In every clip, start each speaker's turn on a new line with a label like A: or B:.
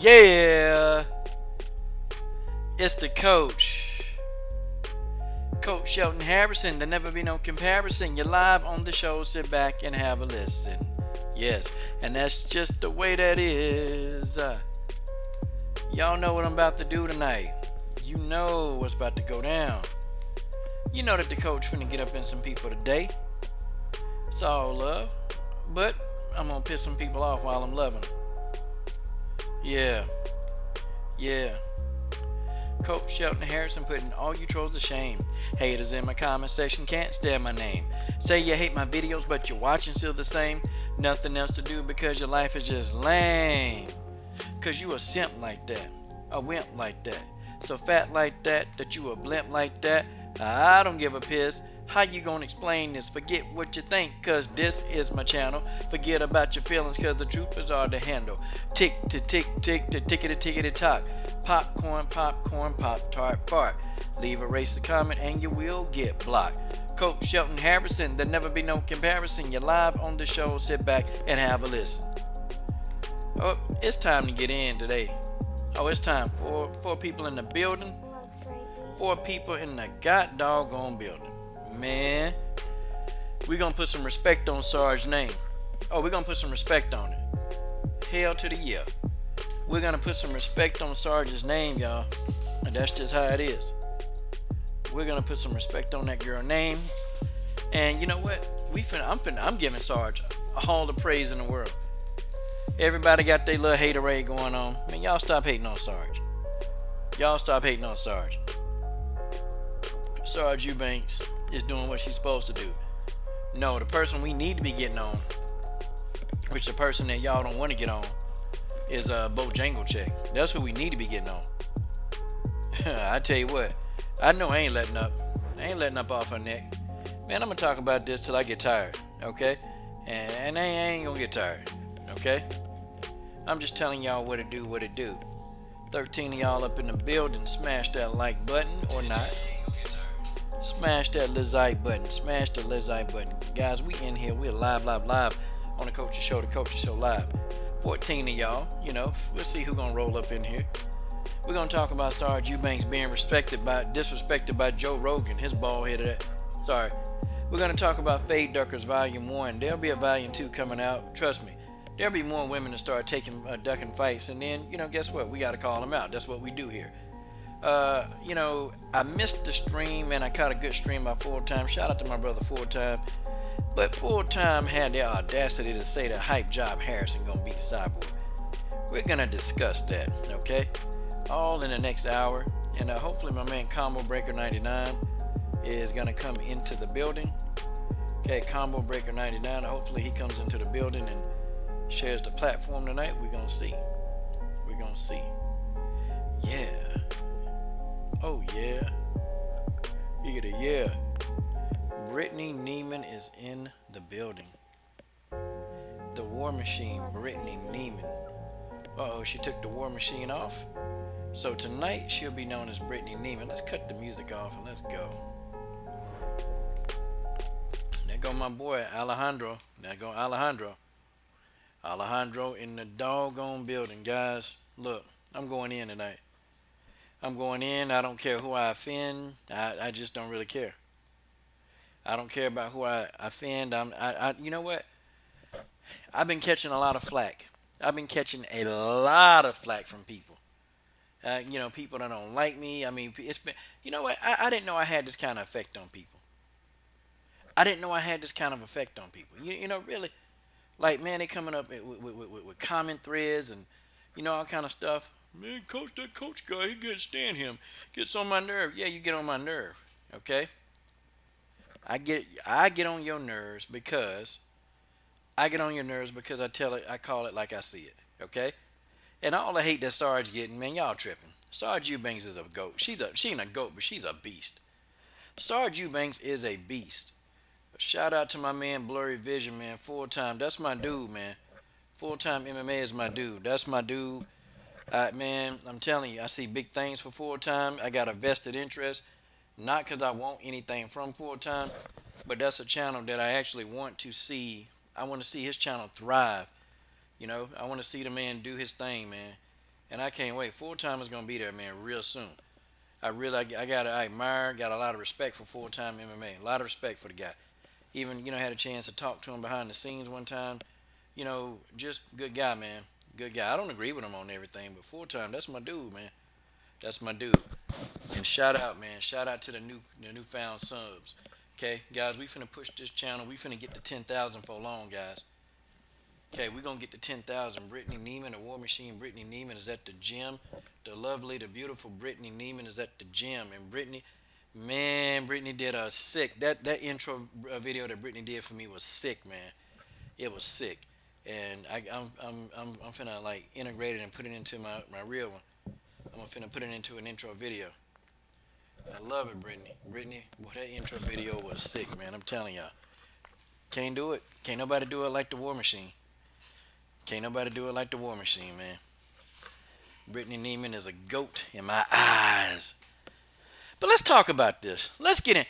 A: Yeah, it's the coach. Coach Shelton Harrison. There never be no comparison. You're live on the show. Sit back and have a listen. Yes, and that's just the way that is. Y'all know what I'm about to do tonight. You know what's about to go down. You know that the coach finna get up in some people today. It's all love, but I'm gonna piss some people off while I'm loving them. Yeah, yeah. Coach Shelton Harrison putting all you trolls to shame. Haters in my comment section can't stand my name. Say you hate my videos, but you're watching still the same. Nothing else to do because your life is just lame. Cause you a simp like that, a wimp like that, so fat like that, that you a blimp like that. I don't give a piss. How you gonna explain this? Forget what you think, cause this is my channel. Forget about your feelings, cause the truth is hard to handle. Tick to tick tick to tickety tickety tock. Popcorn, popcorn, pop tart fart. Leave a racist comment and you will get blocked. Coach Shelton Harrison, there never be no comparison. You're live on the show, sit back and have a listen. Oh, it's time to get in today. Oh, it's time for four people in the building. Four people in the god doggone building. Man, we gonna put some respect on Sarj's name. Oh, we're gonna put some respect on it. Hell to the yeah. We're gonna put some respect on Sarj's name, y'all. And that's just how it is. We're gonna put some respect on that girl name. And you know what? I'm giving Sarj all the praise in the world. Everybody got their little haterade going on. Man, y'all stop hating on Sarj. Y'all stop hating on Sarj. Sarj Eubanks is doing what she's supposed to do. No, the person we need to be getting on, which the person that y'all don't want to get on, is Bojangle Check. That's who we need to be getting on. I tell you what, I know I ain't letting up. I ain't letting up off her neck. Man, I'm gonna talk about this till I get tired, okay? And I ain't gonna get tired, okay? I'm just telling y'all what it do. 13 of y'all up in the building, smash that like button or not. Smash that like button. Smash the like button. Guys, we in here. We're live on the Coach's Show, the Coach's Show Live. 14 of y'all, we'll see who's gonna roll up in here. We're gonna talk about Sarj Eubanks being disrespected by Joe Rogan, his bald headed. Sorry. We're gonna talk about Fade Duckers Volume 1. There'll be a Volume 2 coming out. Trust me. There'll be more women to start taking ducking fights, and then guess what? We gotta call them out. That's what we do here. I missed the stream, and I caught a good stream by Full Time. Shout out to my brother Full Time. But Full Time had the audacity to say that Hype Job Harrison gonna beat Cyborg. We're gonna discuss that, okay? All in the next hour, and hopefully my man Combo Breaker 99 is gonna come into the building. Okay, Combo Breaker 99. Hopefully he comes into the building and shares the platform tonight. We're gonna see. We're gonna see. Yeah. Oh yeah. You get a yeah. Brittany Neiman is in the building. The War Machine, Brittany Neiman. Uh-oh, she took the War Machine off. So tonight she'll be known as Brittany Neiman. Let's cut the music off and let's go. There go my boy Alejandro. There go Alejandro. Alejandro in the doggone building, guys. Look, I'm going in tonight. I'm going in. I don't care who I offend. I just don't really care. I don't care about who I offend. You know what? I've been catching a lot of flack. I've been catching a lot of flack from people. People that don't like me. I mean, it's been. You know what? I didn't know I had this kind of effect on people. I didn't know I had this kind of effect on people. Really. Like, man, they coming up with comment threads and, all kind of stuff. Man, coach, that coach guy, he can't stand him. Gets on my nerve. Yeah, you get on my nerve, okay? I get on your nerves because I call it like I see it, okay? And all the hate that Sarge getting, man, y'all tripping. Sarge Eubanks is a goat. She ain't a goat, but she's a beast. Sarge Eubanks is a beast. Shout out to my man Blurry Vision, man. Full Time. That's my dude, man. Full Time MMA is my dude. That's my dude. Man, I'm telling you, I see big things for Full Time. I got a vested interest. Not because I want anything from Full Time, but that's a channel that I actually want to see. I want to see his channel thrive. I want to see the man do his thing, man. and I can't wait. Full time is gonna be there, man, real soon. I admire, got a lot of respect for full time MMA. A lot of respect for the guy. Even had a chance to talk to him behind the scenes one time. Just good guy, man. Good guy. I don't agree with him on everything, but full time, that's my dude, man. That's my dude. And shout out, man. Shout out to the newfound subs. Okay, guys, we finna push this channel. We finna get to 10,000 for long, guys. Okay, we gonna get to 10,000. Brittany Neiman, the War Machine. Brittany Neiman is at the gym. The lovely, the beautiful Brittany Neiman is at the gym. And Brittany, man, Brittany did a sick. That intro video that Brittany did for me was sick, man. It was sick. And I'm finna like integrate it and put it into my real one. I'm finna put it into an intro video. I love it, Brittany. Brittany, boy, that intro video was sick, man. I'm telling y'all. Can't do it. Can't nobody do it like the War Machine. Can't nobody do it like the War Machine, man. Brittany Neiman is a goat in my eyes. But let's talk about this. Let's get in.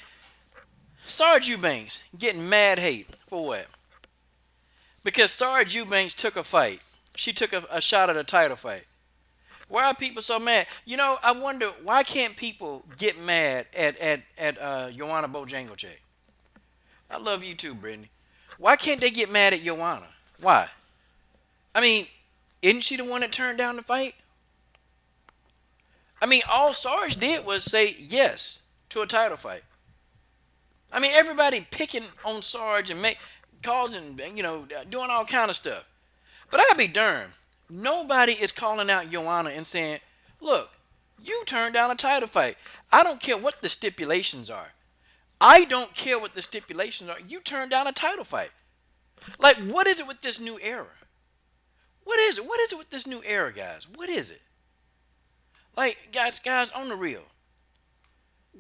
A: Sarj Eubanks getting mad hate for what? Because Sarj Eubanks took a fight. She took a shot at a title fight. Why are people so mad? I wonder why can't people get mad at Joanna Bojanglecheck? I love you too, Brittany. Why can't they get mad at Joanna? Why? I mean, isn't she the one that turned down the fight? I mean, all Sarge did was say yes to a title fight. I mean, everybody picking on Sarge and causing, doing all kind of stuff. But I'd be darned. Nobody is calling out Joanna and saying, look, you turned down a title fight. I don't care what the stipulations are. I don't care what the stipulations are. You turned down a title fight. Like, what is it with this new era? What is it? What is it with this new era, guys? What is it? Like, guys, on the real.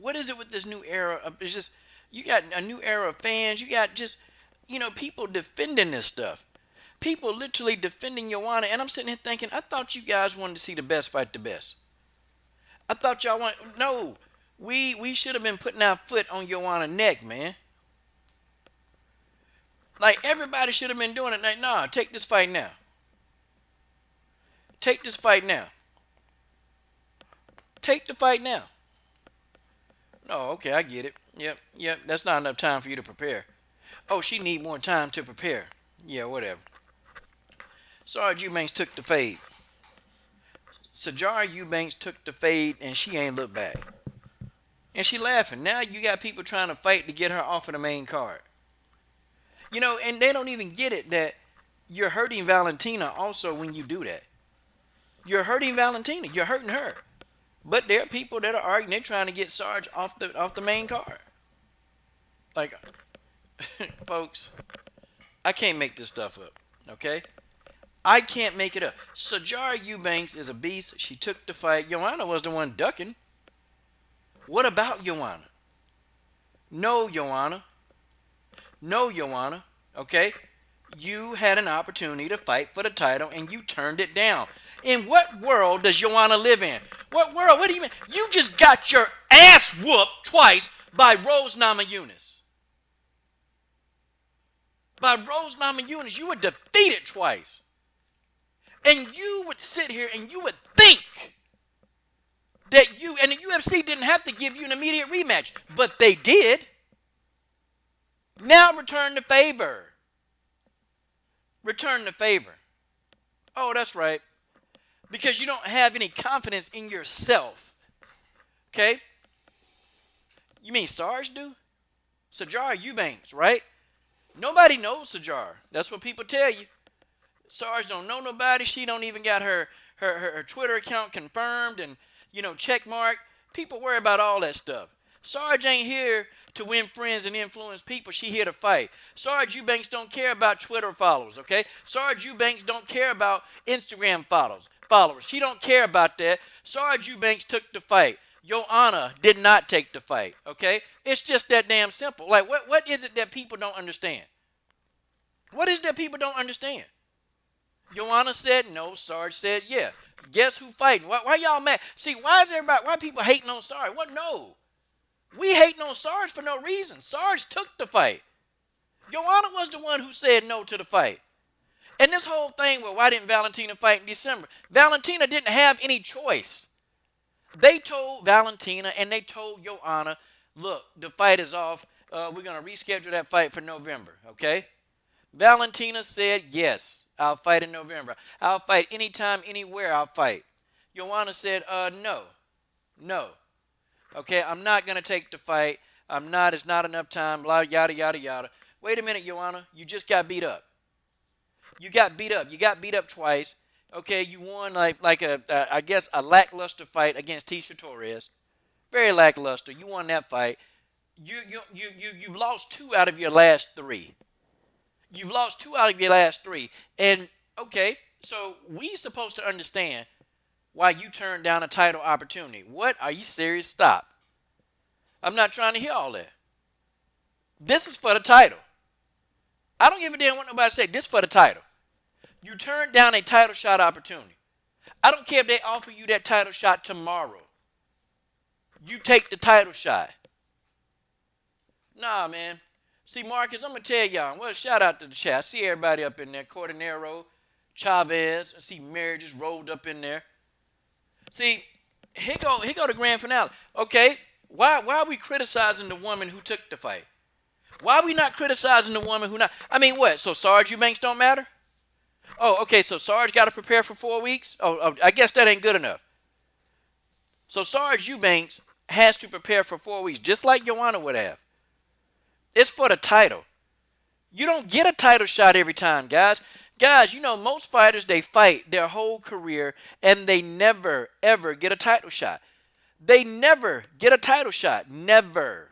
A: What is it with this new era? It's just, you got a new era of fans. You got just, people defending this stuff. People literally defending Joanna. And I'm sitting here thinking, I thought you guys wanted to see the best fight the best. I thought y'all no. We should have been putting our foot on Joanna's neck, man. Like, everybody should have been doing it. Like, nah, take this fight now. Take this fight now. Take the fight now. Oh, okay, I get it. Yep. That's not enough time for you to prepare. Oh, she need more time to prepare. Yeah, whatever. Sarj Eubanks took the fade. Sarj Eubanks took the fade, and she ain't looked back. And she laughing. Now you got people trying to fight to get her off of the main card. And they don't even get it that you're hurting Valentina also when you do that. You're hurting Valentina. You're hurting her. But there are people that are arguing. They're trying to get Sarge off the main card. Like, folks, I can't make this stuff up. Okay? I can't make it up. Sarj Eubanks is a beast. She took the fight. Joanna was the one ducking. What about Joanna? No, Joanna. No, Joanna. Okay? You had an opportunity to fight for the title and you turned it down. In what world does Joanna live in? What world? What do you mean? You just got your ass whooped twice by Rose Namajunas. By Rose Namajunas. You were defeated twice. And you would sit here and you would think that you, and the UFC didn't have to give you an immediate rematch, but they did. Now return the favor. Return the favor. Oh, that's right. Because you don't have any confidence in yourself. Okay? You mean Sarj do? Sarj Eubanks, right? Nobody knows Sarj. That's what people tell you. Sarj don't know nobody. She don't even got her Twitter account confirmed and, check mark. People worry about all that stuff. Sarj ain't here to win friends and influence people. She here to fight. Sarj Eubanks don't care about Twitter followers, okay? Sarj Eubanks don't care about Instagram followers. She don't care about that. Sarj Eubanks took the fight. Joanna did not take the fight, okay? It's just that damn simple. Like, what is it that people don't understand? What is it that people don't understand? Joanna said no. Sarj said yeah. Guess who fighting? Why y'all mad? See, why people hating on Sarj? What? No. We hating on Sarj for no reason. Sarj took the fight. Joanna was the one who said no to the fight. And this whole thing, well, why didn't Valentina fight in December? Valentina didn't have any choice. They told Valentina and they told Joanna, look, the fight is off. We're going to reschedule that fight for November, okay? Valentina said, yes, I'll fight in November. I'll fight anytime, anywhere I'll fight. Joanna said, no, no. Okay, I'm not going to take the fight. I'm not, it's not enough time, blah, yada, yada, yada. Wait a minute, Joanna, you just got beat up. You got beat up. You got beat up twice. Okay, you won like I guess a lackluster fight against Tisha Torres. Very lackluster. You won that fight. You've lost 2 out of your last 3. You've lost 2 out of your last 3. And okay, so we supposed to understand why you turned down a title opportunity. What? Are you serious? Stop. I'm not trying to hear all that. This is for the title. I don't give a damn what nobody say. This is for the title. You turned down a title shot opportunity. I don't care if they offer you that title shot tomorrow. You take the title shot. Nah, man. See, Marcus, I'm going to tell y'all. Well, shout out to the chat. I see everybody up in there. Cordonero, Chavez. I see Mary just rolled up in there. See, here go the grand finale. Okay, why are we criticizing the woman who took the fight? Why are we not criticizing the woman who not? I mean, what? So Sarj Eubanks don't matter? Oh, okay, so Sarj got to prepare for 4 weeks? Oh, I guess that ain't good enough. So Sarj Eubanks has to prepare for 4 weeks, just like Joanna would have. It's for the title. You don't get a title shot every time, guys. Guys, you know, most fighters, they fight their whole career, and they never, ever get a title shot. They never get a title shot. Never.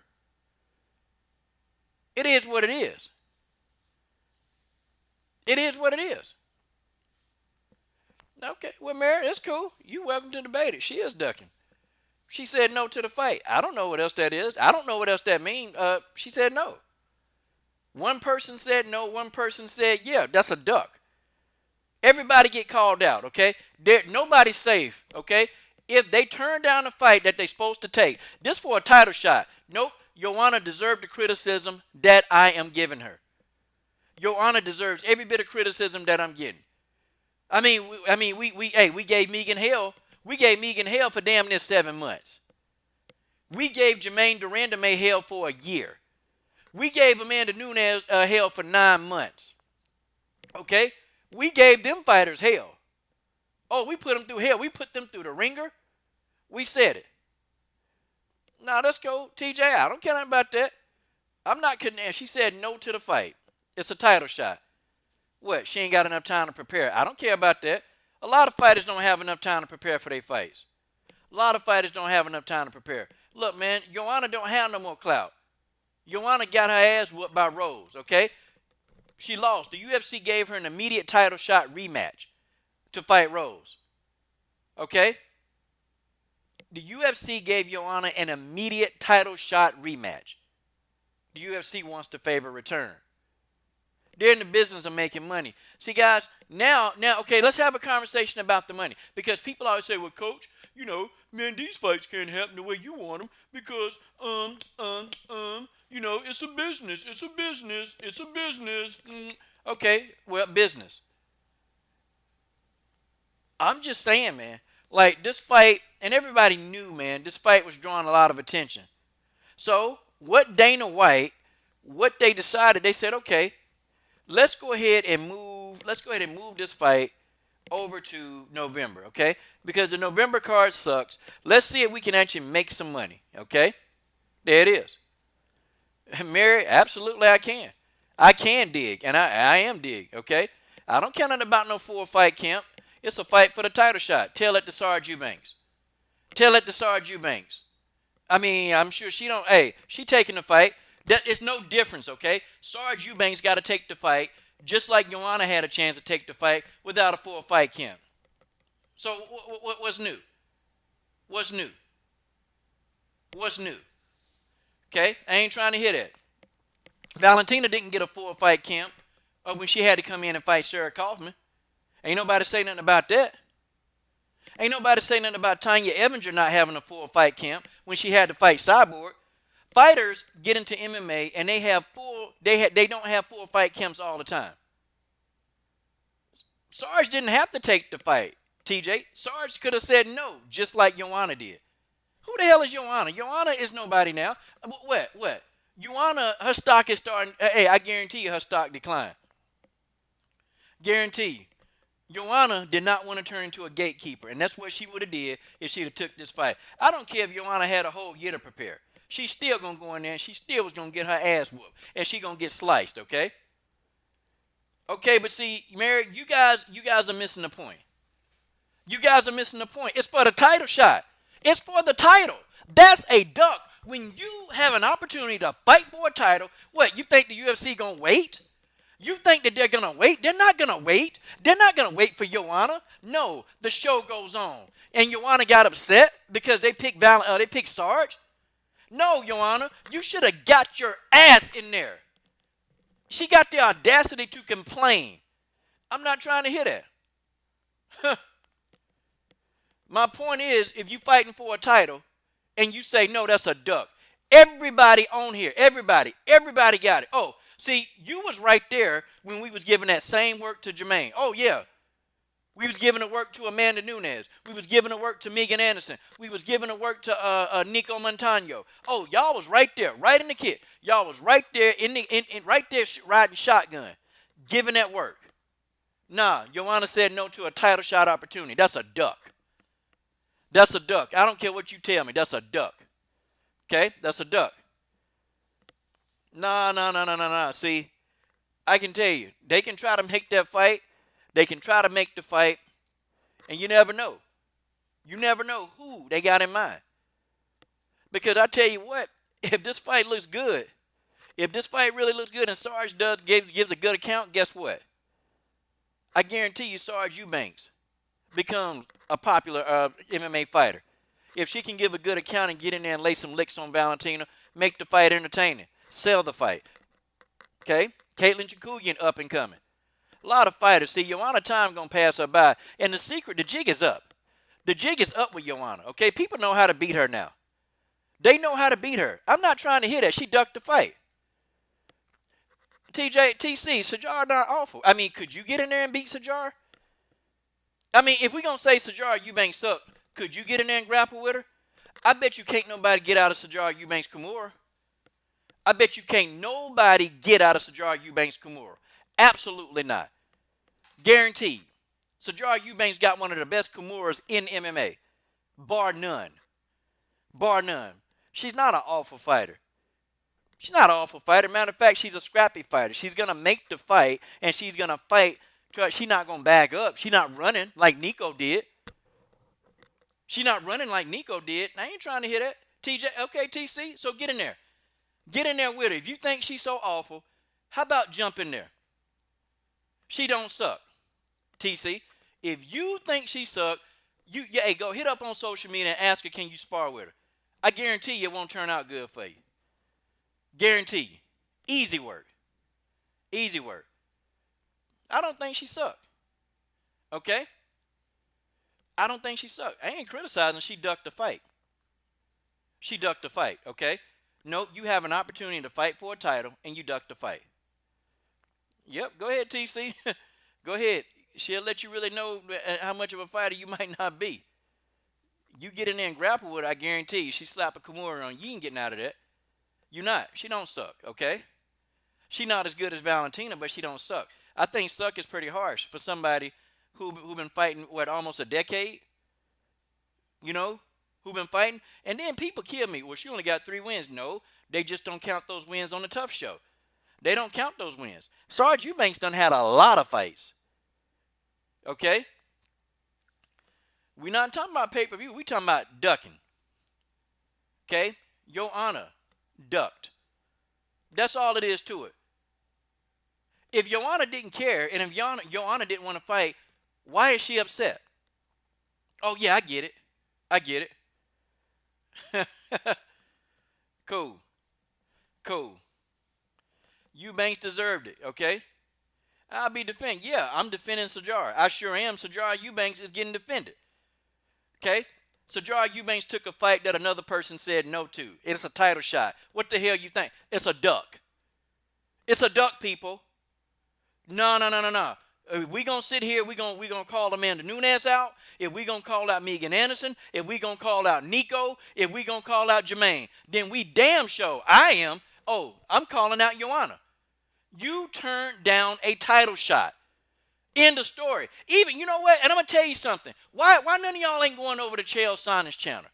A: It is what it is. It is what it is. Okay, well, Mary, that's cool. You welcome to debate it. She is ducking. She said no to the fight. I don't know what else that is. I don't know what else that means. She said no. One person said no. One person said, yeah, that's a duck. Everybody get called out, okay? Nobody's safe, okay? If they turn down a fight that they're supposed to take, this for a title shot. Nope, Joanna deserved the criticism that I am giving her. Joanna deserves every bit of criticism that I'm getting. We gave Megan hell. We gave Megan hell for damn near 7 months. We gave Jermaine Durandame hell for a year. We gave Amanda Nunes hell for 9 months. Okay? We gave them fighters hell. Oh, we put them through hell. We put them through the ringer. We said it. Now, let's go, TJ. I don't care nothing about that. I'm not condemned. She said no to the fight. It's a title shot. What? She ain't got enough time to prepare. I don't care about that. A lot of fighters don't have enough time to prepare for their fights. A lot of fighters don't have enough time to prepare. Look, man, Joanna don't have no more clout. Joanna got her ass whooped by Rose, okay? She lost. The UFC gave her an immediate title shot rematch to fight Rose. Okay? The UFC gave Joanna an immediate title shot rematch. The UFC wants to favor return. They're in the business of making money. See, guys, now, okay, let's have a conversation about the money. Because people always say, well, coach, you know, man, these fights can't happen the way you want them because, you know, it's a business. It's a business. It's a business. Okay, well, business. I'm just saying, man, like this fight, and everybody knew, man, this fight was drawing a lot of attention. So what Dana White, what they decided, they said, okay, let's go ahead and move this fight over to November, okay? Because the November card sucks. Let's see if we can actually make some money, okay? There it is. Mary, absolutely I can. I can dig, and I am dig, okay? I don't care nothing about no 4-fight camp. It's a fight for the title shot. Tell it to Sarj Eubanks. Tell it to Sarj Eubanks. I mean, I'm sure she don't, hey, she taking the fight. That is no difference, okay? Sarj Eubanks got to take the fight just like Joanna had a chance to take the fight without a 4-fight camp. So what's new? What's new? What's new? Okay? I ain't trying to hear that. Valentina didn't get a 4-fight camp when she had to come in and fight Sarah Kaufman. Ain't nobody say nothing about that. Ain't nobody say nothing about Tanya Evinger not having a 4-fight camp when she had to fight Cyborg. Fighters get into MMA and they don't have 4-fight camps all the time. Sarj didn't have to take the fight, TJ. Sarj could have said no, just like Joanna did. Who the hell is Joanna? Joanna is nobody now. What? Joanna, her stock is starting. Hey, I guarantee you her stock declined. Guarantee you. Joanna did not want to turn into a gatekeeper, and that's what she would have did if she'd have took this fight. I don't care if Joanna had a whole year to prepare. She's still gonna go in there and she still was gonna get her ass whooped. And she gonna get sliced, okay? Okay, but see, Mary, you guys are missing the point. You guys are missing the point. It's for the title shot. It's for the title. That's a duck. When you have an opportunity to fight for a title, what, you think the UFC gonna wait? You think that they're gonna wait? They're not gonna wait. They're not gonna wait for Joanna. No, the show goes on. And Joanna got upset because they picked Sarj. No, Joanna, you should have got your ass in there. She got the audacity to complain. I'm not trying to hear that. My point is, if you fighting for a title and you say, no, that's a duck. Everybody on here, everybody got it. Oh, see, you was right there when we was giving that same work to Jermaine. Oh, yeah. We was giving the work to Amanda Nunes. We was giving the work to Megan Anderson. We was giving the work to Nico Montano. Oh, y'all was right there, right in the kit. Y'all was right there right there riding shotgun, giving that work. Nah, Joanna said no to a title shot opportunity. That's a duck. That's a duck. I don't care what you tell me. That's a duck. Okay? That's a duck. Nah. See, I can tell you, they can try to make that fight. They can try to make the fight, and you never know. You never know who they got in mind. Because I tell you what, if this fight looks good, if this fight really looks good and Sarj gives a good account, guess what? I guarantee you Sarj Eubanks becomes a popular MMA fighter. If she can give a good account and get in there and lay some licks on Valentina, make the fight entertaining, sell the fight. Okay? Caitlin Chikugian up and coming. A lot of fighters. See, Joanna time going to pass her by. And the jig is up. The jig is up with Joanna, okay? People know how to beat her now. They know how to beat her. I'm not trying to hear that. She ducked the fight. TC, Sajar not awful. I mean, could you get in there and beat Sajar? I mean, if we're going to say Sajar Eubanks suck, could you get in there and grapple with her? I bet you can't nobody get out of Sajar Eubanks Kimura. I bet you can't nobody get out of Sajar Eubanks Kimura. Absolutely not. Guaranteed. Sajar Eubanks got one of the best Kimuras in MMA. Bar none. Bar none. She's not an awful fighter. She's not an awful fighter. Matter of fact, she's a scrappy fighter. She's going to make the fight, and she's going to fight. She's not going to back up. She's not running like Nico did. She's not running like Nico did. I ain't trying to hear that. TJ, okay, TC, so get in there. Get in there with her. If you think she's so awful, how about jump in there? She don't suck. TC, if you think she suck, hey, go hit up on social media and ask her, can you spar with her? I guarantee you it won't turn out good for you. Guarantee you. Easy work. Easy work. I don't think she suck. Okay? I don't think she suck. I ain't criticizing. She ducked the fight. She ducked the fight, okay? Nope, you have an opportunity to fight for a title, and you ducked the fight. Yep, go ahead, TC. Go ahead. She'll let you really know how much of a fighter you might not be. You get in there and grapple with her, I guarantee you, she slap a Kimura on you. You ain't getting out of that. You not. She don't suck, okay? She not as good as Valentina, but she don't suck. I think suck is pretty harsh for somebody who been fighting, almost a decade? You know? Who been fighting? And then people kill me. Well, she only got 3 wins. No, they just don't count those wins on the tough show. They don't count those wins. Sarj Eubanks done had a lot of fights. Okay? We're not talking about pay-per-view. We're talking about ducking. Okay? Joanna ducked. That's all it is to it. If Joanna didn't care, and if Joanna didn't want to fight, why is she upset? Oh, yeah, I get it. I get it. Cool. Eubanks deserved it, okay? I'll be defending. Yeah, I'm defending Sajar. I sure am. Sajar Eubanks is getting defended. Okay? Sajar Eubanks took a fight that another person said no to. It's a title shot. What the hell you think? It's a duck. It's a duck, people. No. If we gonna sit here, we gonna call Amanda Nunes out. If we gonna call out Megan Anderson, if we gonna call out Nico, if we gonna call out Jermaine, then we damn sure I am. Oh, I'm calling out Joanna. You turned down a title shot. End of story. Even, you know what? And I'm gonna tell you something. Why none of y'all ain't going over to Chael Sonnen's channel?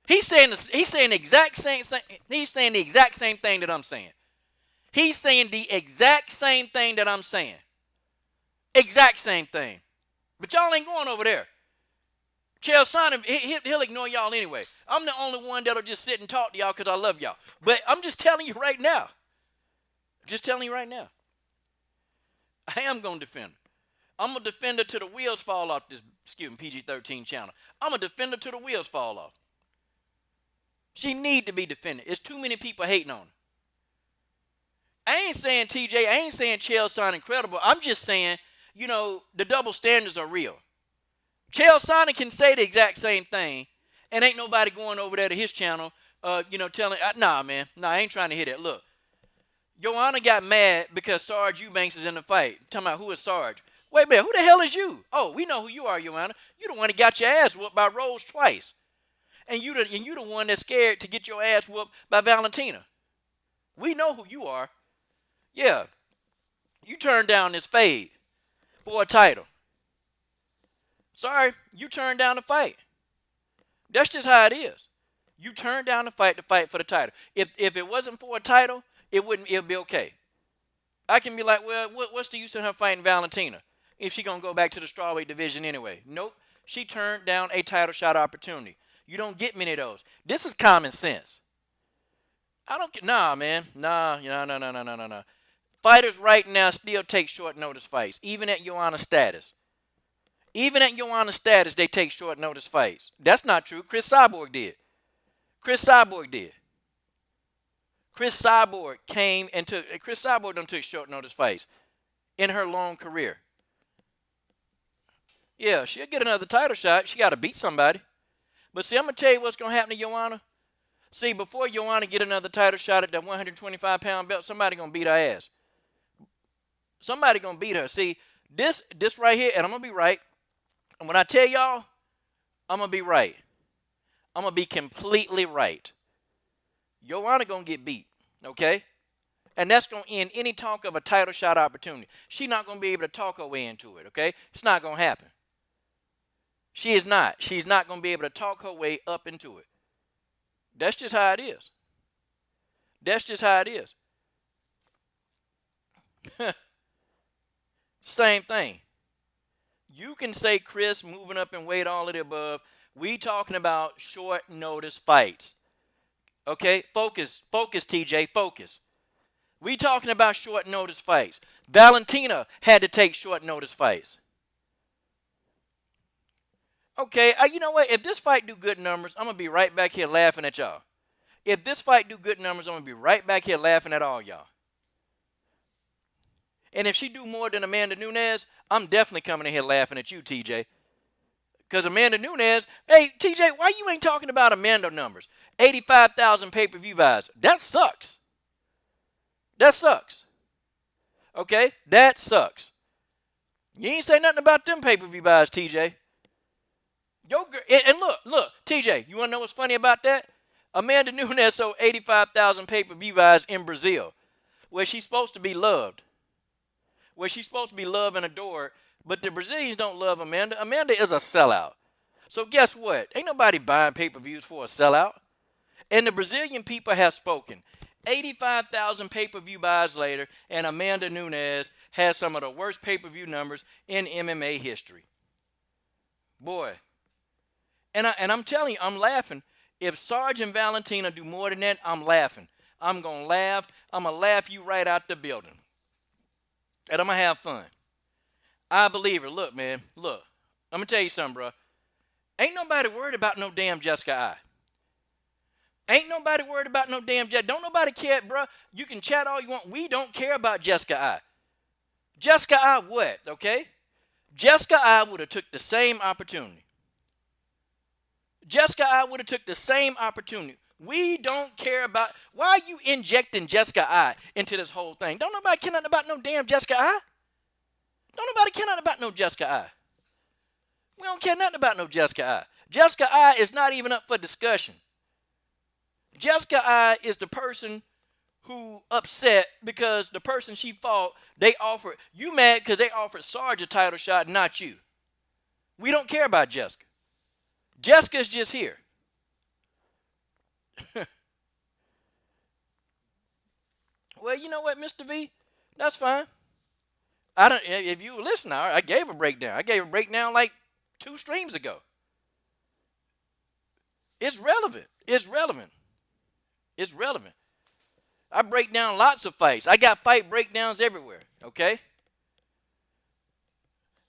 A: He's saying the exact same thing. He's saying the exact same thing that I'm saying. He's saying the exact same thing that I'm saying. Exact same thing. But y'all ain't going over there. Chael Sonnen, he'll ignore y'all anyway. I'm the only one that'll just sit and talk to y'all because I love y'all. But I'm just telling you right now. Just telling you right now. I am going to defend her. I'm a defender till the wheels fall off this, PG-13 channel. I'm a defender till the wheels fall off. She need to be defended. It's too many people hating on her. I ain't saying TJ, I ain't saying Chael Sonnen incredible. I'm just saying, you know, the double standards are real. Chael Sonnen can say the exact same thing, and ain't nobody going over there to his channel, telling, nah, man, nah, I ain't trying to hear that. Look, Joanna got mad because Sarj Eubanks is in the fight. Talking about who is Sarj. Wait a minute, who the hell is you? Oh, we know who you are, Joanna. You the one that got your ass whooped by Rose twice. And you the one that's scared to get your ass whooped by Valentina. We know who you are. Yeah. You turned down this fade for a title. Sorry, you turned down the fight. That's just how it is. You turned down the fight to fight for the title. If it wasn't for a title, it'd be okay. I can be like, well, what's the use of her fighting Valentina if she gonna go back to the strawweight division anyway? Nope. She turned down a title shot opportunity. You don't get many of those. This is common sense. I don't get, nah, man. Nah. Fighters right now still take short notice fights, even at Joanna's status. Even at Joanna's status, they take short notice fights. That's not true. Chris Cyborg did. Chris Cyborg done took short notice fights in her long career. Yeah, she'll get another title shot. She got to beat somebody. But see, I'm going to tell you what's going to happen to Joanna. See, before Joanna get another title shot at that 125-pound belt, somebody going to beat her ass. Somebody going to beat her. See, this right here, and I'm going to be right. And when I tell y'all, I'm going to be right. I'm going to be completely right. Joanna going to get beat, okay? And that's going to end any talk of a title shot opportunity. She's not going to be able to talk her way into it, okay? It's not going to happen. She is not. She's not going to be able to talk her way up into it. That's just how it is. That's just how it is. Same thing. You can say Chris moving up in weight, all of the above. We talking about short notice fights. Okay? Focus, TJ, focus. We talking about short notice fights. Valentina had to take short notice fights. Okay, you know what? If this fight do good numbers, I'm going to be right back here laughing at y'all. If this fight do good numbers, I'm going to be right back here laughing at all y'all. And if she do more than Amanda Nunes, I'm definitely coming in here laughing at you, TJ. Because Amanda Nunes, hey, TJ, why you ain't talking about Amanda numbers? 85,000 pay-per-view buys. That sucks. That sucks. Okay? That sucks. You ain't say nothing about them pay-per-view buys, TJ. And look, TJ, you want to know what's funny about that? Amanda Nunes sold 85,000 pay-per-view buys in Brazil, where she's supposed to be loved. Where she's supposed to be loved and adored, but the Brazilians don't love Amanda. Amanda is a sellout. So guess what? Ain't nobody buying pay-per-views for a sellout. And the Brazilian people have spoken. 85,000 pay-per-view buys later, and Amanda Nunes has some of the worst pay-per-view numbers in MMA history. Boy. And I'm telling you, I'm laughing. If Sarj and Valentina do more than that, I'm laughing. I'm going to laugh. I'm going to laugh you right out the building. And I'm going to have fun. I believe her. Look, man. Look. I'm going to tell you something, bro. Ain't nobody worried about no damn Jessica I. Ain't nobody worried about no damn Jessica. Don't nobody care, bro. You can chat all you want. We don't care about Jessica I. Jessica I what, okay? Jessica I would have took the same opportunity. Jessica I would have took the same opportunity. We don't care about, why are you injecting Jessica I into this whole thing? Don't nobody care nothing about no damn Jessica I. Don't nobody care about no Jessica I. We don't care nothing about no Jessica I. Jessica I is not even up for discussion. Jessica I is the person who upset because the person she fought, they offered, you mad because they offered Sarj a title shot, not you. We don't care about Jessica. Jessica's just here. Well, you know what, Mr. V? That's fine. I don't. If you listen, I gave a breakdown. I gave a breakdown like 2 streams ago. It's relevant. It's relevant. It's relevant. I break down lots of fights. I got fight breakdowns everywhere. Okay.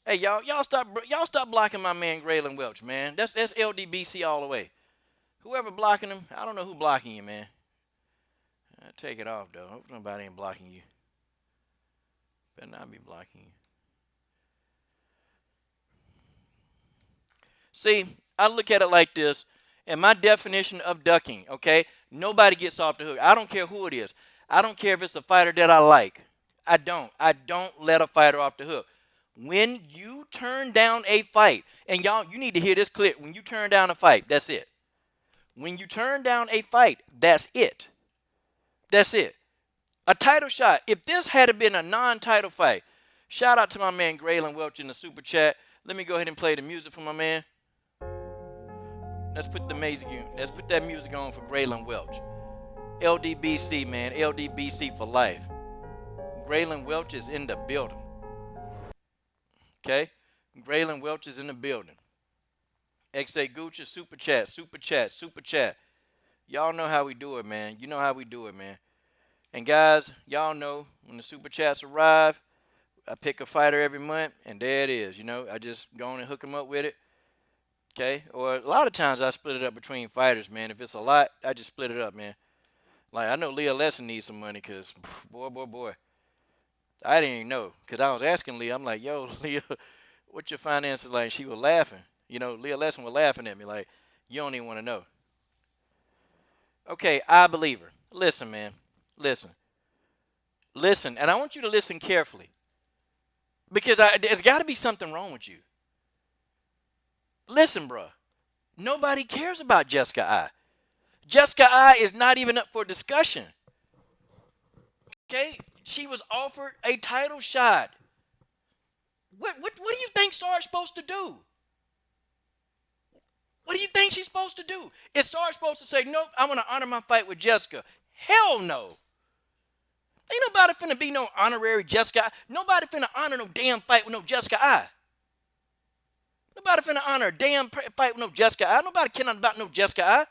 A: Hey, y'all stop blocking my man Graylin Welch, man. That's LDBC all the way. Whoever blocking him, I don't know who blocking you, man. Take it off though. Hope nobody ain't blocking you. Better not be blocking you. See, I look at it like this, and my definition of ducking, okay? Nobody gets off the hook. I don't care who it is. I don't care if it's a fighter that I like. I don't let a fighter off the hook. When you turn down a fight, and y'all, you need to hear this clip. When you turn down a fight, that's it. When you turn down a fight, that's it. That's it. A title shot. If this had been a non-title fight, shout out to my man Graylin Welch in the super chat. Let me go ahead and play the music for my man. Let's put the music in. Let's put that music on for Graylin Welch. LDBC, man. LDBC for life. Graylin Welch is in the building. Okay? Graylin Welch is in the building. XA Gucci, super chat, super chat, super chat. Y'all know how we do it, man. You know how we do it, man. And guys, y'all know when the super chats arrive, I pick a fighter every month, and there it is. You know, I just go on and hook them up with it. Okay? Or a lot of times I split it up between fighters, man. If it's a lot, I just split it up, man. Like, I know Leah Lesson needs some money because, boy. I didn't even know because I was asking Leah. I'm like, yo, Leah, what's your finances like? She was laughing. You know, Leah Lesson was laughing at me like, you don't even want to know. Okay, I believe her. Listen, man. Listen. And I want you to listen carefully. Because there's got to be something wrong with you. Listen, bro. Nobody cares about Jessica I. Jessica I is not even up for discussion. Okay? She was offered a title shot. What do you think Sarj's supposed to do? What do you think she's supposed to do? Is Sarj supposed to say, nope, I want to honor my fight with Jessica? Hell no. Ain't nobody finna be no honorary Jessica I. Nobody finna honor no damn fight with no Jessica I. Nobody finna honor a damn fight with no Jessica I. Nobody caring about no Jessica I.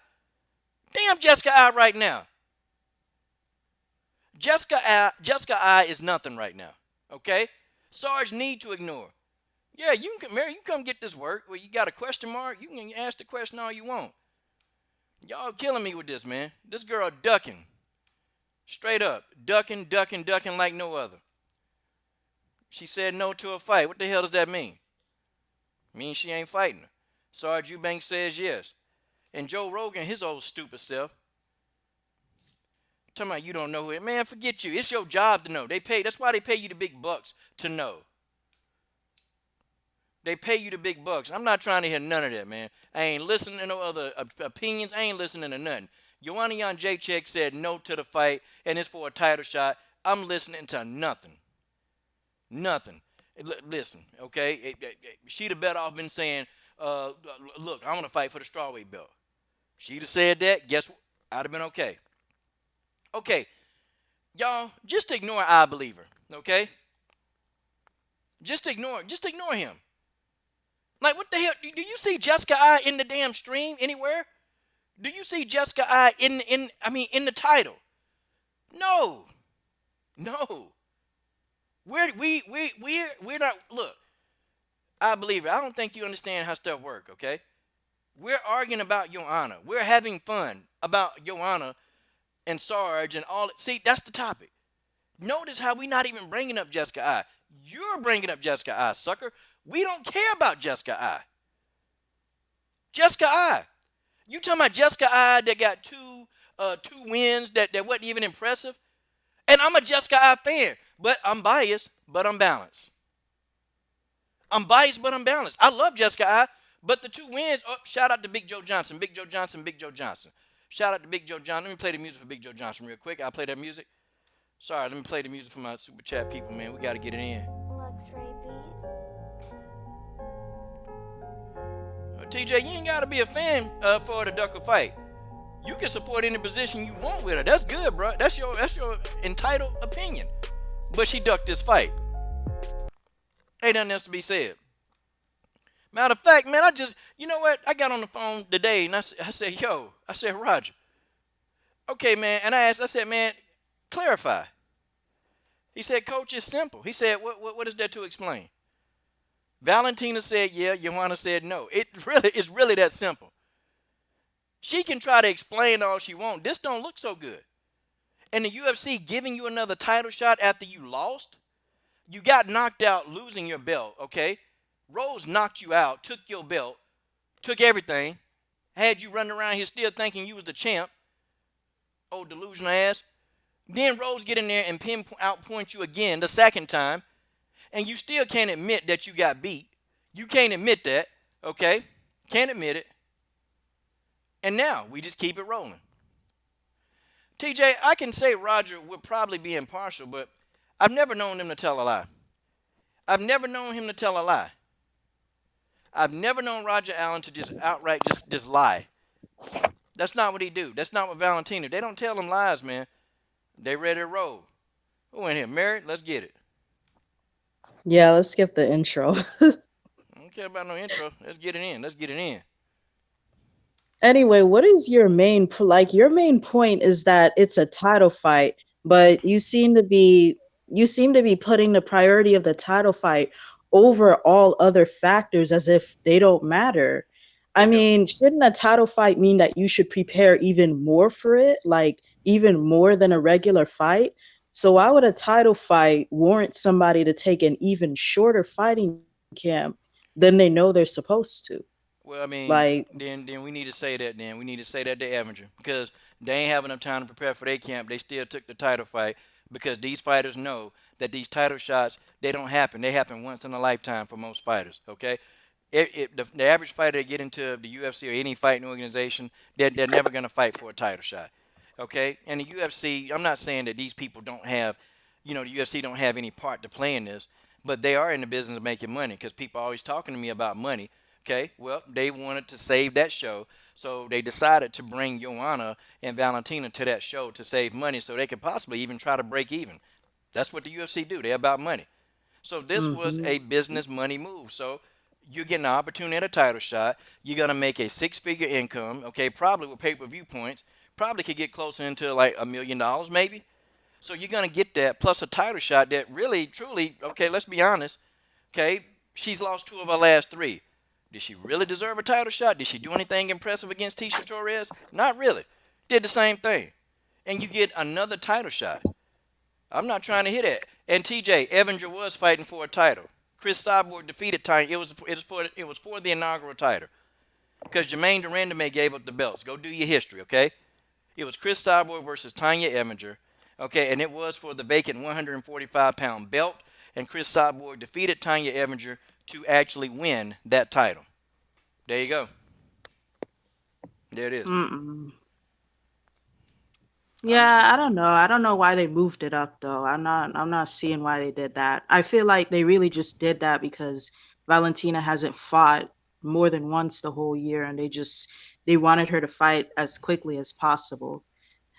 A: Damn Jessica I right now. Jessica I is nothing right now. Okay? Sarj need to ignore. Yeah, you can Mary, you come get this work. Well, you got a question mark. You can ask the question all you want. Y'all killing me with this, man. This girl ducking. Straight up. Ducking like no other. She said no to a fight. What the hell does that mean? Means she ain't fighting her. Sarj Eubanks says yes. And Joe Rogan, his old stupid self. Talking about you don't know it. Man, forget you. It's your job to know. That's why they pay you the big bucks to know. They pay you the big bucks. I'm not trying to hear none of that, man. I ain't listening to no other opinions. I ain't listening to nothing. Joanna Jacek said no to the fight, and it's for a title shot. I'm listening to nothing. Nothing. Listen, okay? She'd have better off been saying, look, I want to fight for the strawweight belt. She'd have said that. Guess what? I'd have been okay. Okay. Y'all, just ignore I believe her, okay? Just ignore him. Like, what the hell? Do you see Jessica I in the damn stream anywhere? Do you see Jessica I in the title? No. We're not, look, I believe it. I don't think you understand how stuff work, okay? We're arguing about your honor. We're having fun about your honor and Sarj and all. See, that's the topic. Notice how we not even bringing up Jessica I. You're bringing up Jessica I, sucker. We don't care about Jessica I. Jessica I. You talking about Jessica I that got two wins that wasn't even impressive? And I'm a Jessica I fan, but I'm biased, but I'm balanced. I'm biased, but I'm balanced. I love Jessica I, but the two wins. Oh, shout out to Big Joe Johnson, Big Joe Johnson, Big Joe Johnson. Shout out to Big Joe Johnson. Let me play the music for Big Joe Johnson real quick. I'll play that music. Sorry, let me play the music for my super chat people, man. We got to get it in. TJ, you ain't got to be a fan for her to duck a fight. You can support any position you want with her. That's good, bro. That's your entitled opinion. But she ducked this fight. Ain't nothing else to be said. Matter of fact, man, you know what? I got on the phone today and I said, yo, I said, Roger, okay, man. And I said, man, clarify. He said, Coach, it's simple. He said, what is there to explain? Valentina said, yeah. Joanna said, no. It's really that simple. She can try to explain all she wants. This don't look so good. And the UFC giving you another title shot after you lost, you got knocked out losing your belt, okay? Rose knocked you out, took your belt, took everything, had you running around here still thinking you was the champ. Old delusional ass. Then Rose get in there and outpoint you again the second time, and you still can't admit that you got beat. You can't admit that, okay? Can't admit it. And now we just keep it rolling. TJ, I can say Roger would probably be impartial, but I've never known him to tell a lie. I've never known him to tell a lie. I've never known Roger Allen to just outright just lie. That's not what he do. That's not what Valentina. They don't tell him lies, man. They ready to roll. Who in here? Married? Let's get it.
B: Yeah, let's skip the intro.
A: I don't care about no intro. Let's get it in. Let's get it in.
B: Anyway, what is your like your main point is that it's a title fight, but you seem to be putting the priority of the title fight over all other factors as if they don't matter. I
A: They don't.
B: mean, shouldn't a title fight mean that you should prepare even more for it, like even more than a regular fight? So why would a title fight warrant somebody to take an even shorter fighting camp than they know they're supposed to?
A: Well, I mean,
B: Like,
A: then we need to say that. Then we need to say that to Avenger because they ain't have enough time to prepare for their camp. They still took the title fight because these fighters know that these title shots they don't happen. They happen once in a lifetime for most fighters. Okay, the average fighter that get into the UFC or any fighting organization, they're never gonna fight for a title shot. Okay, and the UFC, I'm not saying that these people don't have, the UFC don't have any part to play in this, but they are in the business of making money because people are always talking to me about money. Okay, well, they wanted to save that show, so they decided to bring Joanna and Valentina to that show to save money so they could possibly even try to break even. That's what the UFC do. They're about money. So this was
B: mhm.
A: a business money move. So you're getting an opportunity at a title shot. You're gonna make a six-figure income. Okay, probably with pay-per-view points. Probably could get closer into like $1 million, maybe. So you're gonna get that plus a title shot that really, truly, okay, let's be honest. Okay, she's lost two of her last three. Did she really deserve a title shot? Did she do anything impressive against Tisha Torres? Not really. Did the same thing. And you get another title shot. I'm not trying to hit it. And TJ Evanger was fighting for a title. Chris Cyborg defeated Tanya. It was for the inaugural title because Jermaine Durandame gave up the belts. Go do your history, okay? It was Chris Cyborg versus Tanya Evanger, okay, and it was for the vacant 145-pound belt. And Chris Cyborg defeated Tanya Evanger to actually win that title. There you go. There it is.
B: Mm-mm. Yeah,
A: Obviously,
B: I don't know. I don't know why they moved it up though. I'm not seeing why they did that. I feel like they really just did that because Valentina hasn't fought more than once the whole year and they wanted her to fight as quickly as possible.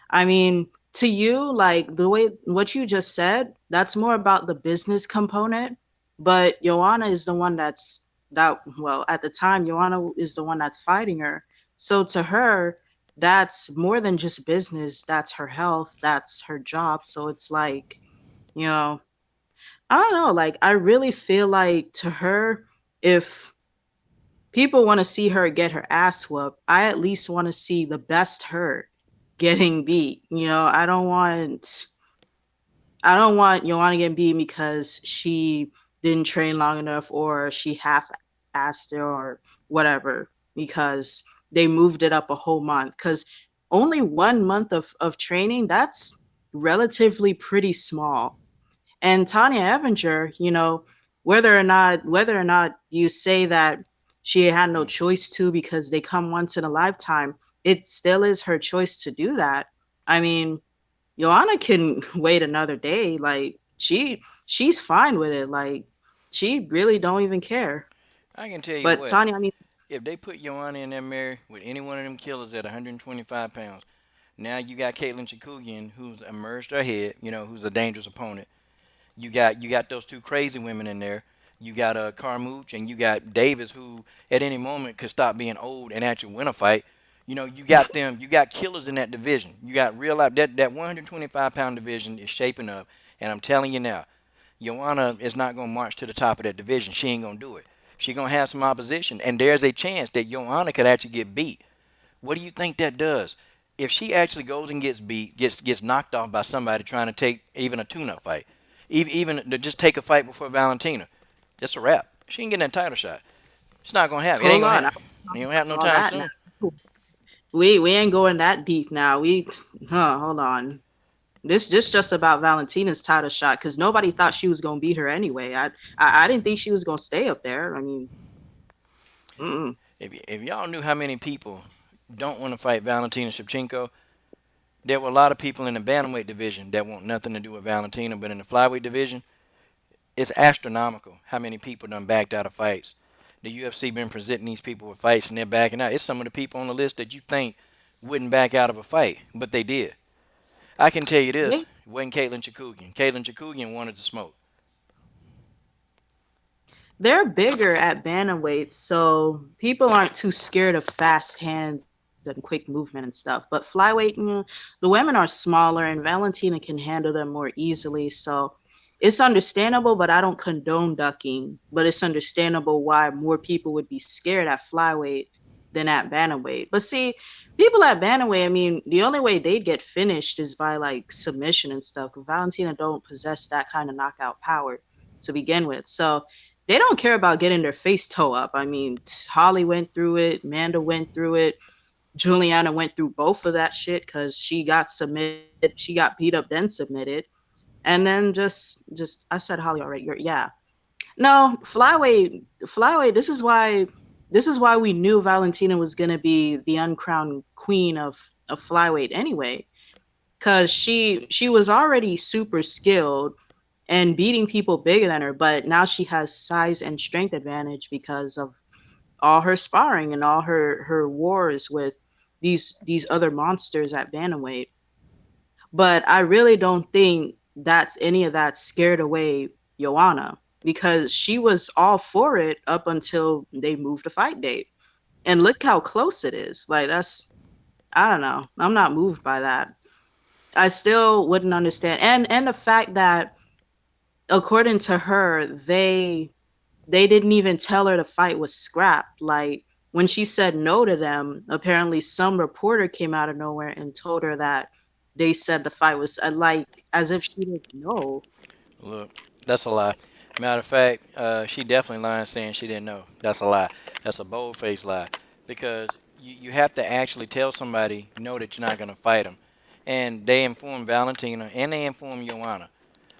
B: I mean, to you, like the way what you just said, that's more about the business component. But Joanna is the one well, at the time, Joanna is the one that's fighting her. So to her, that's more than just business. That's her health. That's her job. So it's like, you know, I don't know. Like, I really feel like to her, if people want to see her get her ass whooped, I at least want to see the best her getting beat. I don't want Joanna getting beat because she didn't train long enough or she half-assed it or whatever because they moved it up a whole month. Because only 1 month of training, that's relatively pretty small. And Tanya Evanger, whether or not you say that she had no
A: Mm.
B: choice to because they come once in a lifetime, it still is her choice to do that. I mean, Joanna can wait another day. Like she's fine with it. Like she really don't even care.
A: I can tell you
B: But
A: what,
B: Tanya, I mean,
A: if they put Joanna in that mirror with any one of them killers at 125 pounds, now you got Caitlin Chikugian, who's emerged ahead, who's a dangerous opponent. You got those two crazy women in there. You got Carmouche and you got Davis, who at any moment could stop being old and actually win a fight. You got them. You got killers in that division. You got real life. That 125-pound division is shaping up, and I'm telling you now, Joanna is not gonna march to the top of that division. She ain't gonna do it. She gonna have some opposition, and there's a chance that Joanna could actually get beat. What do you think that does? If she actually goes and gets beat, gets knocked off by somebody trying to take even a tune-up fight, even to just take a fight before Valentina, it's a wrap. She ain't getting that title shot. It's not gonna happen. It ain't
B: hold
A: gonna
B: on. I
A: happen.
B: don't
A: It
B: talk
A: ain't gonna happen no
B: about all
A: time
B: that now.
A: soon.
B: We ain't going that deep now. Hold on. This just about Valentina's title shot because nobody thought she was gonna beat her anyway. I didn't think she was gonna stay up there. I mean, mm-mm.
A: If y'all knew how many people don't want to fight Valentina Shevchenko, there were a lot of people in the bantamweight division that want nothing to do with Valentina, but in the flyweight division, it's astronomical how many people done backed out of fights. The UFC been presenting these people with fights and they're backing out. It's some of the people on the list that you think wouldn't back out of a fight, but they did. I can tell you this:
B: They
A: it wasn't Caitlin Chikugian. Caitlin Chikugian wanted to smoke.
B: they're bigger at bantamweight, so people aren't too scared of fast hands and quick movement and stuff. But flyweight, the women are smaller, and Valentina can handle them more easily. So it's understandable, but I don't condone ducking. But it's understandable why more people would be scared at flyweight than at bantamweight. But see, people at bantamweight, I mean, the only way they'd get finished is by like submission and stuff. Valentina don't possess that kind of knockout power to begin with. So they don't care about getting their face toe up. I mean, Holly went through it, Manda went through it, Juliana went through both of that shit because she got submitted, she got beat up then submitted, and then just I said Holly already. Yeah, no flyweight. This is why we knew Valentina was gonna be the uncrowned queen of flyweight anyway, because she was already super skilled and beating people bigger than her, but now she has size and strength advantage because of all her sparring and all her wars with these other monsters at bantamweight. But I really don't think that's any of that scared away Joanna because she was all for it up until they moved the fight date. And look how close it is. Like that's I don't know. I'm not moved by that. I still wouldn't understand. And the fact that according to her, they didn't even tell her the fight was scrapped. Like when she said no to them, apparently some reporter came out of nowhere and told her that they said the fight was like as if she didn't know.
A: Look, that's a lie. Matter of fact, she definitely lying saying she didn't know. That's a lie. That's a bold-faced lie. Because you have to actually tell somebody no that you're not going to fight them. And they informed Valentina and they informed Joanna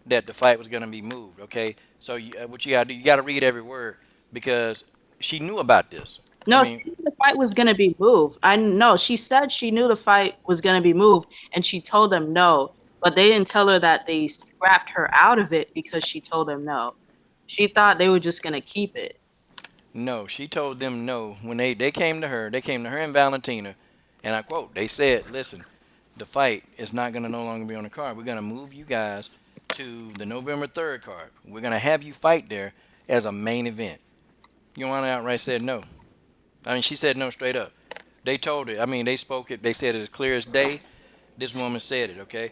A: that the fight was going to be moved. Okay, so what you got to do, you got to read every word because she knew about this. I
B: No,
A: mean,
B: she knew the fight was gonna be moved. I know she said she knew the fight was gonna be moved, and she told them no. But they didn't tell her that they scrapped her out of it because she told them no. She thought they were just gonna keep it.
A: no, she told them no when they came to her. They came to her and Valentina, and I quote, they said, "Listen, the fight is not going to no longer be on the card. We're going to move you guys to the November 3rd card. We're going to have you fight there as a main event." Joanna outright said no. I mean, she said no straight up. They told it. I mean, they spoke it. They said it as clear as day. This woman said it, okay?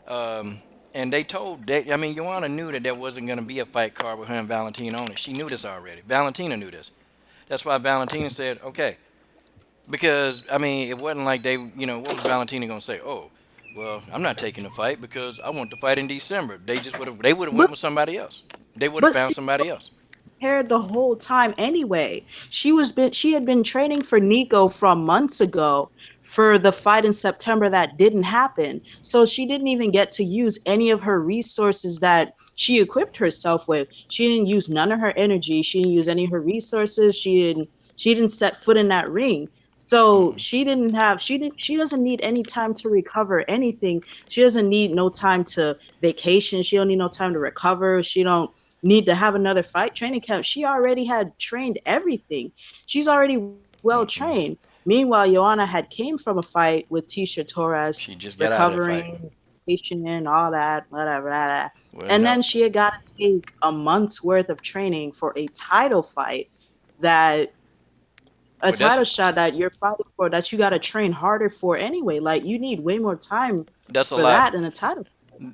A: Um, and they told that, I mean, Joanna knew that there wasn't going to be a fight card with her and Valentina on it. She knew this already. Valentina knew this. That's why Valentina said, okay. Because, I mean, it wasn't like what was Valentina going to say? Oh, well, I'm not taking the fight because I want the fight in December. They would have
B: But
A: went with somebody else. They would have
B: but
A: found
B: see,
A: somebody else.
B: prepared the whole time anyway. She had been training for Nico from months ago. for the fight in September that didn't happen. So she didn't even get to use any of her resources that she equipped herself with. She didn't use none of her energy. She didn't use any of her resources. She didn't set foot in that ring. So
A: Mm-mm.
B: she doesn't need any time to recover anything. She doesn't need no time to vacation. She don't need no time to recover. She don't need to have another fight training camp. She already had trained everything. She's already well trained.
A: Mm-mm.
B: Meanwhile, Joanna had came from a fight with Tisha Torres,
A: She just got out of that fight.
B: recovering, vacationing, all that, whatever, blah, blah.
A: Well,
B: And
A: no.
B: then she had got to take a month's worth of training for a title fight that a
A: Well, that's
B: title shot that you're fighting for that you got to train harder for anyway. Like you need way more time
A: that's a
B: for
A: lie.
B: that than a title.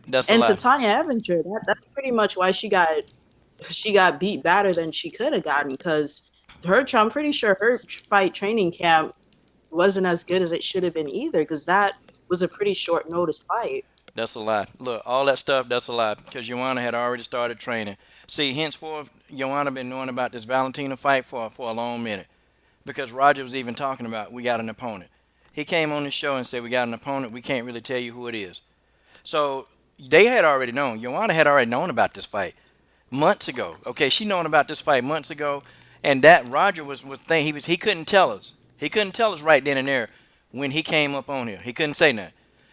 A: That's a
B: And to
A: lie.
B: Tanya Evinger, that's pretty much why she got beat better than she could have gotten because I'm pretty sure her fight training camp wasn't as good as it should have been either because that was a pretty short notice fight.
A: That's a lie. Look, all that stuff, that's a lie. Because Joanna had already started training. See, henceforth, Joanna been knowing about this Valentina fight for a long minute. Because Roger was even talking about we got an opponent. He came on the show and said we got an opponent. We can't really tell you who it is. So they had already known. Joanna had already known about this fight months ago. Okay, she known about this fight months ago, and that Roger was thing. He couldn't tell us. He couldn't tell us right then and there when he came up on here. He couldn't say nothing,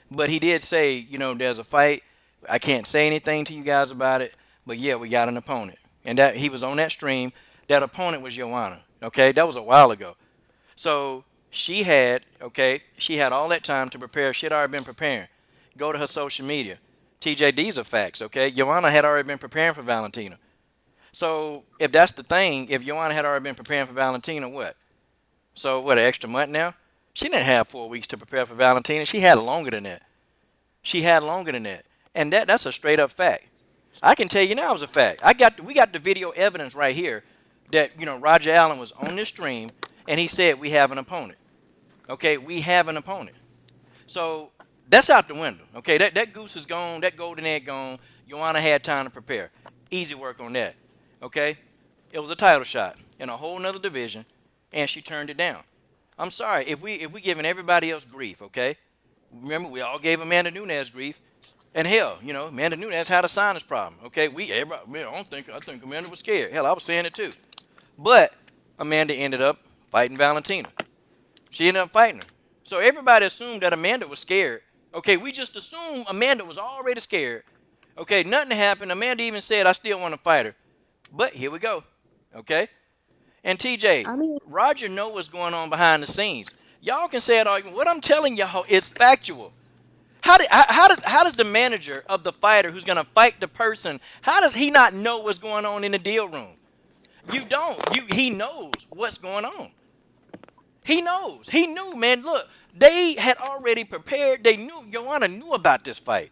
A: but he did say, there's a fight. I can't say anything to you guys about it, but yeah, we got an opponent, and that he was on that stream. That opponent was Joanna. Okay, that was a while ago. So she had all that time to prepare. She had already been preparing. Go to her social media. TJD's are facts, okay? Joanna had already been preparing for Valentina. So if that's the thing, if Joanna had already been preparing for Valentina, what? So what, an extra month now? She didn't have 4 weeks to prepare for Valentina. She had longer than that. She had longer than that. And that's a straight up fact. I can tell you now it was a fact. We got the video evidence right here that, Roger Allen was on this stream and he said we have an opponent. Okay, we have an opponent. So that's out the window. Okay, that goose is gone. That golden egg gone. Joanna had time to prepare. Easy work on that. Okay, it was a title shot in a whole nother division, and she turned it down. I'm sorry if we giving everybody else grief. Okay, remember we all gave Amanda Nunes grief, and hell, Amanda Nunes had a sinus problem. Okay, everybody, man, I think Amanda was scared. Hell, I was saying it too. But Amanda ended up fighting Valentina. She ended up fighting her. So everybody assumed that Amanda was scared. Okay, we just assumed Amanda was already scared. Okay, nothing happened. Amanda even said, I still want to fight her. But here we go. Okay? And TJ,
B: I mean,
A: Roger know what's going on behind the scenes. Y'all can say it all. What I'm telling y'all is factual. How does the manager of the fighter who's going to fight the person, how does he not know what's going on in the deal room? You don't. He knows what's going on. He knows. He knew, man. Look, they had already prepared. They knew. Joanna knew about this fight.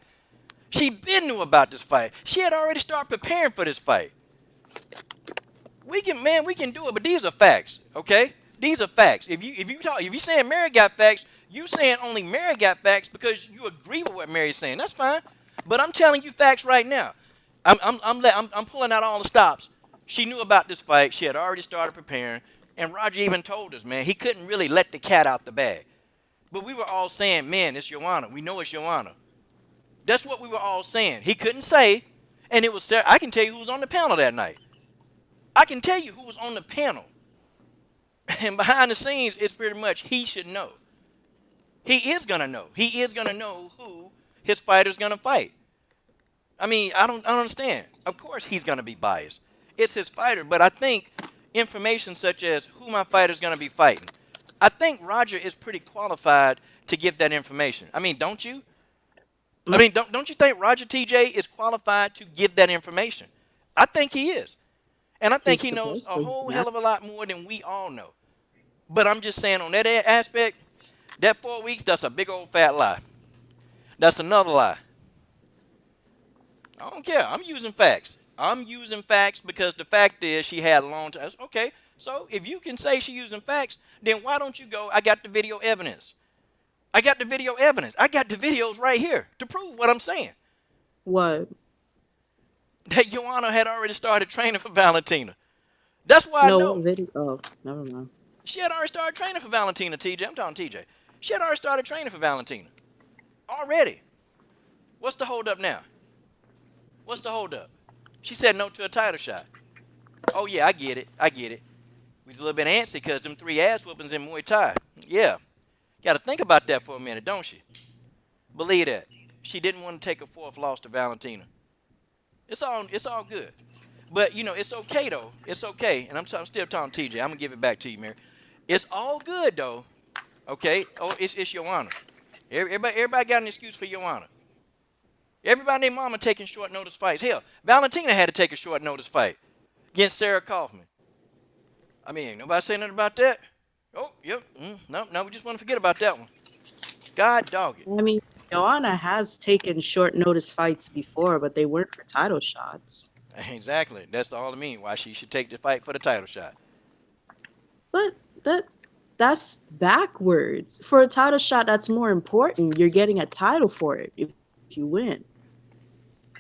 A: She been knew about this fight. She had already started preparing for this fight. We can do it, but these are facts, okay? These are facts. If you saying Mary got facts, you saying only Mary got facts because you agree with what Mary's saying. That's fine. But I'm telling you facts right now. I'm pulling out all the stops. She knew about this fight. She had already started preparing. And Roger even told us, man, he couldn't really let the cat out the bag. But we were all saying, man, it's Joanna. We know it's Joanna. That's what we were all saying. He couldn't say, and it was Sarah. I can tell you who was on the panel that night. I can tell you who was on the panel. And behind the scenes, it's pretty much he should know. He is going to know. He is going to know who his fighter's going to fight. I mean, I don't understand. Of course he's going to be biased. It's his fighter, but I think information such as who my fighter's going to be fighting, I think Roger is pretty qualified to give that information. I mean, don't you? I mean, don't you think Roger TJ is qualified to give that information? I think he is. And I think
B: he's
A: he knows
B: supposed
A: a
B: to.
A: whole
B: Yeah.
A: hell of a lot more than we all know. But I'm just saying on that aspect, that 4 weeks, that's a big old fat lie. That's another lie. I don't care. I'm using facts. I'm using facts because the fact is she had a long time. Okay, so if you can say she's using facts, then why don't you go, I got the video evidence. I got the video evidence. I got the videos right here to prove what I'm saying.
B: What?
A: That Joanna had already started training for Valentina. That's why I
B: No, what
A: know.
B: video? Oh, never mind.
A: She had already started training for Valentina, TJ. I'm talking TJ. She had already started training for Valentina. Already. What's the hold up now? What's the hold up? She said no to a title shot. Oh yeah, I get it. I get it. We was a little bit antsy because them 3 ass whoopings in Muay Thai. Yeah. Got to think about that for a minute, don't she? Believe that. She didn't want to take a fourth loss to Valentina. It's all good. But it's okay though. It's okay. And I'm still talking to TJ. I'm gonna give it back to you, Mary. It's all good though. Okay. Oh, it's your honor. Everybody got an excuse for your honor. Everybody named Mama taking short notice fights. Hell, Valentina had to take a short notice fight against Sarah Kaufman. I mean, ain't nobody say nothing about that. Oh, yep. No, we just want to forget about that one. God dog it.
B: I mean, Joanna has taken short notice fights before, but they weren't for title shots.
A: Exactly. That's all I mean. Why she should take the fight for the title shot.
B: But that's backwards. For a title shot, that's more important. You're getting a title for it if you win.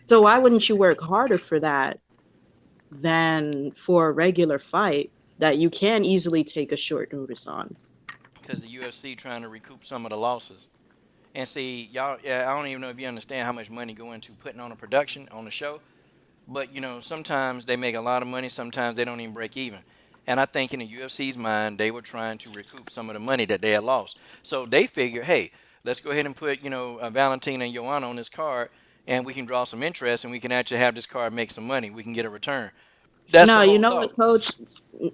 B: So why wouldn't you work harder for that than for a regular fight that you can easily take a short notice on?
A: Because the UFC trying to recoup some of the losses. And see, y'all, yeah, I don't even know if you understand how much money go into putting on a production on a show. But sometimes they make a lot of money. Sometimes they don't even break even. And I think in the UFC's mind, they were trying to recoup some of the money that they had lost. So they figured, hey, let's go ahead and put Valentina and Joanna on this card, and we can draw some interest, and we can actually have this card make some money. We can get a return. That's
B: No,
A: the
B: you
A: whole
B: know what,
A: thought.
B: Coach?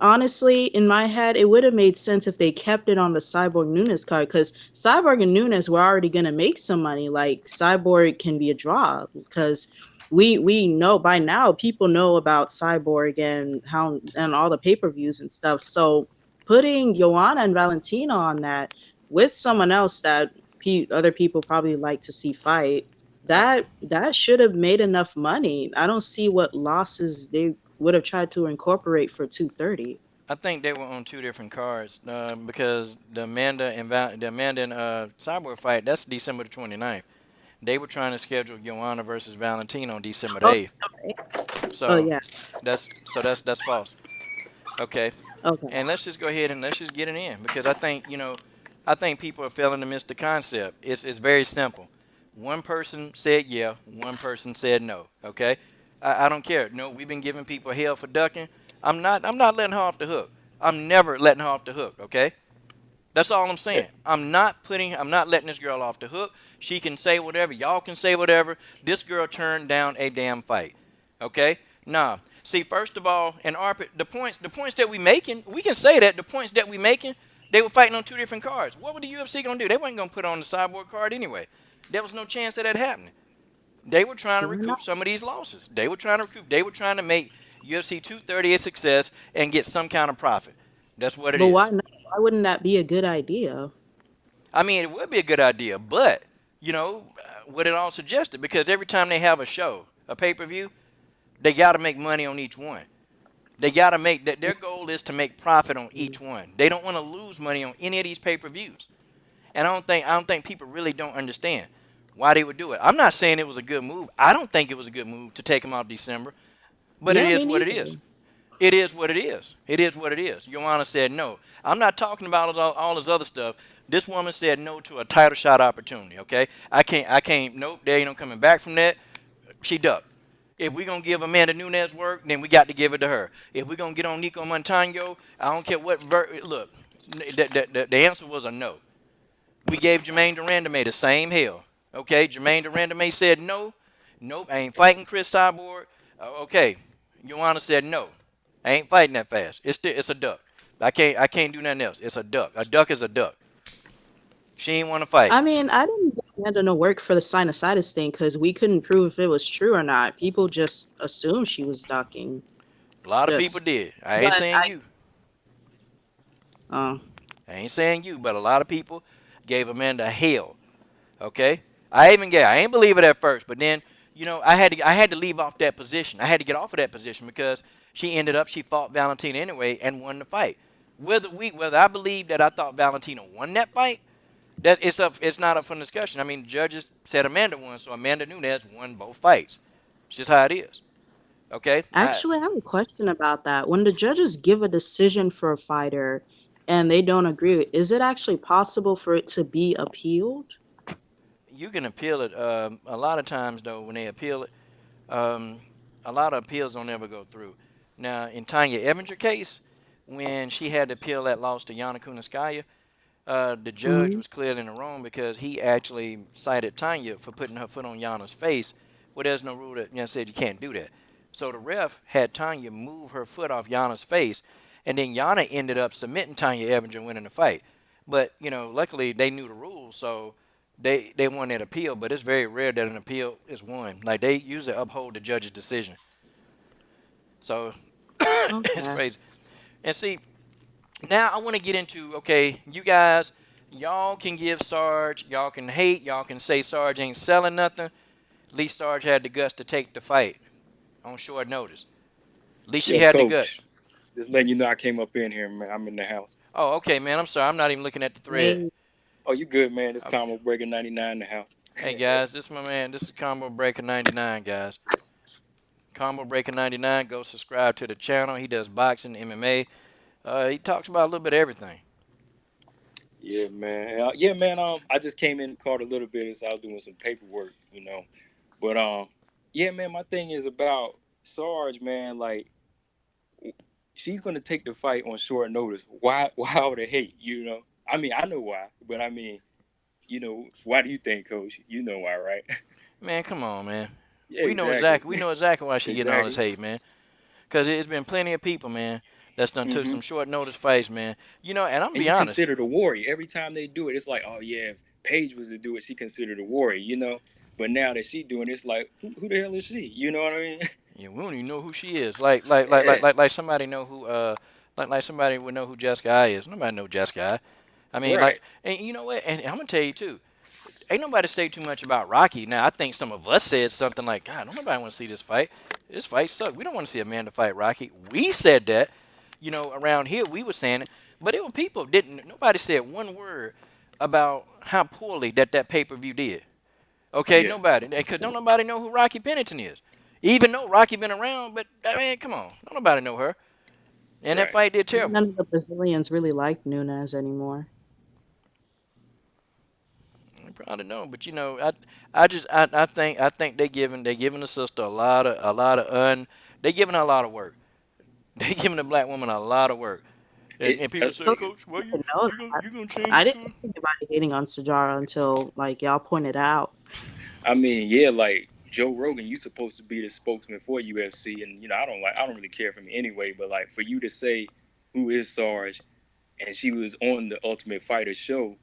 B: Honestly, in my head, it would have made sense if they kept it on the Cyborg Nunes card because Cyborg and Nunes were already going to make some money. Like Cyborg can be a draw because we know by now people know about Cyborg and how and all the pay-per-views and stuff. So putting Joanna and Valentina on that with someone else that other people probably like to see fight,
A: I,
B: that should have made enough money. I don't see what losses they would have tried to incorporate for 230.
A: I think they were on two different cards because the Amanda and Cyborg fight, that's December the 29th. They were trying to schedule Joanna versus Valentina on December the
B: Oh,
A: 8th.
B: oh
A: So
B: yeah.
A: that's false. Okay.
B: Okay.
A: And let's just get it in because I think people are failing to miss the concept. It's very simple. One person said yeah, one person said no. Okay, I don't care. No, we've been giving people hell for ducking. I'm not letting her off the hook. I'm never letting her off the hook. Okay, that's all I'm saying. I'm not letting this girl off the hook. She can say whatever. Y'all can say whatever. This girl turned down a damn fight. Okay? Nah. See, first of all, the points that we making, we can say that the points that we making, they were fighting on two different cards. What were the UFC gonna do? They weren't gonna put on the Cyborg card anyway. There was no chance of that happening. They were trying to
B: Why not?
A: recoup some of these losses. They were trying to recoup. They were trying to make UFC 230 a success and get some kind of profit. That's what it
B: But why
A: is.
B: not? Why wouldn't that be a good idea?
A: I mean, it would be a good idea, but what it all suggested because every time they have a show, a pay per view, they got to make money on each one. They got to make that. Their goal is to make profit on each one. They don't want to lose money on any of these pay per views. And I don't think people really don't understand why they would do it. I'm not saying it was a good move. I don't think it was a good move to take them out December, but it
B: Yeah,
A: is
B: me
A: what it
B: neither.
A: is. It is what it is. It is what it is. Joanna said no. I'm not talking about all this other stuff. This woman said no to a title shot opportunity. Okay, I can't. Nope, there ain't no coming back from that. She ducked. If we gonna give Amanda Nunes work, then we got to give it to her. If we gonna get on Nico Montano, I don't care what. Look, the answer was a no. We gave Jermaine Durandame the same hell. Okay, Jermaine Durandame said no. Nope, I ain't fighting Chris Cyborg. Okay, Joanna said no. I ain't fighting that fast. It's a duck. I can't do nothing else. It's a duck. A duck is a duck. She ain't want to fight.
B: I mean, I didn't give Amanda no work for the sinusitis thing because we couldn't prove if it was true or not. People just assumed she was ducking.
A: A lot of people
B: Just,
A: did. I ain't
B: but
A: saying you.
B: uh,
A: I ain't saying you, but a lot of people gave Amanda hell. Okay, I ain't believe it at first, but then I had to leave off that position. I had to get off of that position because she fought Valentina anyway and won the fight. Whether I believe that I thought Valentina won that fight, it's not up for discussion. I mean, the judges said Amanda won, so Amanda Nunes won both fights. It's just how it is. Okay,
B: actually, I have a question about that. When the judges give a decision for a fighter and they don't agree, is it actually possible for it to be appealed?
A: You can appeal it. A lot of times, though, when they appeal it, um, a lot of appeals don't ever go through. Now, in Tanya Evinger case, when she had to appeal that loss to Yana Kunitskaya, the judge
B: Mhm.
A: was clearly in the wrong because he actually cited Tanya for putting her foot on Yana's face. Well, there's no rule that said you can't do that. So the ref had Tanya move her foot off Yana's face, and then Yana ended up submitting Tanya Evans and winning the fight. But luckily they knew the rules, so they won that appeal. But it's very rare that an appeal is won. Like they usually uphold the judge's decision. So it's
B: Okay.
A: crazy. And see, now I want to get into, okay, you guys, y'all can give Sarge, y'all can hate, y'all can say Sarge ain't selling nothing. At least Sarge had the guts to take the fight on short notice. At least she
C: Yo,
A: had the guts.
C: coach. Just letting you know I came up in here, man. I'm in the house.
A: Oh, okay, man. I'm sorry. I'm not even looking at the thread.
B: Hey,
C: Oh, you good, man? It's
A: Okay.
C: Combo Breaker 99 in the house.
A: Hey, guys, this is my man. This is Combo Breaker 99, guys. Combo Breaker 99. Go subscribe to the channel. He does boxing, MMA. He talks about a little bit of everything.
C: Yeah, man. Yeah, man. I just came in and caught a little bit as I was doing some paperwork, But yeah, man. My thing is about Sarge, man. Like, she's gonna take the fight on short notice. Why? Why all the hate? I mean, I know why, but I mean, why do you think, Coach? You know why, right?
A: Man, come on, man.
C: Yeah,
A: We know
C: exactly.
A: exactly. We know exactly why she getting all this
C: Exactly.
A: hate, man. Because it's been plenty of people, man, that's done took
C: Hmm.
A: some short notice fights, man. And I'm gonna
C: And
A: be
C: you
A: honest.
C: consider the warrior every time they do it. It's like, oh yeah, if Paige was to do it, she considered a warrior. But now that she doing it, it's like, who the hell is she? You know what I mean?
A: Yeah, we don't even know who she is. Like somebody know who like somebody would know who Jessica I is. Nobody know Jessica I. I mean,
C: Right.
A: and you know what? And I'm gonna tell you too. Ain't nobody say too much about Rocky. Now I think some of us said something like, "God, don't nobody want to see this fight. This fight sucks. We don't want to see Amanda fight Rocky." We said that, around here we were saying it, but it were people didn't. Nobody said one word about how poorly that pay-per-view did. Okay,
C: Yeah.
A: nobody, because don't nobody know who Rocky Pennington is. Even though Rocky been around, but I mean, come on, don't nobody know her. And that
C: Right.
A: fight did terrible.
B: none of the Brazilians really like Nunes anymore.
A: I probably don't, but I think they giving the sister a lot of they giving her a lot of work. They giving the black woman a lot of work. And,
C: It.
A: and people say,
B: So
A: Coach, why
B: I
A: you
B: didn't know
A: you gonna
B: that.
A: you gonna change
B: I
A: it
B: didn't
A: to her?
B: see anybody hating on Sajara until like y'all pointed out.
C: I mean, yeah, like Joe Rogan, you supposed to be the spokesman for UFC, and I don't really care for me anyway. But like for you to say who is Sarge, and she was on the Ultimate Fighter show,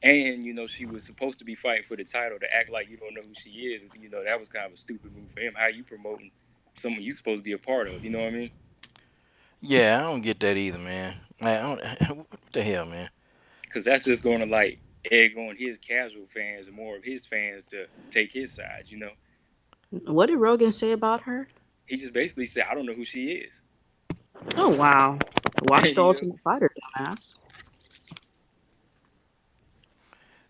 C: and she was supposed to be fighting for the title, to act like you don't know who she is. That was kind of a stupid move for him. How you promoting someone you supposed to be a part of? You know what I mean?
A: Yeah, I don't get that either, man. Like, what the hell, man?
C: Because that's just going to like egg on his casual fans and more of his fans to take his side.
B: What did Rogan say about her?
C: He just basically said, I don't know who she is.
B: Oh wow. Watch the
C: you know
B: Ultimate Fighter, dumbass.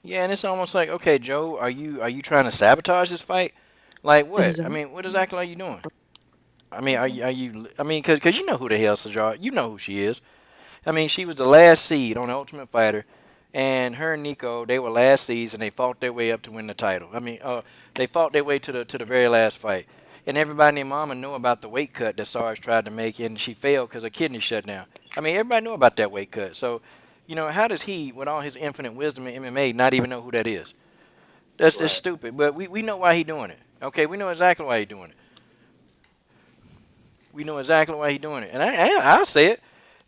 A: Yeah, and it's almost like, okay, Joe, are you trying to sabotage this fight? Like what? I
B: Exactly.
A: mean, what exactly are you doing? I mean, are you? I mean, cause you know who the hell Sajar. You know who she is. I mean, she was the last seed on the Ultimate Fighter, and her and Nico, they were last seeds, and they fought their way up to win the title. I mean, they fought their way to the very last fight, and everybody and their mama knew about the weight cut that Sarge tried to make, and she failed because her kidney shut down. I mean, everybody knew about that weight cut. So, how does he, with all his infinite wisdom in MMA, not even know who that is? That's
C: right.
A: stupid. But we know why he doing it. Okay, we know exactly why he doing it. We know exactly why he doing it, and I'll say it.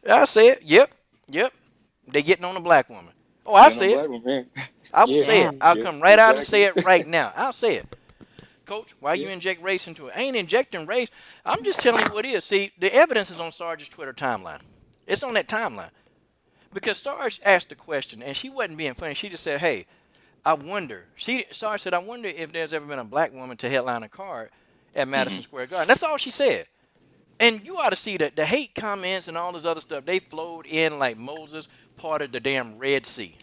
A: I'll say it. Yep, yep. They getting on a black woman. Oh, I'll
C: Getting on
A: say it.
C: black one, man.
A: I will
C: Yeah.
A: say it.
B: Damn.
A: I'll
C: Yeah.
A: come right out and say
C: Exactly.
A: it right now. I'll say it. Coach, why you
C: Yeah.
A: inject race into it? I ain't injecting race. I'm just telling you what it is. See, the evidence is on Sarge's Twitter timeline. It's on that timeline. Because Sarge asked the question, and she wasn't being funny. She just said, hey, I wonder. Sarge said, I wonder if there's ever been a black woman to headline a card at
C: Hmm.
A: Madison Square Garden. That's all she said. And you ought to see that the hate comments and all this other stuff, they flowed in like Moses parted the damn Red Sea.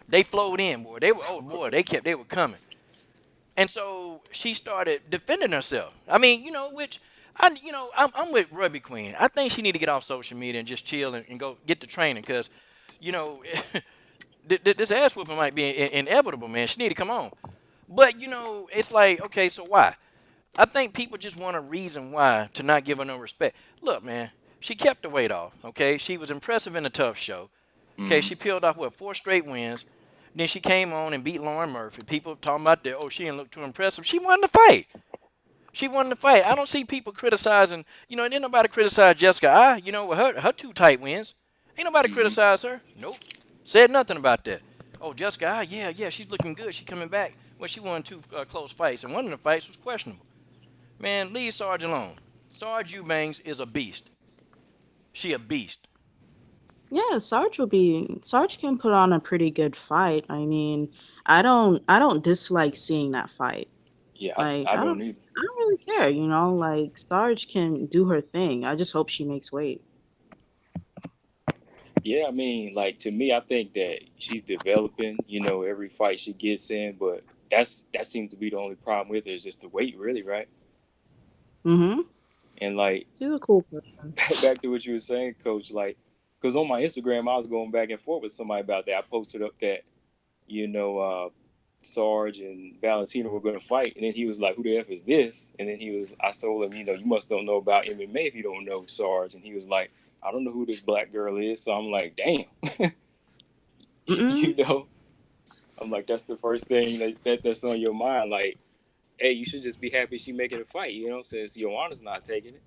A: They flowed in, boy. They were, oh boy, they were coming. And so she started defending herself. I mean, which I'm with Ruby Queen. I think she need to get off social media and just chill and go get the training because, you know, this ass whooping might be inevitable, man. She need to come on. But it's like, okay, so why? I think people just want a reason why to not give her no respect. Look, man, she kept the weight off. Okay, she was impressive in a tough show. Okay,
C: Mm-hmm.
A: she peeled off what 4 straight wins. Then she came on and beat Lauren Murphy. People talking about that. Oh, she didn't look too impressive. She won the fight. She won the fight. I don't see people criticizing. Didn't nobody criticize Jessica. With her 2 tight wins. Ain't nobody
C: Mm-hmm.
A: criticize her. Nope. Said nothing about that. Oh, Jessica, yeah, she's looking good. She coming back. Well, she won two close fights, and one of the fights was questionable. Man, leave Sarge alone. Sarge Eubanks is a beast. She a beast.
B: Yeah, Sarge can put on a pretty good fight. I mean, I don't dislike seeing that fight.
C: Yeah,
B: Like
C: I don't either.
B: I don't really care, like Sarge can do her thing. I just hope she makes weight.
C: Yeah, I mean, like to me, I think that she's developing. Every fight she gets in, but that seems to be the only problem with her is just the weight, really, right?
B: Mhm.
C: And like
B: She's a cool person.
C: back to what you were saying, Coach, like, because on my Instagram, I was going back and forth with somebody about that. I posted up that you know, uh, Sarge and Valentina were going to fight, and then he was like, "Who the f is this?" And then I told him, you must don't know about MMA if you don't know Sarge. And he was like, "I don't know who this black girl is." So I'm like, "Damn,"
B: Mm-mm.
C: you know. I'm like, that's the first thing that's on your mind. Like, hey, you should just be happy she making a fight, since Joanna's not taking it.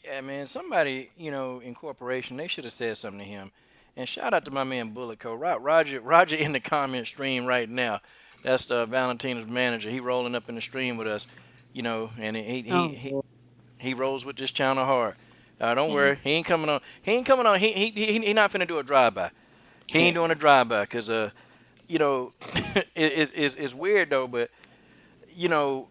A: Yeah, man. Somebody, in corporation, they should have said something to him. And shout out to my man Bullet Code. Roger in the comment stream right now. That's Valentina's manager. He rolling up in the stream with us, and he he
B: Oh,
A: he,
B: Lord.
A: he rolls with this channel hard. Don't
C: Mm-hmm.
A: worry, he ain't coming on. He ain't coming on. He not finna do a drive by. He ain't doing a drive by because you know, it's weird though. But you know,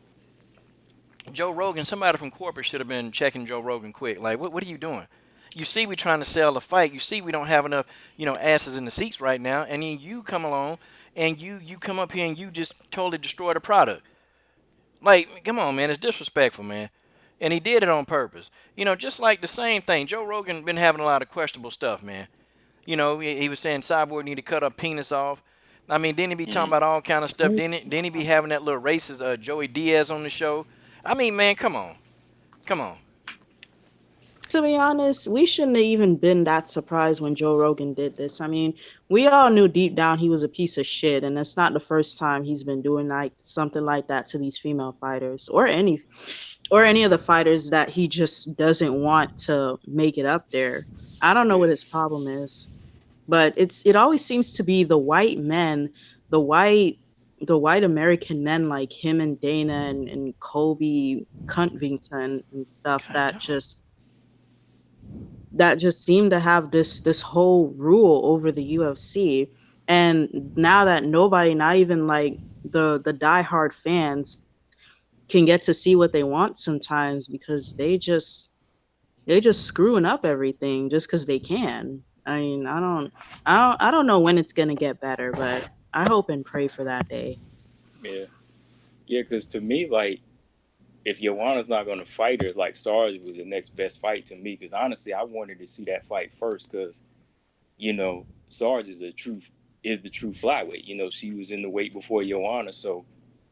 A: Joe Rogan, somebody from corporate should have been checking Joe Rogan quick. Like, what are you doing? You see, we trying to sell the fight. You see, we don't have enough, asses in the seats right now. And then you come along and you come up here and you just totally destroy the product. Like, come on, man, it's disrespectful, man. And he did it on purpose. Just like the same thing. Joe Rogan been having a lot of questionable stuff, man. He was saying Cyborg need to cut a penis off. I mean, didn't he be talking
C: Mm-hmm.
A: about all kind of stuff? Didn't he be having that little racist Joey Diaz on the show? I mean, man, come on. Come on.
B: To be honest, we shouldn't have even been that surprised when Joe Rogan did this. I mean, we all knew deep down he was a piece of shit, and it's not the first time he's been doing like something like that to these female fighters or any of the fighters that he just doesn't want to make it up there. I don't know
C: Yeah.
B: what his problem is, but it always seems to be the white men, the white the white American men like him and Dana and Kobe Cuntvington and stuff
A: God damn.
B: that just seem to have this whole rule over the UFC. And now that nobody, not even like the diehard fans, can get to see what they want sometimes because they just screwing up everything just because they can. I mean, I don't know when it's gonna get better, but I hope and pray for that day.
C: Yeah. Yeah, because to me, like, if Joanna's not going to fight her, like Sarge was the next best fight to me. Because honestly, I wanted to see that fight first. Because Sarge is the true flyweight. She was in the weight before Joanna, so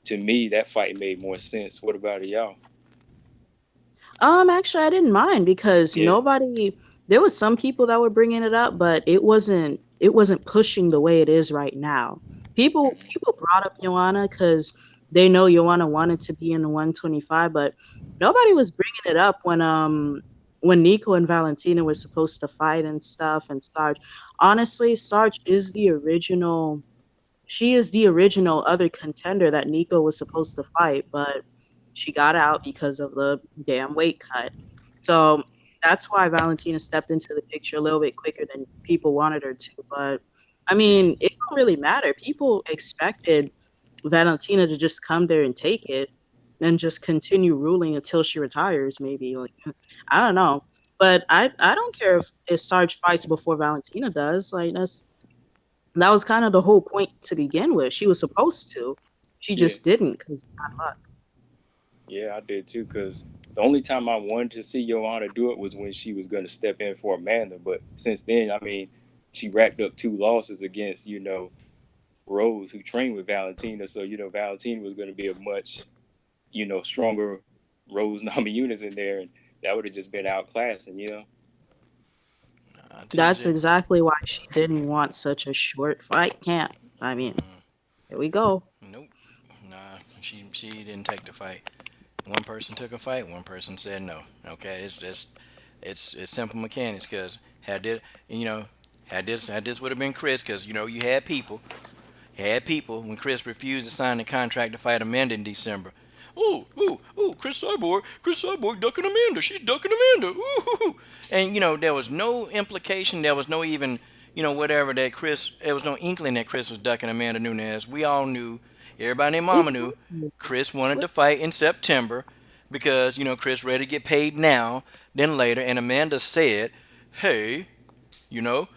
C: to me that fight made more sense. What about it, y'all?
B: Actually, I didn't mind because
C: Yeah.
B: there was some people that were bringing it up, but it wasn't pushing the way it is right now. People brought up Joanna because they know Joanna wanted to be in the 125, but nobody was bringing it up when Nico and Valentina were supposed to fight and stuff and Sarge. Honestly, Sarge is the original. She is the original other contender that Nico was supposed to fight, but she got out because of the damn weight cut. So that's why Valentina stepped into the picture a little bit quicker than people wanted her to. But I
C: Mm-hmm.
B: mean, it don't really matter. People expected Valentina to just come there and take it and just continue ruling until she retires, maybe. Like I don't know. But I don't care if Sarge fights before Valentina does. Like that was kind of the whole point to begin with. She was supposed to. She
C: Yeah.
B: just didn't because bad luck.
C: Yeah, I did too. Cause The only time I wanted to see Joanna do it was when she was going to step in for Amanda. But since then, I mean, she racked up 2 losses against, Rose, who trained with Valentina. So, Valentina was going to be a much, stronger Rose Nami units in there. And that would have just been outclassed. And.
B: That's
A: TJ.
B: exactly why she didn't want such a short fight camp. I mean, here we go.
A: Nope. Nah, she didn't take the fight. One person took a fight. One person said no. Okay, it's simple mechanics. Cause had it, you know, had this would have been Chris. Cause you had people when Chris refused to sign the contract to fight Amanda in December. Oh, Chris Cyborg ducking Amanda. She's ducking Amanda. Ooh. And there was no implication. There was no even whatever that Chris. There was no inkling that Chris was ducking Amanda Nunes. We all knew. Everybody and Mama knew.
B: Exactly.
A: Chris wanted to fight in September because Chris ready to get paid now, then later. And Amanda said, "Hey, you know,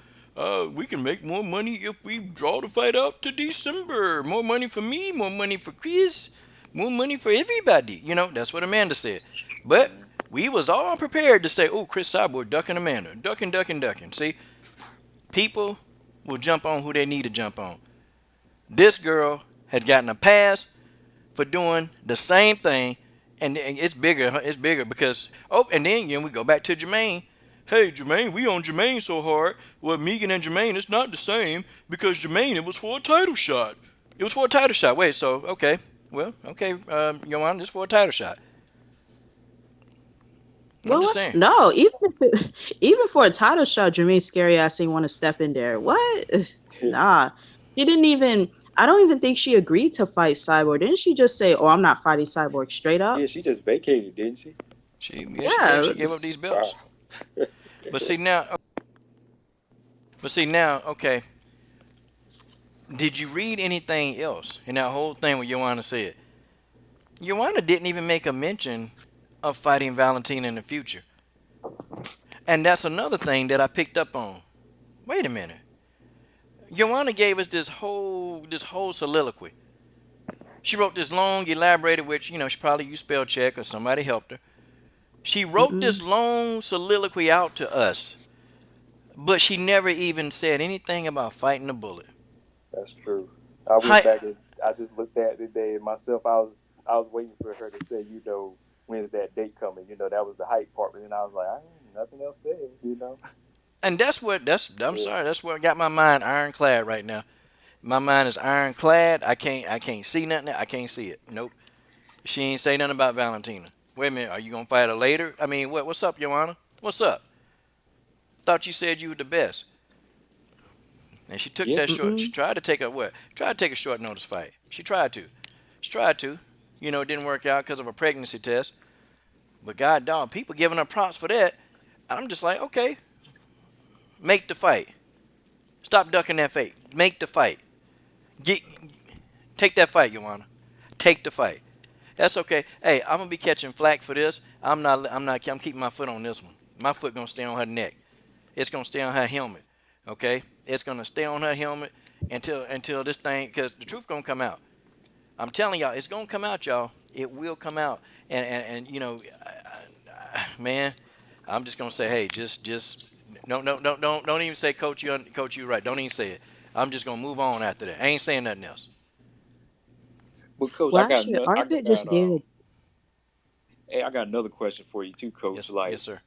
A: we can make more money if we draw the fight out to December. More money for me, more money for Chris, more money for everybody." That's what Amanda said. But we was all prepared to say, "Oh, Chris Cyborg ducking Amanda, ducking, ducking, ducking." See, people will jump on who they need to jump on. This girl has gotten a pass for doing the same thing, and it's bigger. It's bigger because and then we go back to Jermaine. Hey, Jermaine, we on Jermaine so hard. Well, Megan and Jermaine, it's not the same because Jermaine, it was for a title shot. It was for a title shot. Wait, so okay, well, okay, Joanna, it's for a title shot. I'm
B: Well,
A: just
B: what?
A: saying.
B: No, even for a title shot, Jermaine scary ass ain't want to step in there. What? Nah, she didn't even. I don't even think she agreed to fight Cyborg. Didn't she just say, "Oh, I'm not fighting Cyborg"? Straight
C: Yeah,
B: up.
C: she just vacated, didn't she?
A: She gave up
B: Yeah.
A: these belts.
C: Wow.
A: But see now, okay. Did you read anything else in that whole thing what Joanna said? Joanna didn't even make a mention of fighting Valentina in the future. And that's another thing that I picked up on. Wait a minute. Joanna gave us this whole soliloquy. She wrote this long, elaborated, which she probably used spell check or somebody helped her. She wrote this
B: Mm-mm.
A: long soliloquy out to us, but she never even said anything about fighting a bullet.
C: That's true. I went
A: Hi,
C: back and I just looked at it today and myself. I was waiting for her to say, when's that date coming? That was the hype part. But then I was like, I ain't nothing else said.
A: and I'm
C: Yeah,
A: sorry, that's what got my mind ironclad right now. My mind is ironclad. I can't see nothing. I can't see it. Nope. She ain't say nothing about Valentina. Wait a minute, are you gonna fight her later? I mean, what's up, Joanna? What's up? Thought you said you were the best. And she took
C: yeah.
A: that short. She
B: Mm-mm.
A: tried to take a what? Tried to take a short notice fight. She tried to. She tried to. It didn't work out because of a pregnancy test. But god dog, people giving her props for that. I'm just like, okay, make the fight. Stop ducking that fight. Make the fight. Get take that fight, Joanna. Take the fight. That's okay. Hey, I'm gonna be catching flack for this. I'm not. I'm not. I'm keeping my foot on this one. My foot gonna stay on her neck. It's gonna stay on her helmet. Okay. It's gonna stay on her helmet until this thing, because the truth gonna come out. I'm telling y'all, it's gonna come out, y'all. It will come out. And man, I'm just gonna say, hey, just don't even say coach you right. Don't even say it. I'm just gonna move on after that. I ain't saying nothing else.
C: But coach,
B: Well, actually, Arvid just did.
C: hey, I got another question for you too, coach.
A: Yes,
C: Like,
A: yes, sir.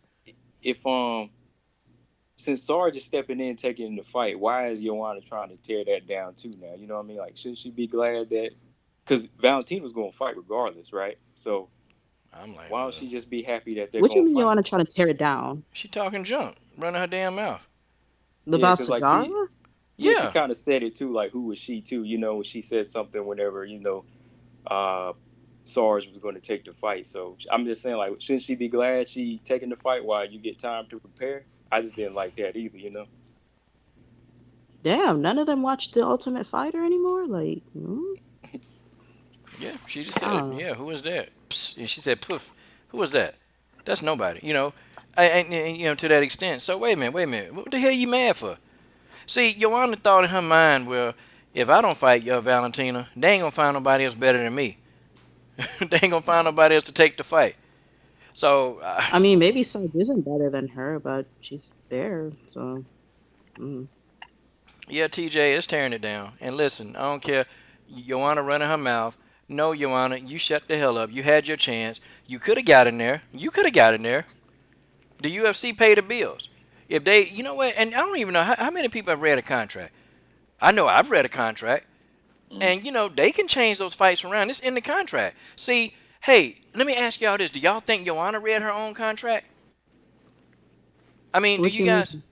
C: if since Sarge is stepping in, taking the fight, why is Joanna trying to tear that down too? Now, you know what I mean? Like, shouldn't she be glad that? Because Valentina was going to fight regardless, right? So
A: I'm like,
C: why don't she just be happy that they're
B: What you
C: going to
B: mean you
C: fight?
B: want to try to tear it down?
A: she talking junk, running her damn mouth.
C: Yeah,
B: About
C: because like
B: Sajara?
C: she
A: Yeah,
C: kind of said it too. Like, who was she too? She said something whenever uh, Sarge was going to take the fight. So I'm just saying, like, shouldn't she be glad she taking the fight while you get time to prepare? I just didn't like that either.
B: Damn, none of them watch The Ultimate Fighter anymore? Like,
A: yeah. She just
B: I
A: said it.
B: don't know.
A: Yeah, who is that? Psst. And she said, poof. Who was that? That's nobody. And to that extent. So wait a minute, wait a minute. What the hell you mad for? See, Joanna thought in her mind, well, if I don't fight your Valentina, they ain't gonna find nobody else better than me. They ain't gonna find nobody else to take the fight. So
B: I mean, maybe Sarge isn't better than her, but she's there. So, mm.
A: yeah, TJ is tearing it down. And listen, I don't care. Joanna running her mouth. No, Joanna, you shut the hell up. You had your chance. You could have got in there. You could have got in there. The UFC paid the bills. If they, you know what, and I don't even know how many people have read a contract. I know I've read a contract,
C: Mm.
A: and they can change those fights around. It's in the contract. See, hey, let me ask y'all this: do y'all think Joanna read her own contract? I mean, do
B: What
A: you
B: you
A: guys?
B: mean?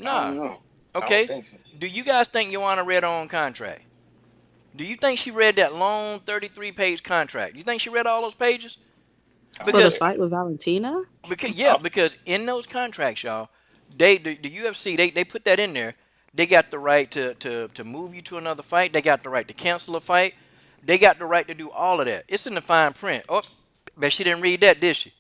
C: I don't
A: Nah.
C: know. I don't
A: Okay.
C: think so.
A: Do you guys think Joanna read her own contract? Do you think she read that long 33-page contract? You think she read all those pages?
C: I
B: For
C: don't
B: the
A: Because
C: think
B: fight
C: so.
B: with Valentina?
A: yeah, because in those contracts, y'all, the UFC they put that in there. They got the right to move you to another fight. They got the right to cancel a fight. They got the right to do all of that. It's in the fine print. Oh, bet she didn't read that, did she?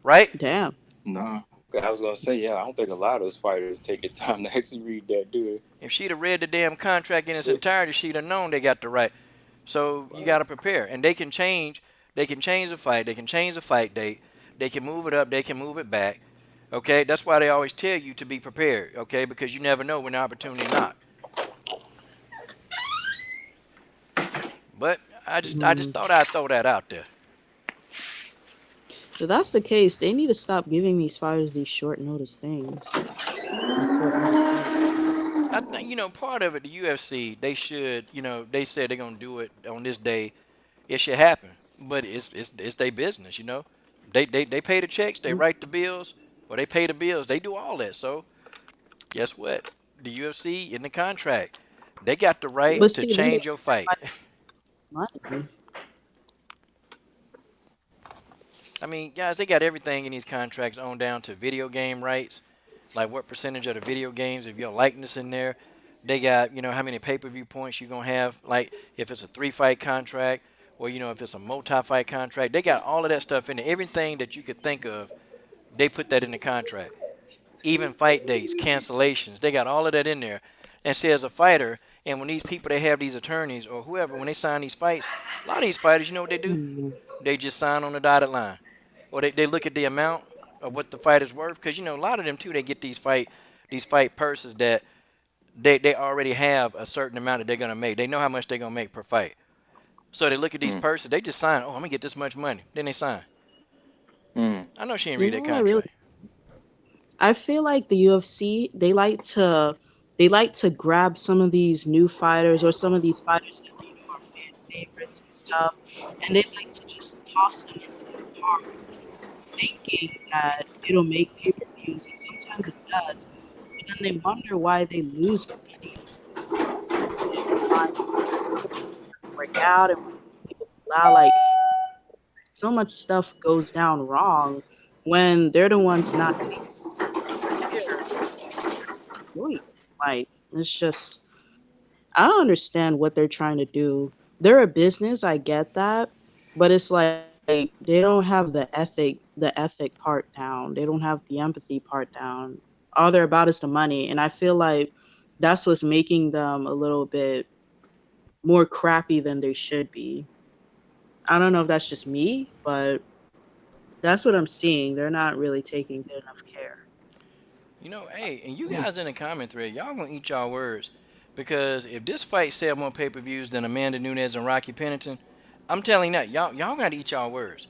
A: Right?
B: Damn.
C: Nah. I was gonna say, yeah, I don't think a lot of those fighters take the time to actually read that, do
A: If she'd have read the damn contract in its
C: they?
A: entirety, she'd have known they got the right. So you got
C: Right.
A: to prepare, and they can change. They can change the fight. They can change the fight date. They can move it up. They can move it back. Okay, that's why they always tell you to be prepared. Okay, because you never know when the opportunity knocks. But I just
B: Mm.
A: thought I'd throw that out there.
B: If that's the case, they need to stop giving these fighters these short notice things. These short notice fights.
A: I think part of it, the UFC, they should, they said they're gonna do it on this day. It should happen, but it's their business. They pay the checks, they
B: Mm.
A: write the bills, or they pay the bills. They do all that. So guess what? The UFC in the contract, they got the right
B: But
A: to
B: see, then they
A: change your fight.
B: money.
A: I mean, guys, they got everything in these contracts on down to video game rights, like what percentage of the video games, if your likeness in there. They got, how many pay-per-view points you're going to have, like if it's a three-fight contract or, if it's a multi-fight contract. They got all of that stuff in there. Everything that you could think of, they put that in the contract. Even fight dates, cancellations, they got all of that in there. And see, as a fighter, and when these people, they have these attorneys or whoever, when they sign these fights, a lot of these fighters, you know what they do?
B: Mm.
A: They just sign on the dotted line, or they look at the amount of what the fight is worth. Because a lot of them too, they get these fight purses that they already have a certain amount that they're gonna make. They know how much they're gonna make per fight. So they look at these
C: Mm.
A: purses. They just sign. Oh, I'm gonna get this much money. Then they sign.
C: Mm.
A: I know she didn't
B: You
A: read
B: know
A: that
B: what I really
A: contract.
B: I feel like the UFC, they like to grab some of these new fighters or some of these fighters that they know are fan favorites and stuff, and they like to just toss them into the card thinking that it'll make pay-per-views, and sometimes it does, but then they wonder why they lose money decision why work out and people allow like so much stuff goes down wrong when they're the ones not taking care of doing it. Like it's just I don't understand what they're trying to do. They're a business, I get that, but it's like they don't have the ethic part down. They don't have the empathy part down. All they're about is the money, and I feel like that's what's making them a little bit more crappy than they should be. I don't know if that's just me, but that's what I'm seeing. They're not really taking good enough care.
A: Hey, and you
C: Mm.
A: guys in the comment thread, y'all gonna eat y'all words, because if this fight sell more pay-per-views than Amanda Nunes and Rocky Pennington, I'm telling you that y'all gotta eat y'all words.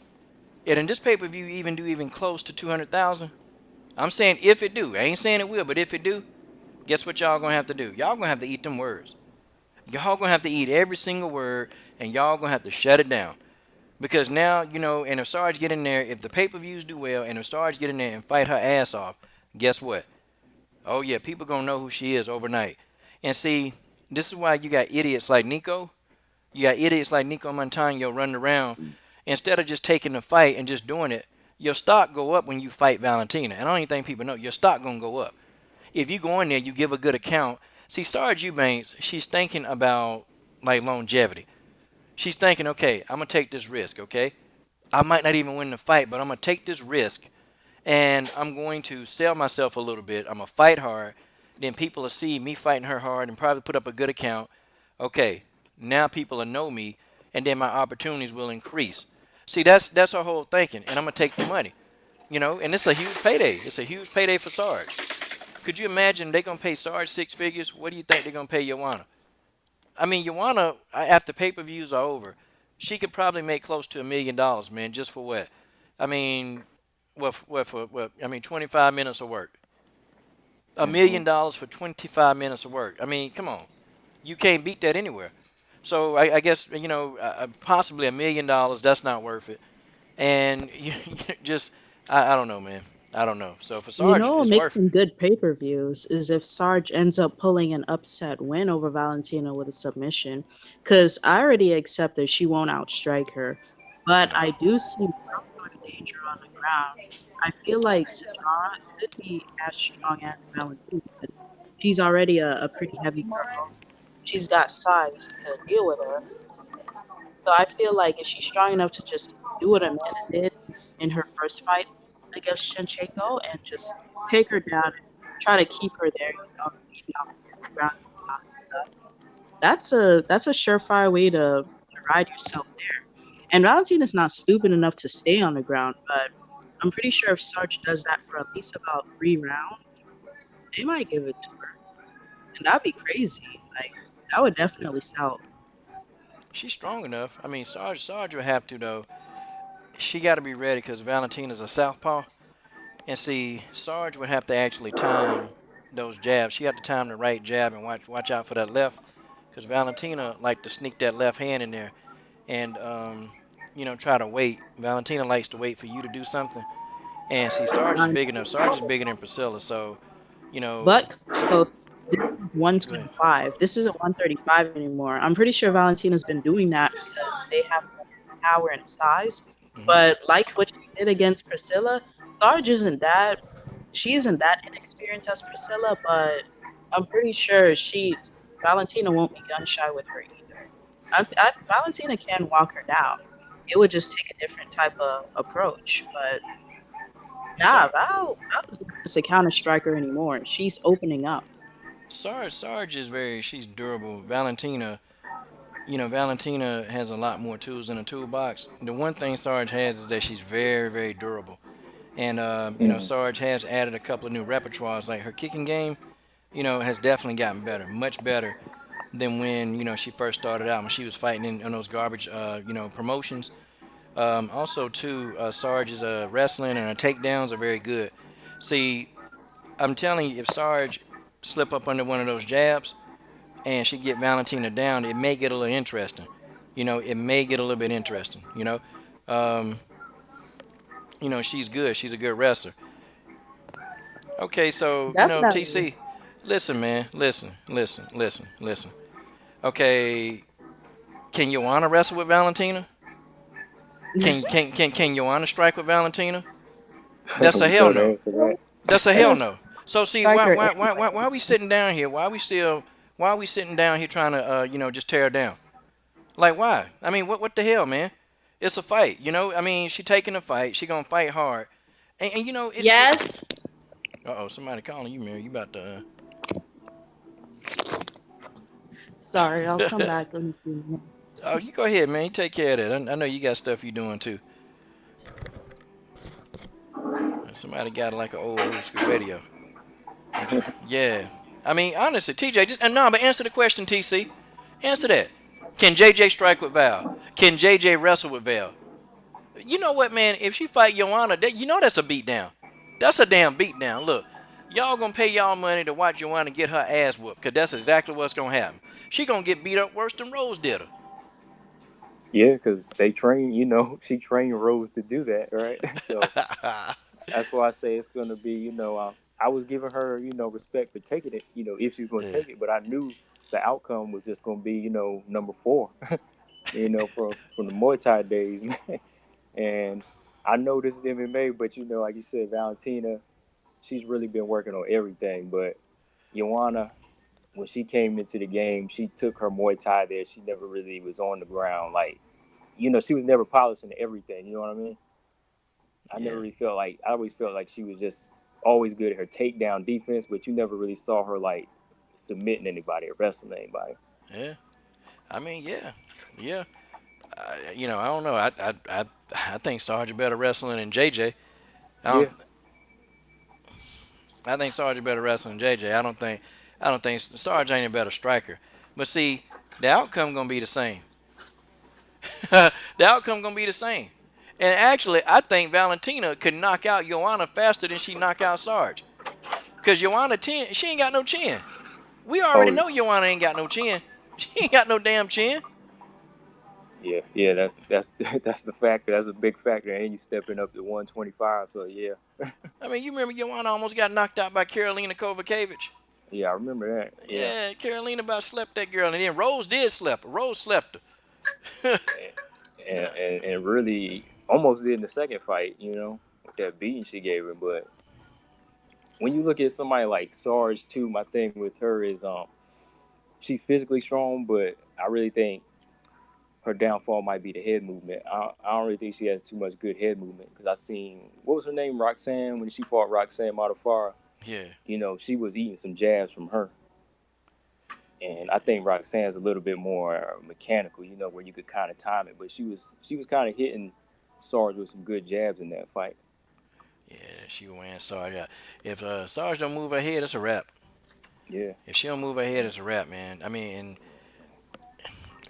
A: And in this pay-per-view even do even close to 200,000, I'm saying if it do, I ain't saying it will, but if it do, guess what y'all gonna have to do? Y'all gonna have to eat them words. Y'all gonna have to eat every single word, and y'all gonna have to shut it down. Because now, and if Sarge get in there, if the pay-per-views do well, and if Sarge get in there and fight her ass off, guess what? Oh yeah, people gonna know who she is overnight. And see, this is why you got idiots like Nico. You got idiots like Nico Montano running around. Instead of just taking the fight and just doing it, your stock go up when you fight Valentina. And I don't even think people know your stock gonna go up. If you go in there, you give a good account. See, Sarge Eubanks, she's thinking about like longevity. She's thinking, okay, I'm gonna take this risk. Okay, I might not even win the fight, but I'm gonna take this risk, and I'm going to sell myself a little bit. I'm gonna fight hard. Then people will see me fighting her hard and probably put up a good account. Okay, now people will know me, and then my opportunities will increase. See, that's her whole thinking, and I'm gonna take the money. And it's a huge payday. It's a huge payday for Sarge. Could you imagine they gonna pay Sarge six figures? What do you think they're gonna pay Joanna? I mean, Joanna, after pay per views are over, she could probably make close to $1 million, man, just for what? I mean, what? I mean, 25 minutes of work. A
C: Hmm.
A: million dollars for 25 minutes of work. I mean, come on, you can't beat that anywhere. So I guess possibly $1 million. That's not worth it. And just I don't know, man. I don't know. So for
B: You
A: Sarge,
B: know what
A: it's
B: makes
A: worth it.
B: some good pay-per-views is if Sarge ends up pulling an upset win over Valentina with a submission. Because I already accept that she won't outstrike her. But
A: No,
B: I do see some sort of danger on the ground. I feel like Sajara could be as strong as Valentina. But she's already a pretty heavy girl. She's got size to deal with her. So I feel like if she's strong enough to just do what Amanda did in her first fight against Shinchenko and just take her down and try to keep her there, beating off against the ground and pound and stuff, that's a surefire way to ride yourself there. And Valentina's not stupid enough to stay on the ground, but I'm pretty sure if Sarge does that for at least about 3 rounds, they might give it to her. And that'd be crazy. Like that would definitely sell.
A: she's strong enough. I mean, Sarge would have to though. She got to be ready because Valentina's a southpaw, and see, Sarge would have to actually time those jabs. She had to time the right jab and watch out for that left, because Valentina like to sneak that left hand in there and try to wait. Valentina likes to wait for you to do something. And see, Sarge is
B: I
A: big enough. Sarge is bigger than Priscilla, so you know.
B: But so this is
A: Go ahead.
B: 125. This isn't 135 anymore. I'm pretty sure Valentina's been doing that because they have more power and size.
A: Hmm.
B: But like what she did against Priscilla, Sarge isn't that she isn't that inexperienced as Priscilla, but I'm pretty sure Valentina won't be gun shy with her either. Valentina can walk her down. It would just take a different type of approach. But nah,
A: Sarge,
B: Val is not just a counter striker anymore. She's opening up.
A: Sarge is she's durable. Valentina has a lot more tools in the toolbox. The one thing Sarge has is that she's very, very durable. And
C: Hmm.
A: Sarge has added a couple of new repertoires. Like her kicking game, has definitely gotten better, much better than when she first started out when she was fighting in those garbage promotions. Also, too, Sarge's wrestling and her takedowns are very good. See, I'm telling you, if Sarge slip up under one of those jabs and she get Valentina down, it may get a little interesting. It may get a little bit interesting. Um, she's good. She's a good wrestler. Okay, so
B: Definitely.
A: TC, listen, man, listen. Okay, can Joanna wrestle with Valentina? Can Joanna strike with Valentina? That's a
C: We
A: hell
C: know the
A: no.
C: answer to that.
A: That's a hell
B: Yes,
A: no. So see, why
B: striker
A: why
B: and
A: why why why
B: fighter.
A: are we sitting down here? Why are we sitting down here trying to just tear her down? Like why? I mean, what the hell, man? It's a fight, I mean, she taking a fight. She gonna fight hard, and
B: Yes.
A: Uh oh, somebody calling you, man. You about to.
B: Sorry, I'll come back in a few minutes.
A: Oh, you go ahead, man. You take care of that. I know you got stuff you doing too. Somebody got like an old school radio. Yeah. I mean, honestly, TJ, just no, but answer the question, TC. Answer that. Can JJ strike with Val? Can JJ wrestle with Val? You know what, man? If she fight Joanna, that's a beatdown. That's a damn beatdown. Look, y'all gonna pay y'all money to watch Joanna get her ass whooped, cause that's exactly what's gonna happen. She gonna get beat up worse than Rose did
C: Yeah, because they train, she trained Rose to do that, right? So
A: her.
C: that's why I say it's going to be, I was giving her, respect for taking it, if she's going to
A: Yeah.
C: take it, but I knew the outcome was just going to be, number four, from the Muay Thai days, man. And I know this is MMA, but, like you said, Valentina, she's really been working on everything. But Joanna, when she came into the game, she took her Muay Thai there. She never really was on the ground. Like, she was never polishing everything. You know what I mean?
A: Yeah.
C: I always felt like she was just always good at her takedown defense, but you never really saw her like submitting anybody or wrestling anybody.
A: Yeah. I mean, yeah. Yeah. I don't know. I think Sarge is better wrestling than JJ. I don't.
C: Yeah,
A: I think Sarge is better wrestling than JJ. I don't think Sarge ain't a better striker. But see, the outcome gonna be the same. The outcome gonna be the same. And actually, I think Valentina could knock out Joanna faster than she knock out Sarge. Cause Joanna she ain't got no chin. We already
C: oh
A: know Joanna ain't got no chin. She ain't got no damn chin.
C: yeah. That's that's the factor. That's a big factor, and you stepping up to 125. So yeah,
A: I mean, you remember Joanna almost got knocked out by Karolina Kovacevic.
C: yeah, I remember that. Yeah,
A: Yeah, Carolina about slept that girl, and then Rose did sleep her. Rose slept her.
C: and, and really almost did in the second fight. With that beating she gave her. But when you look at somebody like Sarge too, my thing with her is she's physically strong, but I really think her downfall might be the head movement. I don't really think she has too much good head movement because I seen what was her name, Roxanne, when she fought Roxanne Modaffar.
A: Yeah,
C: She was eating some jabs from her, and I think Roxanne's a little bit more mechanical. Where you could kind of time it, but she was kind of hitting Sarge with some good jabs in that fight.
A: yeah, she win Sarge. Yeah. If Sarge don't move her head, it's a wrap.
C: Yeah,
A: If she don't move her head, it's a wrap, man. I mean, and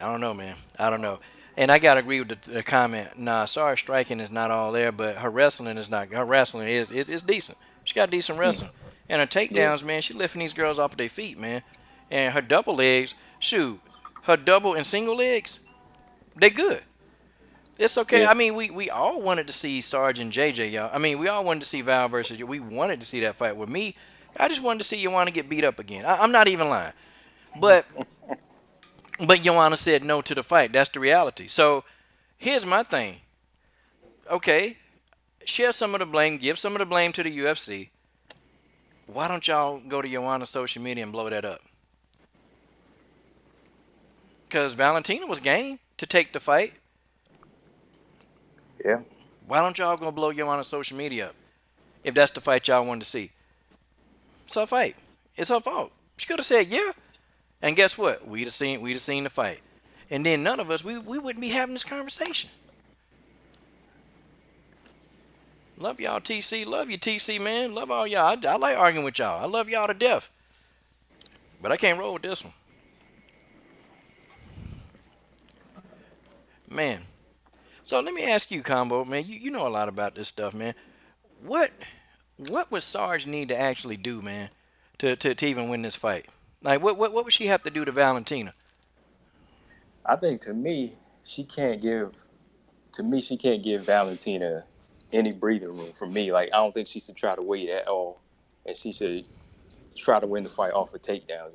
A: I don't know, man. I don't know. And I gotta agree with the comment. Nah, Sarge striking is not all there, but her wrestling is not. Her wrestling is decent. She got decent
C: mm,
A: wrestling, and her
C: yeah,
A: takedowns, man. She lifting these girls off of their feet, man. And her double legs, shoot, her double and single legs, they good. It's okay.
C: yeah.
A: I mean, we all wanted to see Sarge and JJ, y'all. I mean, we all wanted to see Val versus. We wanted to see that fight. With me, I just wanted to see Joanna get beat up again. I'm not even lying, but Joanna said no to the fight. That's the reality. So here's my thing. Okay, share some of the blame. Give some of the blame to the UFC. Why don't y'all go to Joanna's social media and blow that up? Because Valentina was game to take the fight.
C: Yeah.
A: Why don't y'all go blow Joanna's social media up if that's the fight y'all wanted to see? It's her fight. It's her fault. She could have said yeah. And guess what? We'd have seen the fight. And then none of us we wouldn't be having this conversation. Love y'all TC. Love you TC, man. Love all y'all. I like arguing with y'all. I love y'all to death. But I can't roll with this one. Man. So let me ask you, Combo, man. You know a lot about this stuff, man. What what would Sarge need to actually do, man, to even win this fight? Like what would she have to do to Valentina?
C: I think she can't give Valentina any breathing room for me. Like I don't think she should try to wait at all, and she should try to win the fight off of takedowns.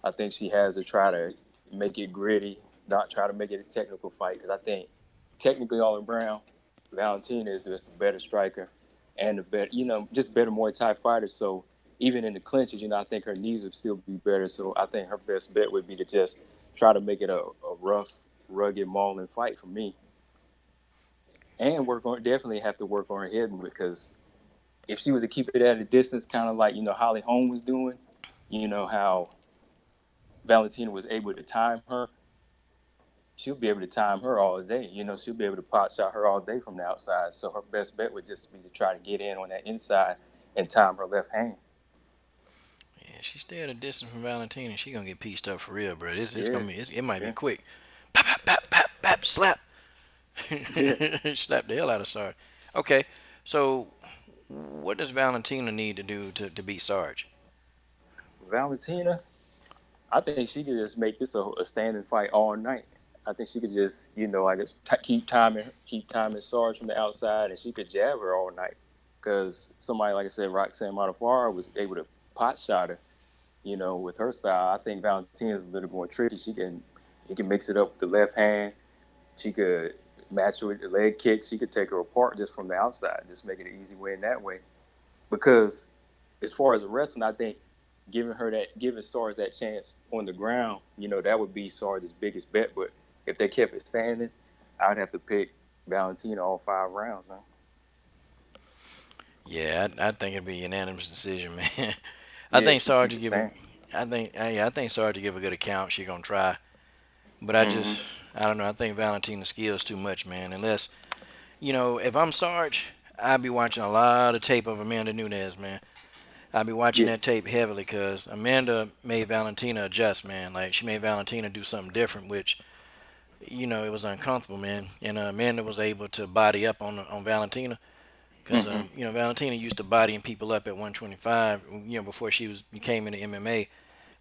C: I think she has to try to make it gritty, not try to make it a technical fight. Because I think technically all around, Valentina is just a better striker and a better, just better Muay Thai fighter. So even in the clinches, I think her knees would still be better. So I think her best bet would be to just try to make it a rough, rugged, mauling fight for me. And definitely have to work on her head movement because if she was to keep it at a distance, kind of like Holly Holm was doing, how Valentina was able to time her, she'll be able to time her all day. She'll be able to pot shot her all day from the outside. So her best bet would just be to try to get in on that inside and time her left hand.
A: Yeah, she stay at a distance from Valentina. She gonna get pieced up for real, bro. It's
C: Yeah,
A: gonna be. It might be
C: yeah,
A: quick. Pap pap pap pap pap slap.
C: yeah.
A: Slap the hell out of Sarge. Okay, so what does Valentina need to do to beat Sarge?
C: Valentina, I think she could just make this a standing fight all night. I think she could just, keep timing Sarge from the outside, and she could jab her all night. Because somebody, like I said, Roxanne Modaffar was able to pot shot her, with her style. I think Valentina is a little more tricky. She can mix it up with the left hand. She could match her with the leg kicks. She could take her apart just from the outside, just make it an easy win that way. Because as far as the wrestling, I think giving Sarge that chance on the ground, that would be Sarge's biggest bet. But if they kept it standing, I'd have to pick Valentina all 5 rounds, man.
A: Yeah, I think it'd be a unanimous decision, man. I
C: Yeah,
A: think
C: if she
A: Sarge
C: keep
A: to
C: it
A: give a.
C: standing.
A: I think Sarge to give a good account. She gonna try, but I
C: Mm-hmm.
A: just I don't know. I think Valentina skills too much, man. Unless if I'm Sarge, I'd be watching a lot of tape of Amanda Nunes, man. I'd be watching
C: Yeah.
A: that tape heavily because Amanda made Valentina adjust, man. Like she made Valentina do something different, which it was uncomfortable, man. And Amanda was able to body up on Valentina because
C: Hmm.
A: Valentina used to bodying people up at 125, before she became into MMA.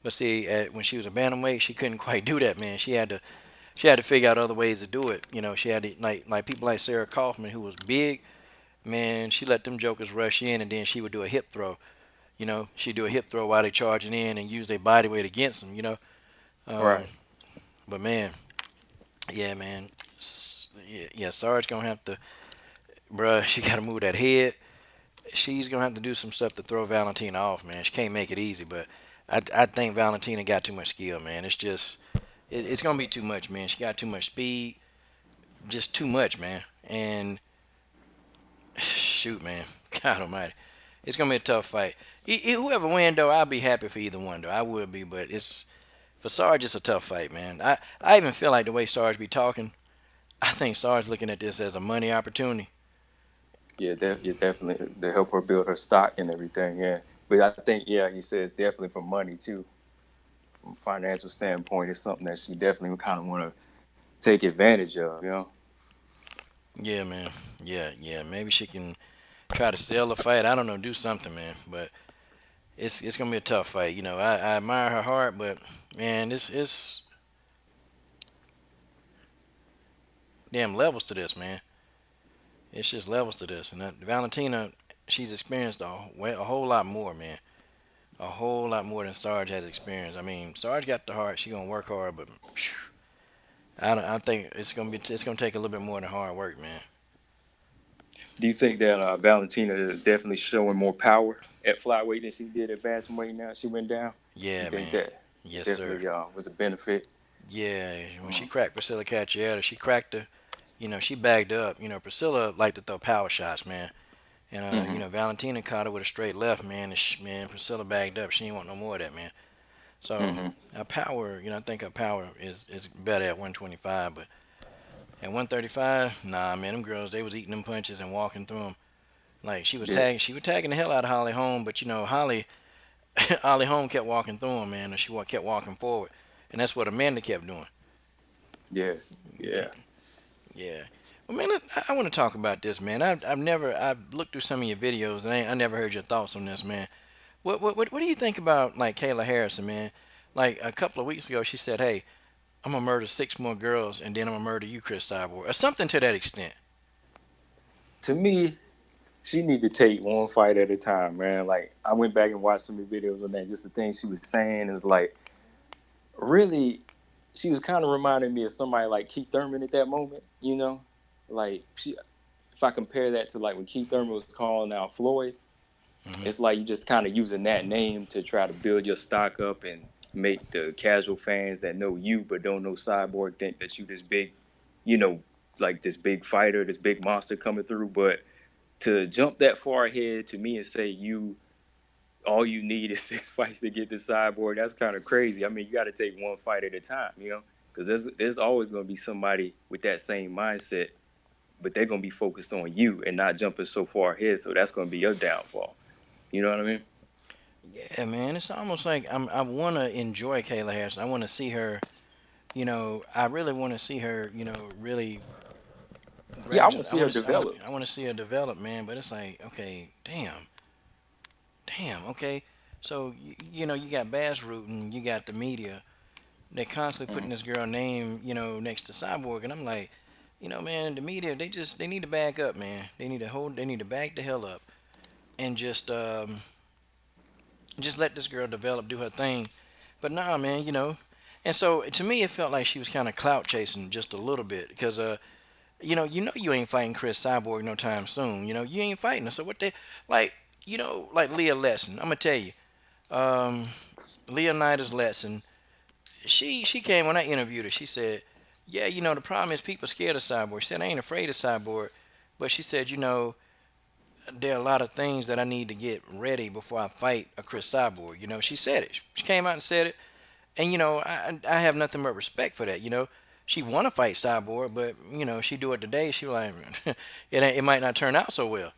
A: But see, when she was a bantamweight, she couldn't quite do that, man. She had to figure out other ways to do it. She had to like people like Sarah Kaufman, who was big, man. She let them jokers rush in, and then she would do a hip throw. She'd do a hip throw while they charging in and use their body weight against them. Um,
C: Right.
A: but man, yeah, man, yeah, Sarge gonna have to, bruh. She gotta move that head. She's gonna have to do some stuff to throw Valentina off, man. She can't make it easy, but I think Valentina got too much skill, man. It's just it's gonna be too much, man. She got too much speed, just too much, man. And shoot, man, God Almighty, it's gonna be a tough fight. Whoever win though, I'll be happy for either one though. I would be, but it's for Sarge, it's a tough fight, man. I even feel like the way Sarge be talking, I think Sarge looking at this as a money opportunity.
C: Yeah, yeah, definitely to help her build her stock and everything. Yeah, but I think yeah, he says definitely for money too. From a financial standpoint, it's something that she definitely kind of want to take advantage of. You know.
A: Yeah, man. Yeah. Maybe she can try to sell the fight. I don't know, do something, man. But it's gonna be a tough fight. I admire her heart, but man, it's damn levels to this, man. It's just levels to this. And Valentina, she's experienced a whole lot more, man. A whole lot more than Sarge has experienced. I mean, Sarge got the heart. She gonna work hard, but phew, I think it's gonna take a little bit more than hard work, man.
C: Do you think that Valentina is definitely showing more power at flyweight than she did at bantamweight? Now she went down. You
A: Yeah,
C: think
A: man.
C: that
A: Yes, sir.
C: definitely was a benefit?
A: Yeah, when she
C: Mm.
A: cracked Priscilla Cachietta, she cracked her. She bagged up. Priscilla liked to throw power shots, man. And
C: Hmm.
A: Valentina caught her with a straight left, man. And man, Priscilla bagged up. She didn't want no more of that, man. So
C: Hmm.
A: her power, I think her power is better at 125, but at 135, nah, man, them girls they was eating them punches and walking through them. Like
C: Yeah,
A: she was tagging the hell out of Holly Holm, but Holly, Holly Holm kept walking through them, man, and kept walking forward, and that's what Amanda kept doing.
C: yeah, yeah.
A: Yeah. Well, man, I want to talk about this, man. I've looked through some of your videos and I never heard your thoughts on this, man. What do you think about like Kayla Harrison, man? Like a couple of weeks ago, she said, "Hey, I'm gonna murder six more girls and then I'm gonna murder you, Chris Cyborg," or something to that extent.
C: To me, she need to take one fight at a time, man. Like I went back and watched some of the videos on that. Just the things she was saying is like really, she was kind of reminding me of somebody like Keith Thurman at that moment. You know, like she. If I compare that to like when Keith Thurman was calling out Floyd,
A: Hmm.
C: it's like you just kind of using that name to try to build your stock up and make the casual fans that know you but don't know Cyborg think that you this big, you know, like this big fighter, this big monster coming through. But to jump that far ahead to me and say you all you need is 6 fights to get the Cyborg, that's kind of crazy. I mean, you got to take one fight at a time, you know, because there's always going to be somebody with that same mindset, but they're going to be focused on you and not jumping so far ahead. So that's going to be your downfall. You know what I mean?
A: Yeah, man, it's almost like I want to enjoy Kayla Harrison. I want to see her. I really want to see her. Really
C: Yeah, I want
A: graduate.
C: to see her develop.
A: I want to see her develop, man. But it's like, okay, damn, okay. So you got Bass Rutten, you got the media. They constantly putting
C: Mm-hmm.
A: this girl name, next to Cyborg, and I'm like, man, the media they need to back up, man. They need to back the hell up and just let this girl develop, do her thing. But nah, man, And so to me, it felt like she was kind of clout chasing just a little bit because you ain't fighting Chris Cyborg no time soon. You ain't fighting her. So what they like, like Leah Lesson. I'm gonna tell you, um, Leonidas Lesson. She came when I interviewed her. She said, "Yeah, the problem is people scared of Cyborg." She said, "I ain't afraid of Cyborg," but she said, there are a lot of things that I need to get ready before I fight a Chris Cyborg. She said it. She came out and said it, and I have nothing but respect for that. she want to fight Cyborg, but she do it today. She like it might not turn out so well.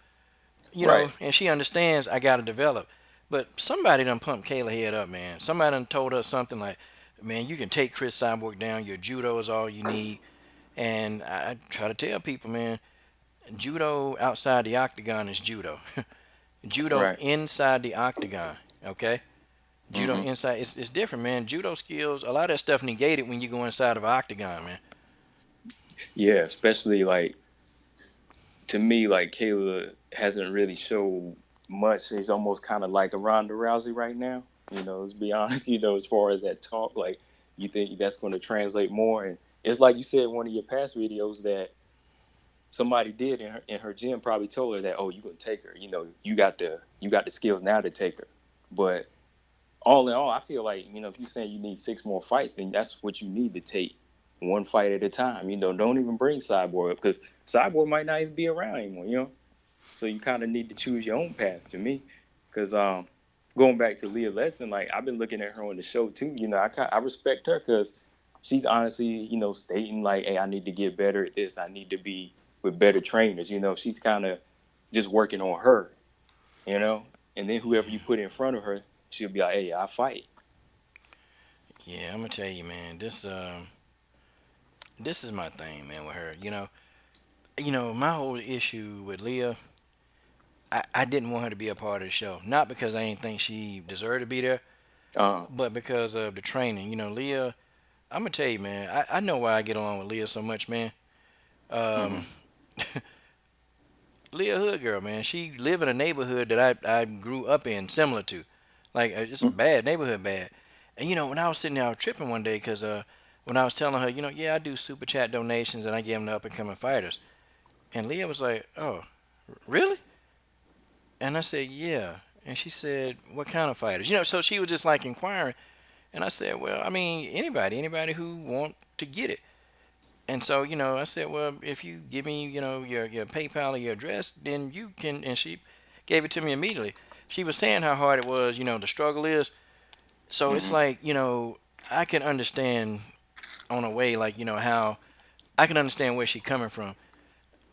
C: Right.
A: And she understands I got to develop. But somebody done pumped Kayla head up, man. Somebody done told her something like, man, you can take Chris Cyborg down. Your judo is all you need. And I try to tell people, man, judo outside the octagon is judo. Judo
C: Right.
A: inside the octagon, okay? Judo
C: Hmm.
A: inside, it's different, man. Judo skills, a lot of that stuff negated when you go inside of an octagon, man.
C: Yeah, especially like to me, like Kayla hasn't really showed much. She's almost kind of like a Ronda Rousey right now. Let's be honest. As far as that talk, like you think that's going to translate more, and it's like you said in one of your past videos that somebody did in her gym probably told her that, oh, you can take her. You got the skills now to take her. But all in all, I feel like if you're saying you need 6 more fights, then that's what you need to take one fight at a time. Don't even bring Cyborg up because Cyborg might not even be around anymore. So you kind of need to choose your own path to me, because going back to Leah Lesson, like I've been looking at her on the show too. I respect her because she's honestly stating like, hey, I need to get better at this. I need to be with better trainers. She's kind of just working on her. And then whoever you put in front of her, she'll be like, hey, I fight.
A: Yeah, I'm gonna tell you, man. This is my thing, man, with her. My whole issue with Leah, I didn't want her to be a part of the show. Not because I didn't think she deserved to be there,
C: Uh,
A: but because of the training. Leah, I'm gonna tell you, man. I know why I get along with Leah so much, man.
C: mm-hmm.
A: Um, Leah Hood girl, man. She live in a neighborhood that I grew up in, similar to. Like it's a bad neighborhood, bad. And when I was sitting there, I was tripping one day because when I was telling her, yeah, I do super chat donations and I give them to up and coming fighters. And Leah was like, "Oh, really?" And I said, "Yeah." And she said, "What kind of fighters?" So she was just like inquiring. And I said, "Well, I mean, anybody who want to get it." And so, I said, "Well, if you give me, your PayPal or your address, then you can." And she gave it to me immediately. She was saying how hard it was, the struggle is. So it's
C: Mm-hmm.
A: like, I can understand on a way, like, how I can understand where she's coming from.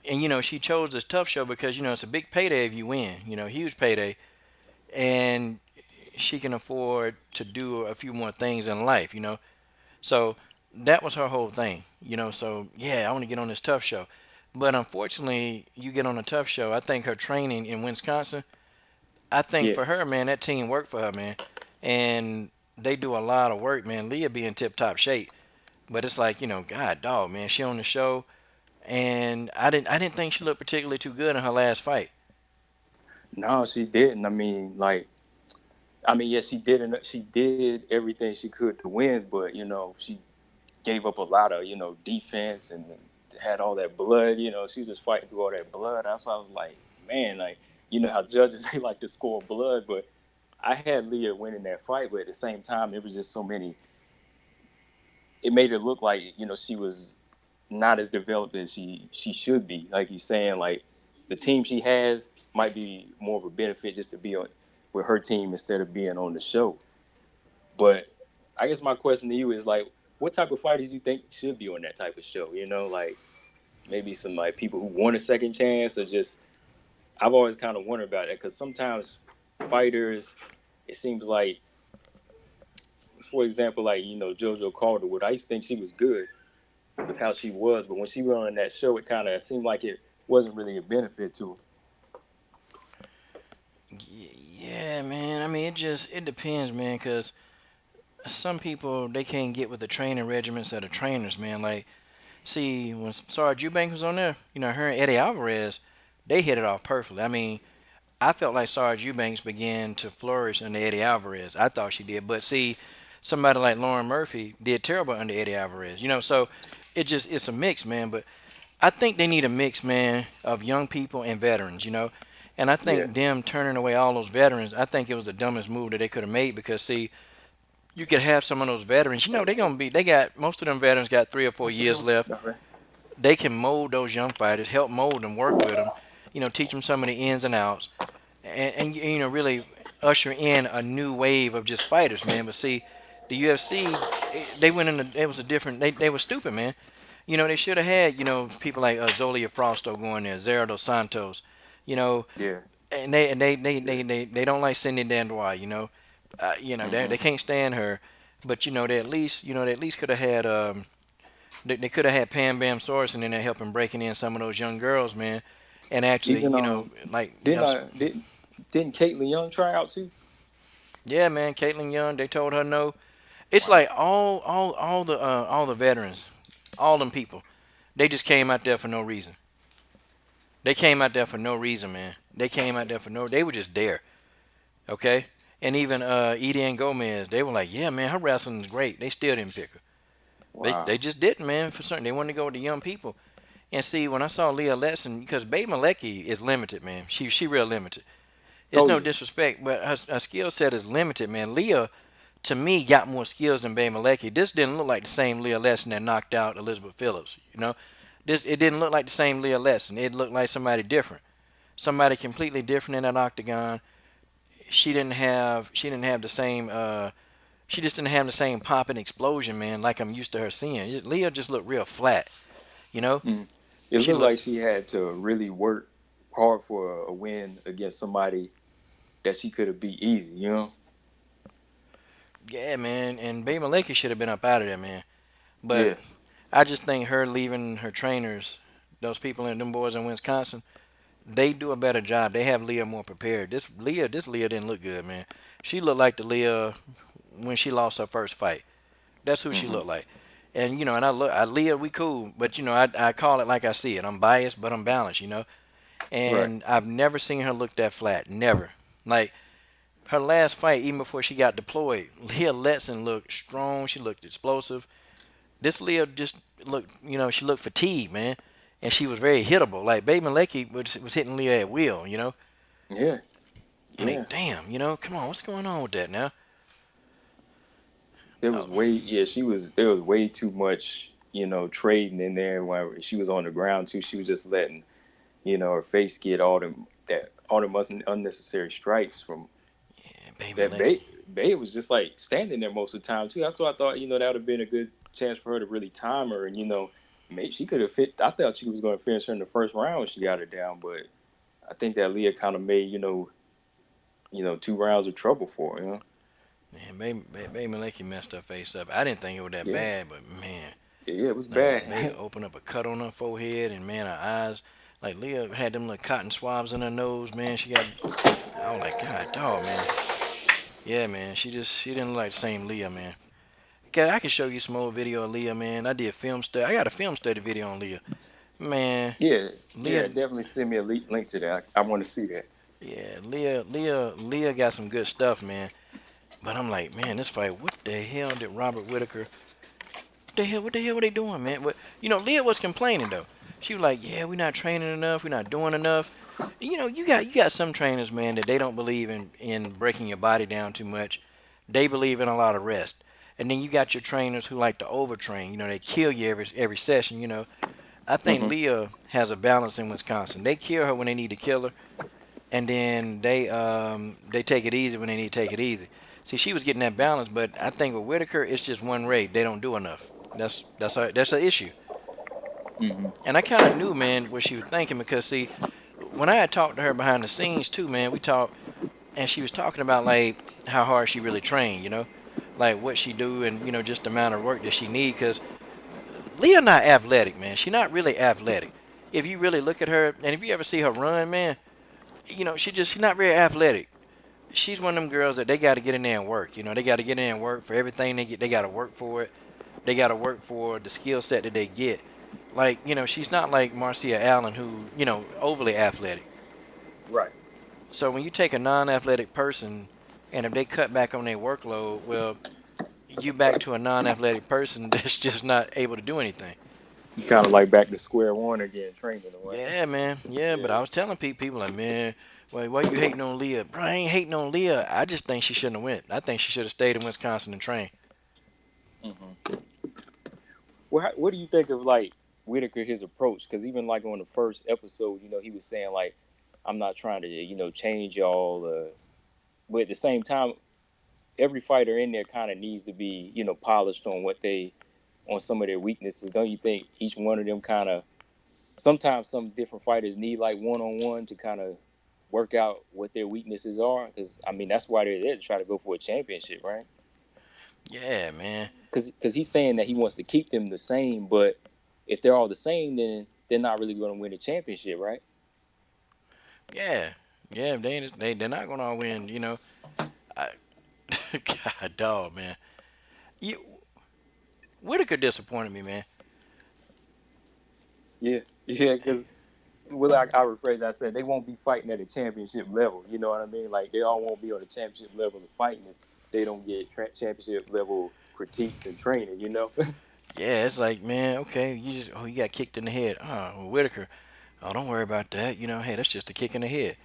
A: And, she chose this tough show because, it's a big payday if you win, huge payday. And she can afford to do a few more things in life. So that was her whole thing, So, yeah, I want to get on this tough show. But unfortunately, you get on a tough show. I think her training in Wisconsin, I think
C: Yeah.
A: for her, man, that team worked for her, man. And they do a lot of work, man. Leah be in tip top shape. But it's like, God dog, man, she on the show and I didn't think she looked particularly too good in her last fight.
C: No, she didn't. Yes, she did. She did everything she could to win, but she gave up a lot of defense and had all that blood. She was just fighting through all that blood. That's why I was like, man, like how judges they like to score blood, but I had Leah winning that fight, but at the same time, there was just so many. It made it look like she was not as developed as she should be. Like you're saying, like the team she has might be more of a benefit just to be on with her team instead of being on the show. But I guess my question to you is like, what type of fighters you think should be on that type of show? Like maybe some like people who want a second chance, or just I've always kind of wondered about that because sometimes fighters, it seems like, for example, like JoJo Calderwood, I used to think she was good with how she was, but when she went on that show, it kind of seemed like it wasn't really a benefit to her.
A: Yeah, man. I mean, it depends, man, cuz some people they can't get with the training regiments of the trainers, man. Like, see, when Sarj Eubanks was on there, her and Eddie Alvarez, they hit it off perfectly. I mean, I felt like Sarge Eubanks began to flourish under Eddie Alvarez. I thought she did, but see, somebody like Lauren Murphy did terrible under Eddie Alvarez. So it's a mix, man. But I think they need a mix, man, of young people and veterans. And I
C: Yeah,
A: think them turning away all those veterans, I think it was the dumbest move that they could have made because see, you could have some of those veterans. They got most of them veterans got 3 or 4 years left.
C: all right.
A: They can mold those young fighters, help mold them, work with them. Teach them some of the ins and outs and really usher in a new wave of just fighters, man. But see, the UFC they went in. It was a different. They were stupid, man. They should have had people like Zolia Frosto going there, Zara dos Santos. You know,
C: Yeah.
A: and they don't like Cindy Dandois. They
C: Mm-hmm.
A: can't stand her. But they at least could have had they could have had Pam Bam Sorensen in there helping breaking in some of those young girls, man. And actually,
C: Even
A: like
C: didn't I didn't Caitlin Young try out too?
A: yeah, man, Caitlin Young, they told her no. It's
C: Wow.
A: like all the veterans, all them people, they just came out there for no reason. They came out there for no reason, man. They came out there for no. They were just there, okay. And even Edie and Gomez, they were like, yeah, man, her wrestling is great. They still didn't pick her. They
C: Wow.
A: just didn't, man. For certain, they wanted to go with the young people. And see, when I saw Leah Letson, because Babe Malecki is limited, man. She real limited. It's
C: Oh
A: no
C: yeah.
A: disrespect, but her skill set is limited, man. Leah, to me, got more skills than Babe Malecki. This didn't look like the same Leah Letson that knocked out Elizabeth Phillips. This it didn't look like the same Leah Letson. It looked like somebody different, somebody completely different in that octagon. She didn't have the same. She just didn't have the same pop and explosion, man, like I'm used to her seeing. Leah just looked real flat. You know,
C: Mm. It
A: she
C: looked
A: looked.
C: like she had to really work hard for a win against somebody that she could have beat easy. You know?
A: Yeah, man, and Babe Malecki should have been up out of there, man. But
C: Yeah.
A: I just think her leaving her trainers, those people in them boys in Wisconsin, they do a better job. They have Leah more prepared. This Leah didn't look good, man. She looked like the Leah when she lost her first fight. That's who she
C: Mm-hmm.
A: looked like. And Leah, we cool, but I call it like I see it. I'm biased, but I'm balanced.
C: Right.
A: And I've never seen her look that flat. Never. Like her last fight, even before she got deployed, Leah Letson looked strong. She looked explosive. This Leah just she looked fatigued, man, and she was very hittable. Like Babe Malecki was hitting Leah at will.
C: Yeah. Yeah.
A: Like, damn, come on, what's going on with that now?
C: There
A: Oh,
C: was way yeah, she was there was way too much, trading in there when she was on the ground too. She was just letting, her face get all them unnecessary strikes from
A: yeah, Babe
C: that
A: Malecki.
C: Bay was just like standing there most of the time too. That's why I thought, that would have been a good chance for her to really time her and, maybe she could have fit I thought she was gonna finish her in the first round when she got her down, but I think that Leah kind of made, 2 rounds of trouble for her,
A: Man, Babe Malecki messed her face up. I didn't think it was that
C: Yeah.
A: bad, but man,
C: Yeah, it was
A: like
C: bad.
A: Babe opened up a cut on her forehead, and man, her eyes. Like Leah had them little cotton swabs in her nose, man. I was like, God, dog, man. Yeah, man. She didn't look like the same Leah, man. Okay, I can show you some old video of Leah, man. I did film study. I got a film study video on Leah. Man,
C: Yeah,
A: Leah,
C: yeah, definitely send me a link to that. I want to see that.
A: yeah, Leah got some good stuff, man. But I'm like, man, this fight, what the hell did Robert Whitaker? What the hell were they doing, man? Leah was complaining though. She was like, yeah, we're not training enough, we're not doing enough. You got some trainers, man, that they don't believe in breaking your body down too much. They believe in a lot of rest. And then you got your trainers who like to overtrain. They kill you every session. I think
C: Hmm.
A: Leah has a balance in Wisconsin. They kill her when they need to kill her, and then they take it easy when they need to take it easy. See, she was getting that balance, but I think with Whitaker, it's just one rate. They don't do enough. That's an issue.
C: Hmm.
A: And I kind of knew, man, what she was thinking because see, when I had talked to her behind the scenes too, man, we talked, and she was talking about like how hard she really trained. Like what she do and just the amount of work that she need because Leah not athletic, man. She not really athletic. If you really look at her, and if you ever see her run, man, she's not very athletic. She's one of them girls that they got to get in there and work. They got to get in there and work for everything they get. They got to work for it. They got to work for the skill set that they get. Like she's not like Marcia Allen, who overly athletic.
C: Right.
A: So when you take a non-athletic person, and if they cut back on their workload, well, you back to a non-athletic person that's just not able to do anything.
C: You kind of like back to square one again, training away.
A: Yeah, man. Yeah, but
C: Yeah.
A: I was telling people like, man, why you hating on Leah? Bro, I ain't hating on Leah. I just think she shouldn't have went. I think she should have stayed in Wisconsin and trained.
C: Hmm. What do you think of like Whitaker his approach? Because even like on the first episode, he was saying like, I'm not trying to change y'all, but at the same time, every fighter in there kind of needs to be, polished on on some of their weaknesses. Don't you think each one of them kind of sometimes some different fighters need like one on one to kind of work out what their weaknesses are? Because I mean that's why they're there to try to go for a championship, right?
A: Yeah, man.
C: Because he's saying that he wants to keep them the same, but if they're all the same, then they're not really going to win a championship, right?
A: Yeah, yeah. They're not gonna win. I, God, dog, man. You Whitaker disappointed me, man.
C: Yeah, yeah. Because well, I rephrase. I said they won't be fighting at a championship level. You know what I mean? Like they all won't be on the championship level of fighting if they don't get championship level critiques and training.
A: Yeah, it's like, man, okay, you got kicked in the head. Well, Whitaker. Oh, don't worry about that. Hey, that's just a kick in the head.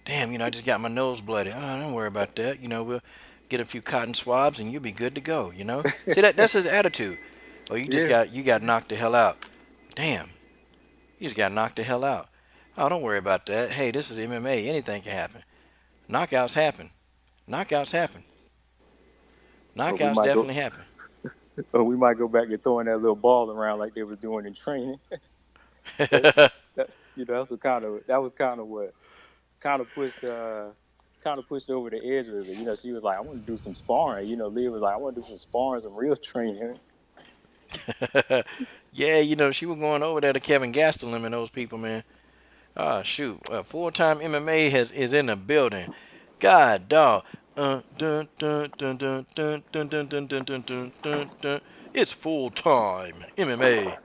A: Damn, I just got my nose bloody. Oh, don't worry about that. We'll get a few cotton swabs and you'll be good to go. See that's his attitude. Oh,
C: Yeah.
A: you got knocked the hell out. Damn, you just got knocked the hell out. Oh, don't worry about that. Hey, this is MMA. Anything can happen. Knockouts happen. Knockouts happen.
C: Or we
A: Knockouts
C: might go.
A: definitely happen.
C: Or we might go back to throwing that little ball around like they was doing in training. that, that's what that was what kind of pushed over the edge with it. She was like, I want to do some sparring. Leah was like, I want to do some sparring, some real training.
A: Yeah, she was going over there to Kevin Gastelum and those people, man. Ah, shoot. Full-time MMA is in the building. God, dog. Dun, dun, dun, dun, dun, dun, dun, dun, dun, dun, dun, dun, dun. It's full-time MMA.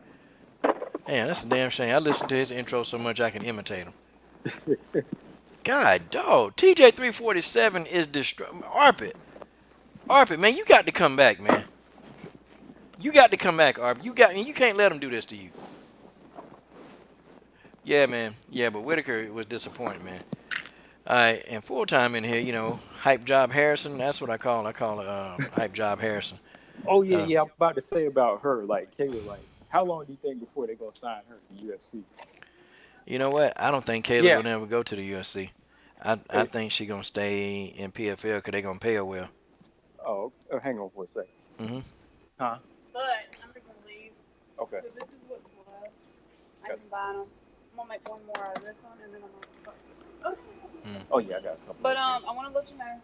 A: Man, that's a damn shame. I listen to his intro so much I can imitate him. God, dog. TJ 347 is destroy. Arpit, man, you got to come back, man. You got to come back, Arpit. You can't let him do this to you. Yeah, man. Yeah, but Whitaker was disappointing, man. All right, and full time in here, hype job Harrison. That's what I call. I call it hype job Harrison.
C: Oh yeah,
A: Uh,
C: yeah. I'm about to say about her, like Kayla. Like, how long do you think before they're gonna sign her to UFC?
A: you know what? I don't think Kayla
C: Yeah.
A: gonna ever go to the UFC. I
C: Hey.
A: think she gonna stay in PFL because they gonna pay her well.
C: Hang on for a second.
A: Hmm.
C: Huh? But I'm just gonna leave. Okay. So this is what's left. I combine them. I'm gonna make one more out of this one, and then I'm gonna. Okay. Oh yeah, I got a couple. But I want to let you know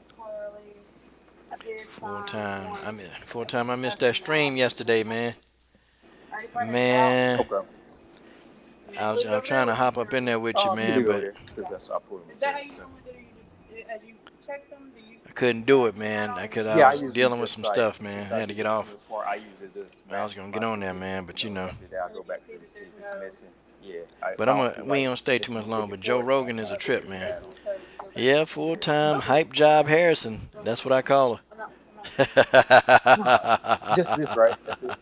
C: before I leave. I did
A: Full
C: find
A: time.
C: one.
A: Full time. I missed that stream yesterday, man.
C: I already printed it out.
A: Man,
C: Okay.
A: I was trying to hop up in there with you,
C: You can
A: man,
C: go
A: but
C: there because that's I put them. Is that how you normally do? You just as you check them, do you?
A: I couldn't do it, man. I
C: Yeah, I
A: was
C: usually
A: dealing with
C: just
A: some
C: like
A: stuff, man.
C: since
A: I
C: I
A: had to
C: do
A: get
C: the
A: off.
C: senior part, I usually just
A: I
C: match
A: was gonna get
C: my
A: on there,
C: shit.
A: man, but
C: After that, I go back to the see if it's missing. Yeah,
A: But
C: I don't see
A: we
C: like
A: ain't gonna stay
C: if
A: too
C: you
A: much
C: took
A: long.
C: it
A: But Joe
C: for it, it don't
A: Rogan is a
C: have to
A: trip,
C: be
A: man.
C: bad on.
A: Yeah, full time hype job Harrison. That's what I call her.
C: Just this, right? That's it.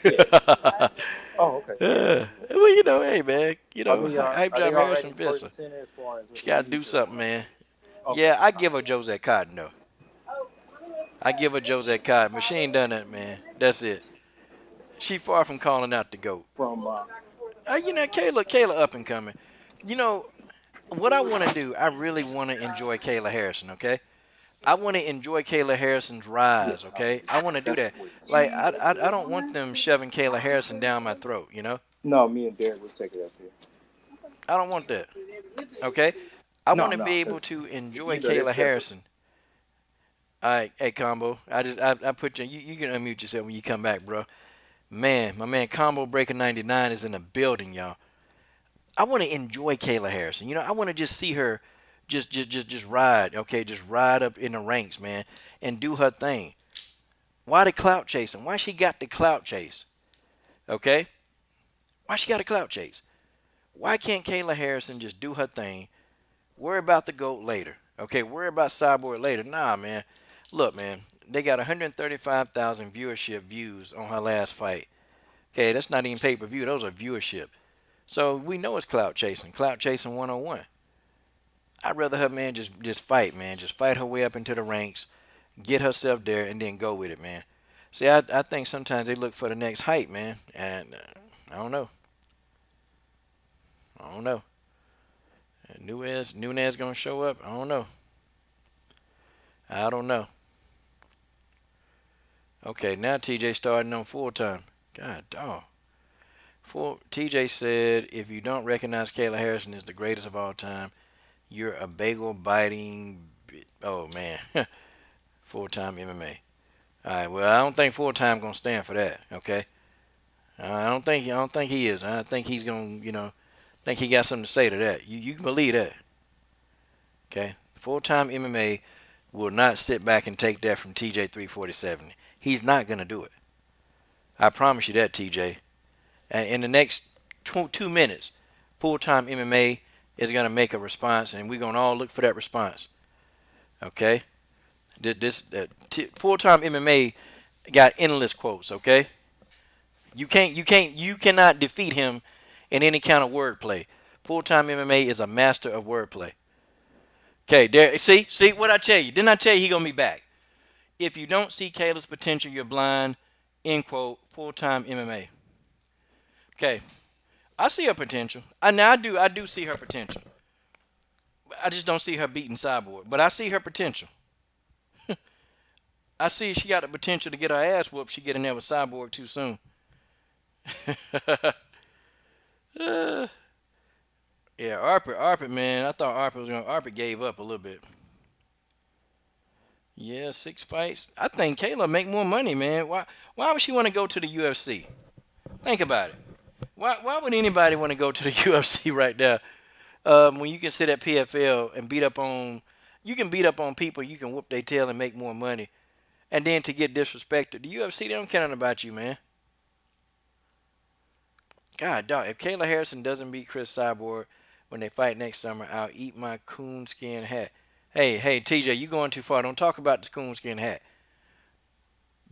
C: Yeah. Oh, okay. Yeah.
A: Well, hey, man. Hype
C: Are they
A: job
C: already
A: Harrison
C: in
A: Visser.
C: person center as far as what
A: She
C: they
A: got to
C: use?
A: do
C: Or?
A: something, man.
C: Okay.
A: Yeah, I
C: All right.
A: give her Josette Cotton though. I give her Josette Cotton, but she ain't done that, man. That's it. She far from calling out the goat.
C: From
A: Kayla up and coming. You know what I want to do? I really want to enjoy Kayla Harrison. Okay, I want to enjoy Kayla Harrison's
C: yeah,
A: rise. Okay, I want to do
C: that's
A: that.
C: sweet.
A: Like I don't want them shoving Kayla Harrison down my throat.
C: No, me and Derek will take it up here.
A: I don't want that. Okay, I
C: No,
A: want to
C: no,
A: be able
C: because
A: to enjoy
C: they're
A: Kayla
C: separate.
A: Harrison. All right, hey Combo. I put you. You can unmute yourself when you come back, bro. Man, my man Combo Breaker 99 is in the building, y'all. I want to enjoy Kayla Harrison. I want to just see her just ride, okay, just ride up in the ranks, man, and do her thing. Why the clout chasing? Why she got the clout chase? Okay? Why she got a clout chase? Why can't Kayla Harrison just do her thing? Worry about the GOAT later. Okay, worry about Cyborg later. Nah, man. Look, man, they got 135,000 viewership views on her last fight. Okay, that's not even pay-per-view. Those are viewership. So we know it's clout chasing 101. I'd rather her man just fight, man. Just fight her way up into the ranks, get herself there, and then go with it, man. See, I think sometimes they look for the next hype, man, and I don't know. I don't know. Nunez gonna show up? I don't know. I don't know. Okay, now TJ starting on full time. God dog. TJ said, if you don't recognize Kayla Harrison as the greatest of all time, you're a bagel biting. Oh man, full time MMA. All right. Well, I don't think full time gonna stand for that. Okay. I don't think. I don't think he is. I think he's gonna. Think he got something to say to that. You can believe that. Okay. Full time MMA will not sit back and take that from TJ 347. He's not gonna do it. I promise you that, TJ. And in the next 2 minutes, full time MMA is gonna make a response, and we're gonna all look for that response. Okay. This full time MMA got endless quotes. Okay. You cannot defeat him in any kind of wordplay. Full time MMA is a master of wordplay. Okay, there. See what I tell you. Didn't I tell you he gonna be back? If you don't see Kayla's potential, you're blind. End quote. Full time MMA. Okay, I see her potential. I do see her potential. I just don't see her beating Cyborg. But I see her potential. I see she got the potential to get her ass whooped. She get in there with Cyborg too soon. Yeah, Arpit, man. I thought Arpit gave up a little bit. Yeah, 6 fights. I think Kayla make more money, man. Why would she want to go to the UFC? Think about it. Why would anybody want to go to the UFC right now? When you can sit at PFL and you can beat up on people, you can whoop their tail and make more money, and then to get disrespected, the UFC they don't care nothing about you, man. God, dog. If Kayla Harrison doesn't beat Chris Cyborg when they fight next summer, I'll eat my coonskin hat. Hey, TJ, you going too far. Don't talk about the coonskin hat.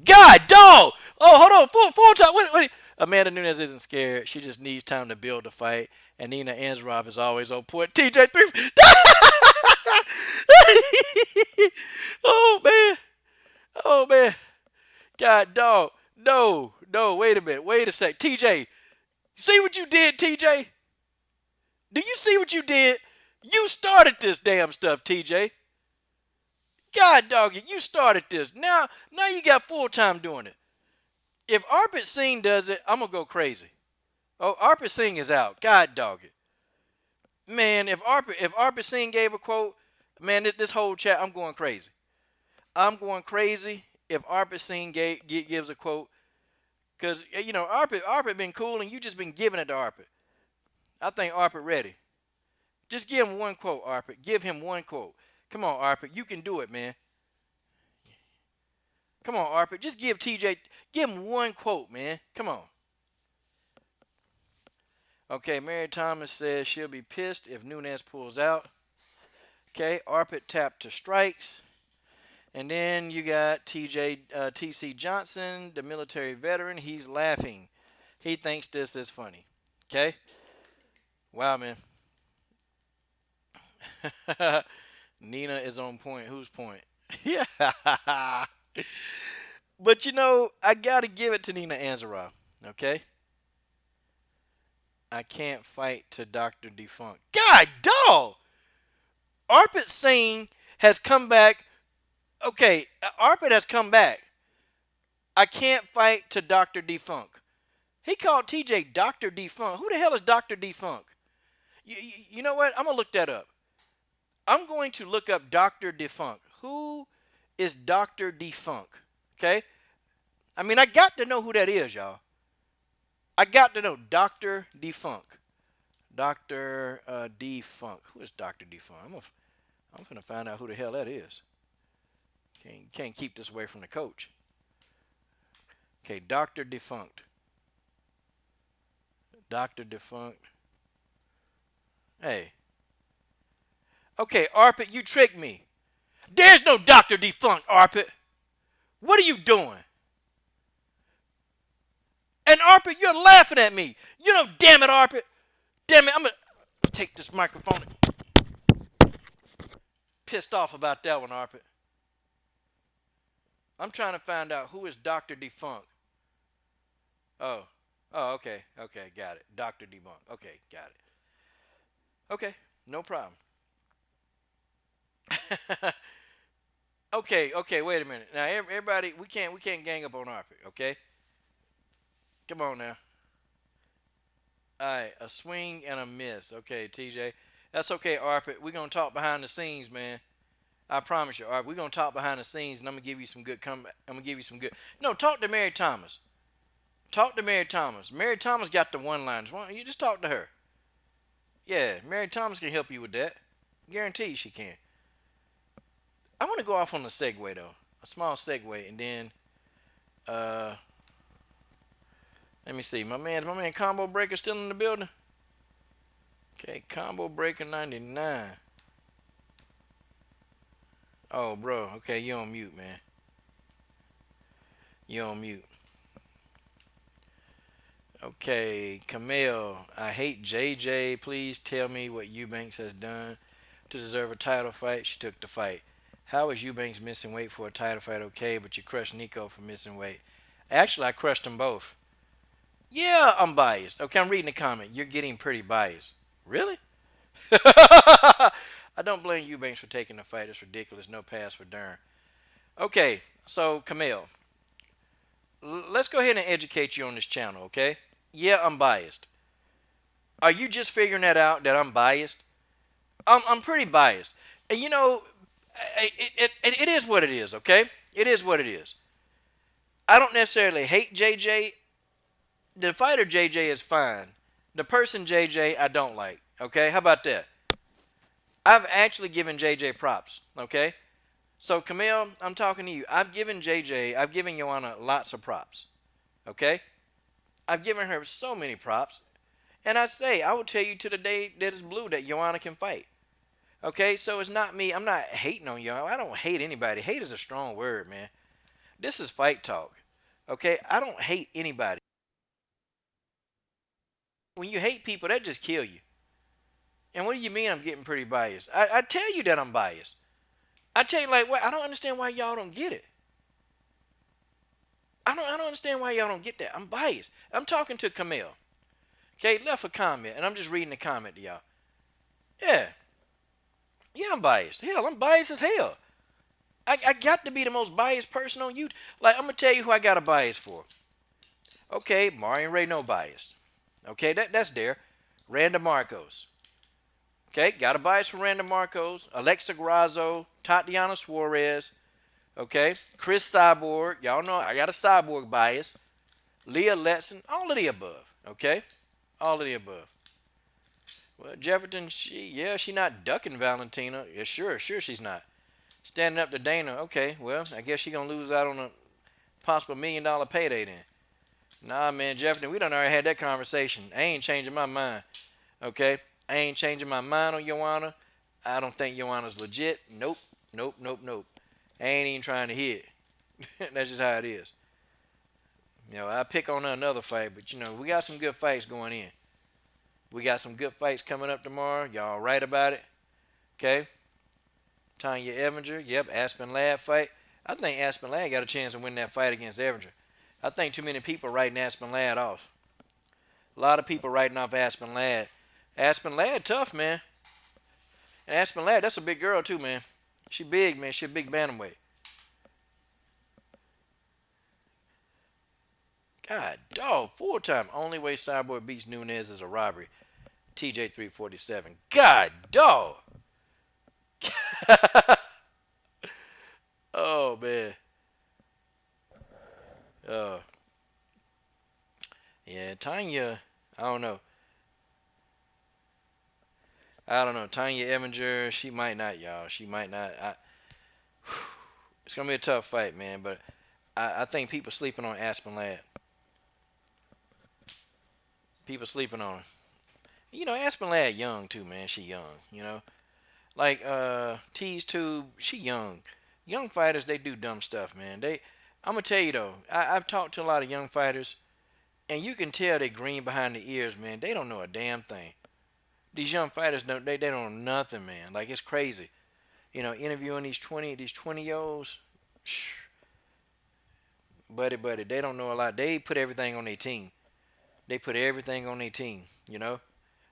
A: God, dog. Oh, hold on. Full time. Wait. Amanda Nunes isn't scared. She just needs time to build the fight. And Nina Ansaroff is always on point. TJ 3. Oh, man. Oh, man. God, dog. No. Wait a minute. Wait a sec. TJ, see what you did, TJ? Do you see what you did? You started this damn stuff, TJ. God dog it, you started this. Now you got full time doing it. If Arpit Singh does it, I'm gonna go crazy. Oh, Arpit Singh is out. God dog it. Man, if Arpit Singh gave a quote, man, this whole chat, I'm going crazy. I'm going crazy if Arpit Singh gives a quote. Cause Arpit been cool and you just been giving it to Arpit. I think Arpit ready. Just give him one quote, Arpit. Give him one quote. Come on, Arpit. You can do it, man. Come on, Arpit. Just give him one quote, man. Come on. Okay, Mary Thomas says she'll be pissed if Nunes pulls out. Okay, Arpit tapped to strikes. And then you got TC Johnson, the military veteran. He's laughing. He thinks this is funny. Okay? Wow, man. Nina is on point. Whose point? Yeah. But I gotta give it to Nina Ansaroff. Okay? I can't fight to Dr. Defunct. God dog! Arpit Singh has come back. Okay, Arpit has come back. I can't fight to Dr. Defunct. He called TJ Dr. Defunct. Who the hell is Dr. Defunct? You know what? I'm gonna look that up. I'm going to look up Dr. Defunct. Who is Dr. Defunct? Okay? I mean, I got to know who that is, y'all. I got to know Dr. Defunct. Dr. Defunct. Who is Dr. Defunct? I'm gonna find out who the hell that is. Can't keep this away from the coach. Okay, Dr. Defunct. Dr. Defunct. Hey. Okay, Arpit, you tricked me. There's no Dr. Defunct, Arpit. What are you doing? And Arpit, you're laughing at me. Damn it, Arpit. Damn it, I'm going to take this microphone. Pissed off about that one, Arpit. I'm trying to find out who is Dr. Defunct. Oh, okay, got it. Dr. Defunct. Okay, got it. Okay, no problem. Okay. Wait a minute. Now, everybody, we can't gang up on Arpit. Okay, come on now. All right, a swing and a miss. Okay, TJ, that's okay, Arpit. We're gonna talk behind the scenes, man. I promise you. All right, we're gonna talk behind the scenes, and I'm gonna give you some good I'm gonna give you some good. No, talk to Mary Thomas. Talk to Mary Thomas. Mary Thomas got the one liners. Why don't you just talk to her? Yeah, Mary Thomas can help you with that. Guarantee she can. I want to go off on a segue though, a small segue, and then uh, let me see. My man, Combo Breaker still in the building. Okay, Combo Breaker 99. Oh, bro. Okay, you on mute, man. You on mute. Okay, Camille. I hate JJ. Please tell me what Eubanks has done to deserve a title fight. She took the fight. How is Eubanks missing weight for a title fight? Okay, but you crushed Nico for missing weight. Actually, I crushed them both. Yeah, I'm biased. Okay, I'm reading the comment. You're getting pretty biased. Really? I don't blame Eubanks for taking the fight. It's ridiculous. No pass for Dern. Okay, so Camille, let's go ahead and educate you on this channel, okay? Yeah, I'm biased. Are you just figuring that out that I'm biased? I'm pretty biased. And you know, it is what it is, okay? It is what it is. I don't necessarily hate JJ. The fighter JJ is fine. The person JJ I don't like, okay? How about that? I've actually given JJ props, okay? So Camille, I'm talking to you. I've given Joanna lots of props, okay? I've given her so many props. And I will tell you to the day that is blue that Joanna can fight. Okay, so it's not me. I'm not hating on y'all. I don't hate anybody. Hate is a strong word, man. This is fight talk. Okay, I don't hate anybody. When you hate people, that just kill you. And what do you mean I'm getting pretty biased? I tell you that I'm biased. I tell you like what I don't understand why y'all don't get it. I don't understand why y'all don't get that. I'm biased. I'm talking to Camille. Okay, left a comment, and I'm just reading the comment to y'all. Yeah, yeah, I'm biased. Hell, I'm biased as hell. I got to be the most biased person on YouTube. Like, I'm going to tell you who I got a bias for. Okay, Marion Ray, no bias. Okay, that's there. Randa Marcos. Okay, got a bias for Randa Marcos. Alexa Grasso. Tatiana Suarez. Okay, Chris Cyborg. Y'all know I got a Cyborg bias. Leah Letson. All of the above. Okay, all of the above. Well, Jefferson, she not ducking Valentina. Yeah, sure she's not. Standing up to Dana. Okay, well, I guess she gonna lose out on a possible $1 million payday then. Nah, man, Jefferson, we done already had that conversation. I ain't changing my mind. Okay, I ain't changing my mind on Joanna. I don't think Joanna's legit. Nope. I ain't even trying to hit. That's just how it is. You know, I pick on her another fight, but you know, we got some good fights going in. We got some good fights coming up tomorrow. Y'all right about it? Okay. Tanya Evinger, yep, Aspen Ladd fight. I think Aspen Ladd got a chance to win that fight against Evinger. I think too many people writing Aspen Ladd off. A lot of people writing off Aspen Ladd. Aspen Ladd tough, man. And Aspen Ladd, that's a big girl too, man. She big, man. She a big bantamweight. God, dog, full-time. Only way Cyborg beats Nunez is a robbery. TJ 347. God, dog. Oh, man. Oh. Yeah, Tanya, I don't know. Tanya Evinger, she might not, y'all. She might not. It's going to be a tough fight, man. But I think people sleeping on Aspen Ladd. People sleeping on her. You know, Aspen Ladd young, too, man. She young, you know. Like, Tease Tube, she young. Young fighters, they do dumb stuff, man. I'm going to tell you, though. I've talked to a lot of young fighters, and you can tell they green behind the ears, man. They don't know a damn thing. These young fighters they don't know nothing, man. Like it's crazy. You know, interviewing these 20 year olds, buddy, they don't know a lot. They put everything on their team. They put everything on their team. You know,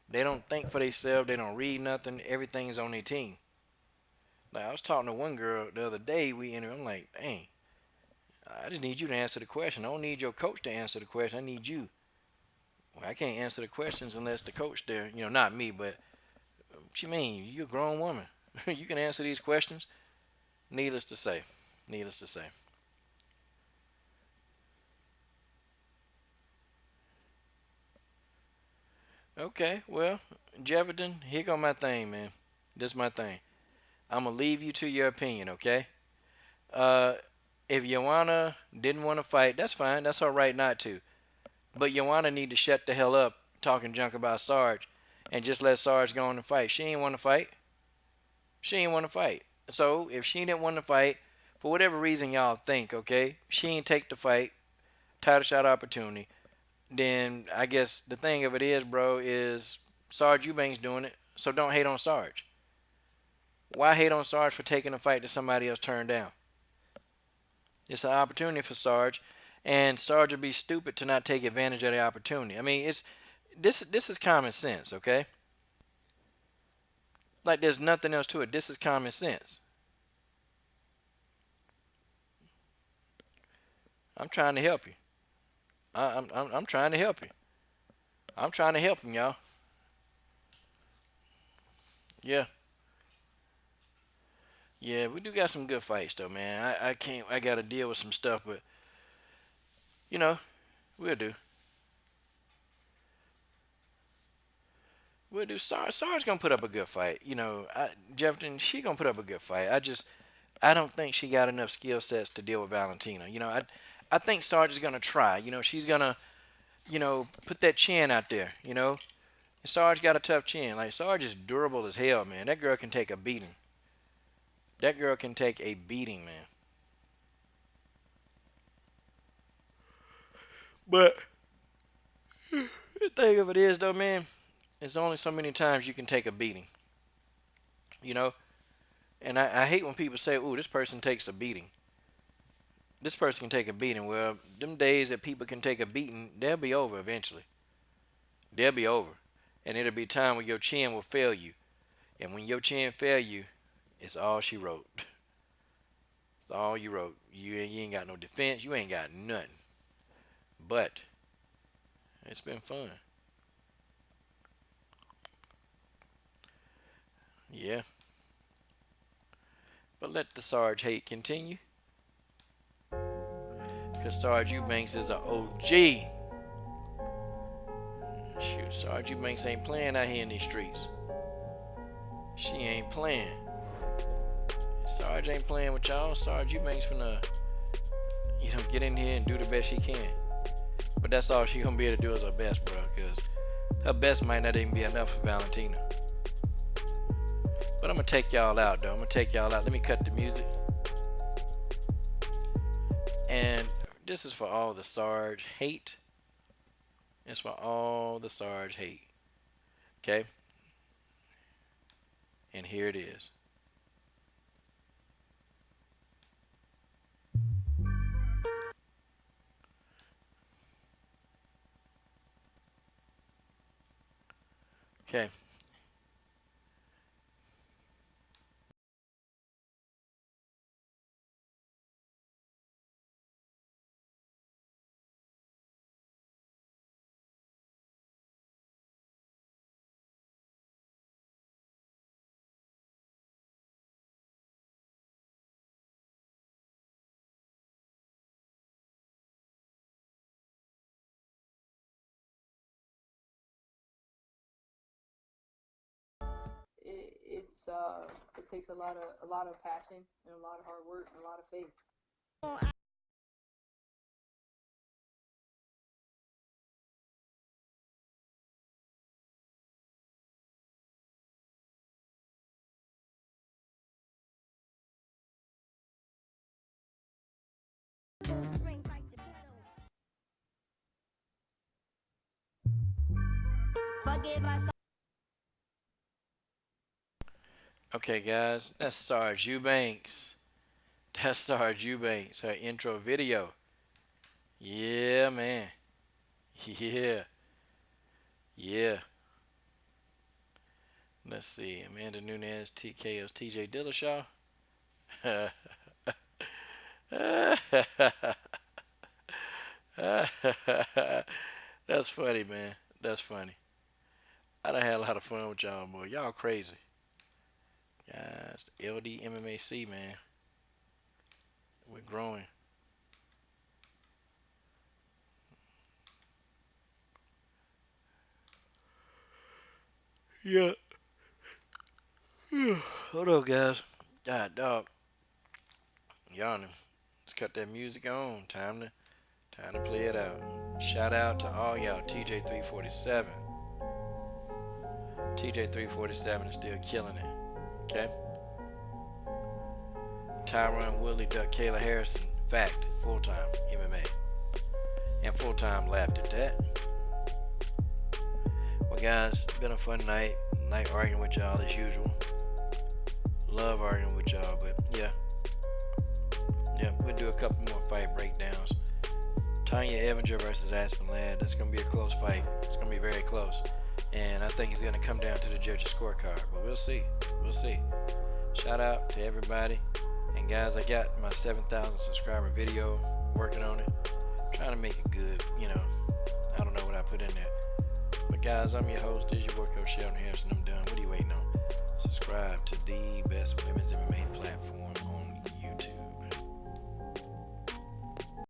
A: they don't think for themselves. They don't read nothing. Everything's on their team. Like I was talking to one girl the other day. I'm like, dang, I just need you to answer the question. I don't need your coach to answer the question. I need you. Well, I can't answer the questions unless the coach there. Not me, but what you mean? You're a grown woman. You can answer these questions. Needless to say. Needless to say. Okay, well, Jefferson, here go my thing, man. This is my thing. I'm gonna leave you to your opinion, okay? Uh, if Joanna didn't want to fight, that's fine. That's all right not to. But Joanna need to shut the hell up talking junk about Sarge, and just let Sarge go on and fight. She ain't want to fight. She ain't want to fight. So if she didn't want to fight, for whatever reason y'all think, okay, she ain't take the fight, title shot opportunity. Then I guess the thing of it is, bro, is Sarge Eubanks doing it. So don't hate on Sarge. Why hate on Sarge for taking a fight that somebody else turned down? It's an opportunity for Sarge, and Sarge would be stupid to not take advantage of the opportunity. I mean, it's this is common sense, okay? Like there's nothing else to it. This is common sense. I'm trying to help you. I'm trying to help you. I'm trying to help him, y'all. Yeah, yeah, we do got some good fights though, man. I can't. I got to deal with some stuff, but you know, we'll do. We'll do. Sarge gonna put up a good fight. Jefferson, she gonna put up a good fight. I don't think she got enough skill sets to deal with Valentina. I think Sarge is gonna try. She's gonna, put that chin out there. And Sarge got a tough chin. Like Sarge is durable as hell, man. That girl can take a beating. That girl can take a beating, man. But the thing of it is, though, man, there's only so many times you can take a beating. You know, and I hate when people say, "Ooh, this person takes a beating." This person can take a beating. Well, them days that people can take a beating, they'll be over eventually. They'll be over, and it'll be time when your chin will fail you. And when your chin fail you, it's all she wrote. It's all you wrote. You ain't got no defense. You ain't got nothing. But it's been fun. Yeah. But let the Sarge hate continue. Because Sarge Eubanks is a OG. Shoot, Sarge Eubanks ain't playing out here in these streets. She ain't playing. Sarge ain't playing with y'all. Sarge Eubanks finna, get in here and do the best she can. But that's all she gonna be able to do is her best, bro. Because her best might not even be enough for Valentina. But I'm gonna take y'all out, though. I'm gonna take y'all out. Let me cut the music. And this is for all the Sarge hate. It's for all the Sarge hate. Okay? And here it is. Okay.
B: It takes a lot of passion and a lot of hard work and a lot of faith.
A: Okay, guys. That's Sarge Eubanks. That's Sarge Eubanks. Her intro video. Yeah, man. Yeah. Yeah. Let's see. Amanda Nunes, TKO's TJ Dillashaw. That's funny, man. That's funny. I done had a lot of fun with y'all, boy. Y'all crazy. Guys, LD MMAC, man. We're growing. Yeah. Hold on, guys. God, dog. Y'all know. Let's cut that music on. Time to play it out. Shout out to all y'all. TJ347. TJ347 is still killing it. Okay? Tyron Woodley, Duck, Kayla Harrison. Fact. Full-time MMA. And full-time laughed at that. Well, guys, been a fun night. Night arguing with y'all as usual. Love arguing with y'all, but yeah. Yeah, we'll do a couple more fight breakdowns. Tanya Evinger versus Aspen Ladd. That's going to be a close fight. It's going to be very close. And I think it's going to come down to the judges' scorecard. But we'll see. We'll see. Shout out to everybody. And guys, I got my 7,000 subscriber video. Working on it. Trying to make it good. You know, I don't know what I put in there. But guys, I'm your host. This is your boy, Coach Sheldon Harrison. I'm done. What are you waiting on? Subscribe to the best women's MMA platform